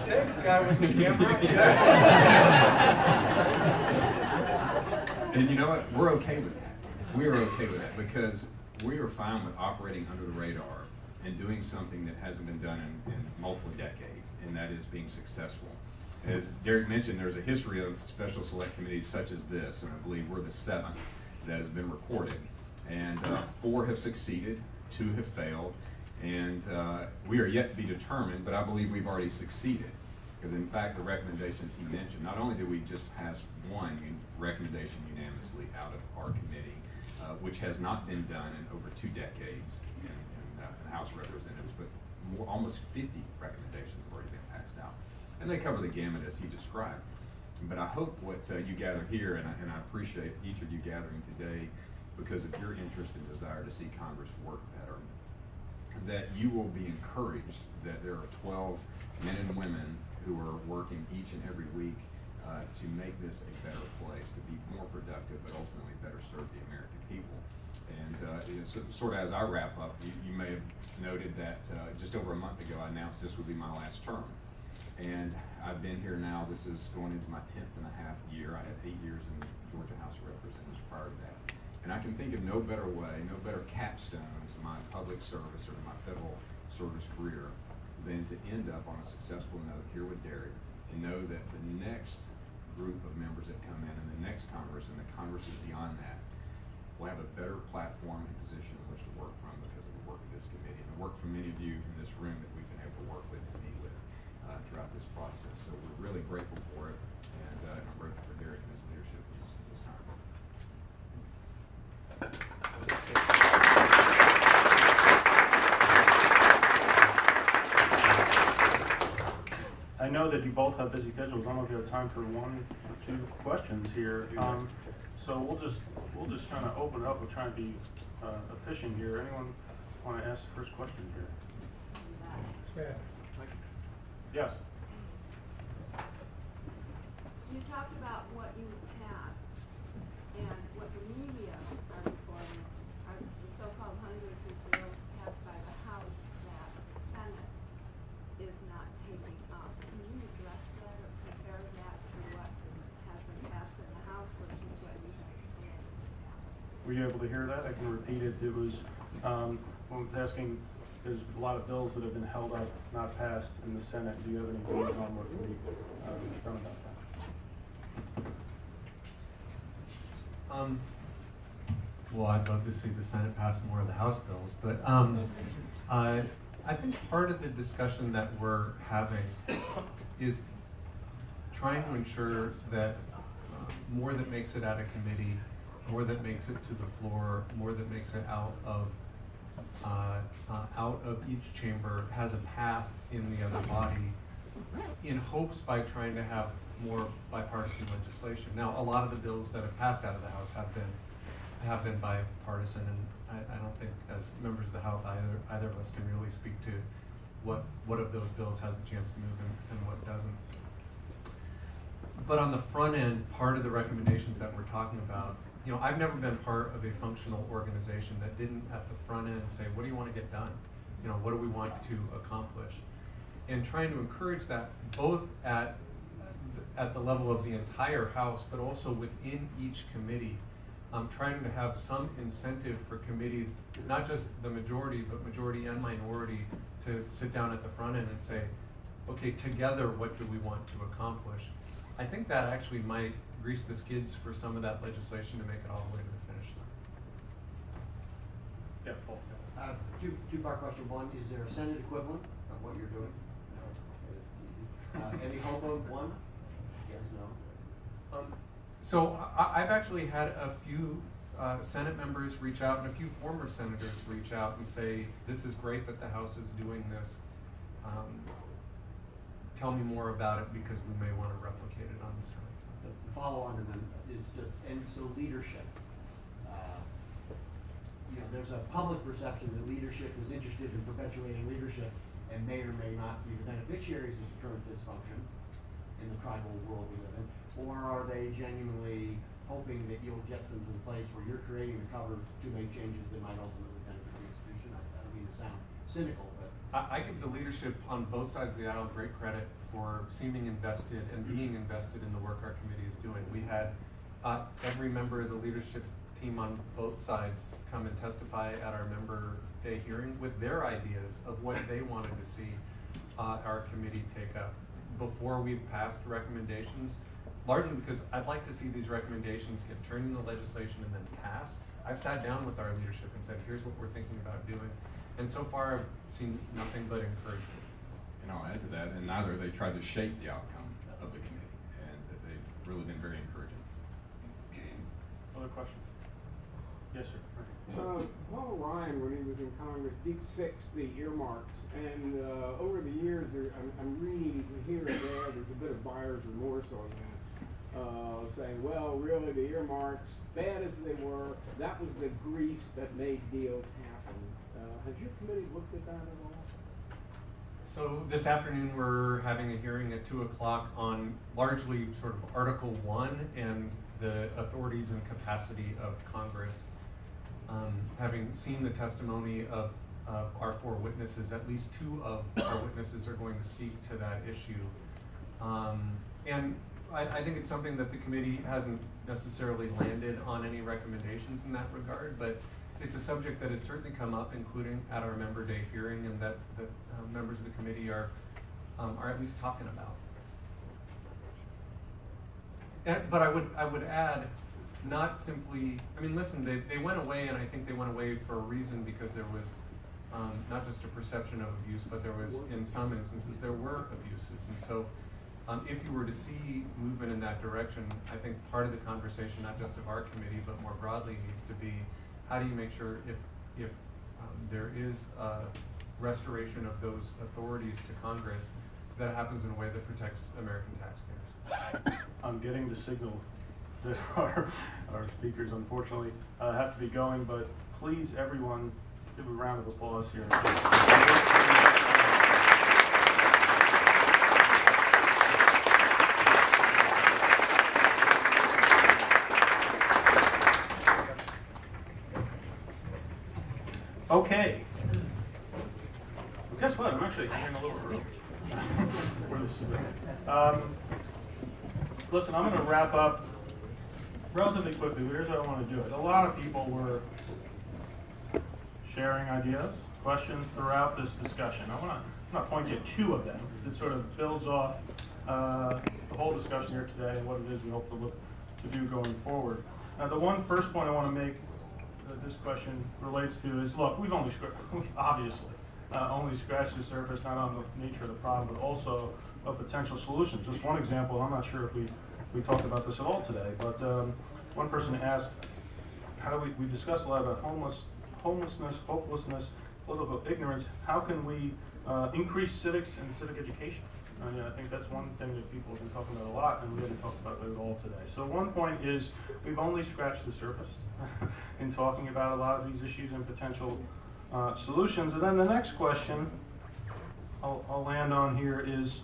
Thanks, guy with the camera. And you know what? We're okay with that. We are okay with that because we are fine with operating under the radar and doing something that hasn't been done in multiple decades, and that is being successful. As Derek mentioned, there's a history of special select committees such as this, and I believe we're the 7th that has been recorded. And 4 have succeeded, 2 have failed, and we are yet to be determined, but I believe we've already succeeded. Because in fact, the recommendations he mentioned, not only did we just pass one recommendation unanimously out of our committee, which has not been done in over 2 decades in the House of Representatives, but almost 50 recommendations have already been passed out. And they cover the gamut as he described. But I hope what you gather here, and I appreciate each of you gathering today, because of your interest and desire to see Congress work better, that you will be encouraged that there are 12 men and women who are working each and every week to make this a better place, to be more productive, but ultimately better serve the American people. And sort of as I wrap up, you may have noted that just over a month ago I announced this would be my last term. And I've been here now, this is going into my 10th and a half year. I had 8 years in the Georgia House of Representatives prior to that. And I can think of no better way, no better capstone to my public service or to my federal service career than to end up on a successful note here with Derek and know that the next group of members that come in and the next Congress and the Congresses beyond that will have a better platform and position in which to work from because of the work of this committee and the work from many of you in this room that we've been able to work with and meet with throughout this process. So we're really grateful for it, and I'm grateful for Derek and his leadership in this time. I know that you both have busy schedules. I don't know if you have time for 1 or 2 questions here. So we'll just kind of open it up. We'll try and be efficient here. Anyone want to ask the first question here? Yeah. Yes. You talked about what you have and what the media are reporting are the so-called hundreds of bills passed by the House that the Senate is not taking up. Can you address that or compare that to what has been passed in the House versus what you have planned? Were you able to hear that? I can repeat it. It was when I was asking, there's a lot of bills that have been held up, not passed in the Senate. Do you have any views on what can be done about that? Well, I'd love to see the Senate pass more of the House bills, but I think part of the discussion that we're having is trying to ensure that more that makes it out of committee, more that makes it to the floor, more that makes it out of each chamber has a path in the other body in hopes by trying to have more bipartisan legislation. Now, a lot of the bills that have passed out of the House have been bipartisan, and I don't think as members of the House either of us can really speak to what of those bills has a chance to move and what doesn't. But on the front end, part of the recommendations that we're talking about, you know, I've never been part of a functional organization that didn't at the front end say, what do you want to get done? You know, what do we want to accomplish? And trying to encourage that both at the level of the entire House, but also within each committee, trying to have some incentive for committees, not just the majority, but majority and minority, to sit down at the front end and say, okay, together, what do we want to accomplish? I think that actually might grease the skids for some of that legislation to make it all the way to the finish line. Yeah, Paul. Two-part question. One, is there a Senate equivalent of what you're doing? No. Any hope of one? Yes, no. So I've actually had a few Senate members reach out and a few former senators reach out and say, this is great that the House is doing this. Tell me more about it because we may want to replicate it on the Senate side. The follow-on to them is just, and so leadership. You know, there's a public perception that leadership is interested in perpetuating leadership and may or may not be the beneficiaries of the current dysfunction. in the tribal world we live in? Or are they genuinely hoping that you'll get them to the place where you're creating the cover to make changes that might ultimately benefit the institution? I don't mean to sound cynical, but. I give the leadership on both sides of the aisle great credit for seeming invested and being invested in the work our committee is doing. We had every member of the leadership team on both sides come and testify at our member day hearing with their ideas of what they wanted to see our committee take up before we've passed recommendations, largely because I'd like to see these recommendations get turned into legislation and then passed. I've sat down with our leadership and said, here's what we're thinking about doing. And so far, I've seen nothing but encouragement. And I'll add to that, and neither they tried to shape the outcome of the committee, and that they've really been very encouraging. Other questions? Yes, sir. Paul Ryan, when he was in Congress, de-fixed the earmarks, and over the years, I'm reading here and there's a bit of buyer's remorse on that, saying, well, really, the earmarks, bad as they were, that was the grease that made deals happen. Has your committee looked at that at all? So this afternoon, we're having a hearing at 2 o'clock on largely sort of Article 1 and the authorities and capacity of Congress. Having seen the testimony of our 4 witnesses, at least 2 of our witnesses are going to speak to that issue. And I think it's something that the committee hasn't necessarily landed on any recommendations in that regard, but it's a subject that has certainly come up, including at our member day hearing, and that members of the committee are at least talking about. But I would add, not simply, I mean, listen, they went away, and I think they went away for a reason, because there was not just a perception of abuse, but there was, in some instances, there were abuses. And so if you were to see movement in that direction, I think part of the conversation, not just of our committee, but more broadly, needs to be, how do you make sure if there is a restoration of those authorities to Congress, that it happens in a way that protects American taxpayers? I'm getting the signal that our speakers, unfortunately, have to be going, but please, everyone, give a round of applause here. Okay. Well, guess what? I'm actually hearing a little early. For this event. Listen, I'm going to wrap up relatively quickly, but here's how I want to do it. A lot of people were sharing ideas, questions throughout this discussion. I'm going to point to 2 of them. It sort of builds off the whole discussion here today and what it is we hope to do going forward. Now, the first point I want to make that this question relates to is, look, we've obviously only scratched the surface, not on the nature of the problem, but also of potential solutions. Just one example, I'm not sure if we talked about this at all today, but one person asked, how do we discussed a lot about homelessness, hopelessness, political ignorance. How can we increase civics and civic education? I think that's one thing that people have been talking about a lot, and we haven't talked about that at all today. So one point is, we've only scratched the surface in talking about a lot of these issues and potential solutions. And then the next question I'll land on here is,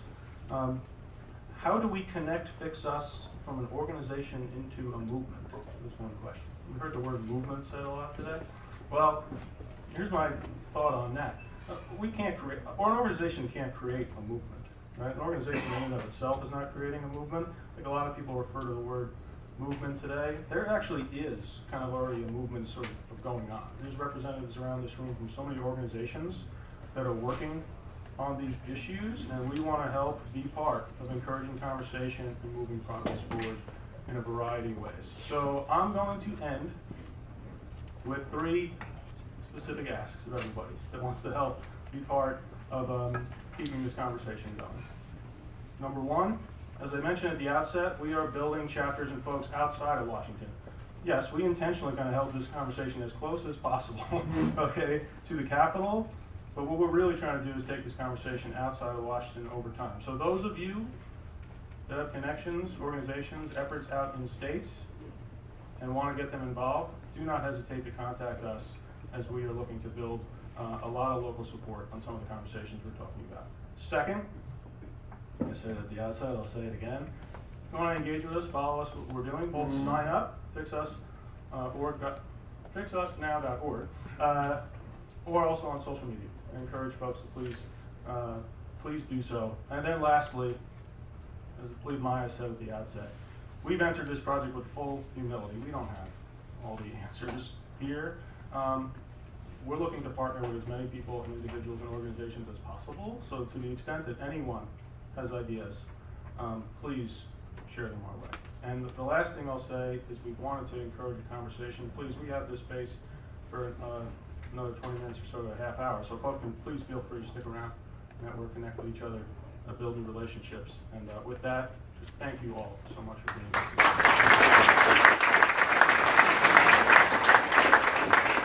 how do we connect FixUS from an organization into a movement? That's one question. We've heard the word movement said a lot today. Well, here's my thought on that. We can't create, or an organization can't create a movement, right? An organization in and of itself is not creating a movement. I think a lot of people refer to the word movement today. There actually is kind of already a movement sort of going on. There's representatives around this room from so many organizations that are working on these issues, and we want to help be part of encouraging conversation and moving progress forward in a variety of ways. So I'm going to end with 3 specific asks of everybody that wants to help be part of keeping this conversation going. Number 1, as I mentioned at the outset, we are building chapters and folks outside of Washington. Yes, we intentionally kind of held this conversation as close as possible, okay, to the Capitol. But what we're really trying to do is take this conversation outside of Washington over time. So those of you that have connections, organizations, efforts out in states and want to get them involved, do not hesitate to contact us, as we are looking to build a lot of local support on some of the conversations we're talking about. Second, I said it at the outset, I'll say it again. If you want to engage with us, follow us, what we're doing, both sign up, fixusnow.org, or also on social media. I encourage folks to please do so. And then lastly, as I believe Maya said at the outset, we've entered this project with full humility. We don't have all the answers here. We're looking to partner with as many people and individuals and organizations as possible. So to the extent that anyone has ideas, please share them our way. And the last thing I'll say is we wanted to encourage a conversation. Please, we have this space for another 20 minutes or so to a half hour. So folks can please feel free to stick around, network, connect with each other, build new relationships. And with that, just thank you all so much for being here.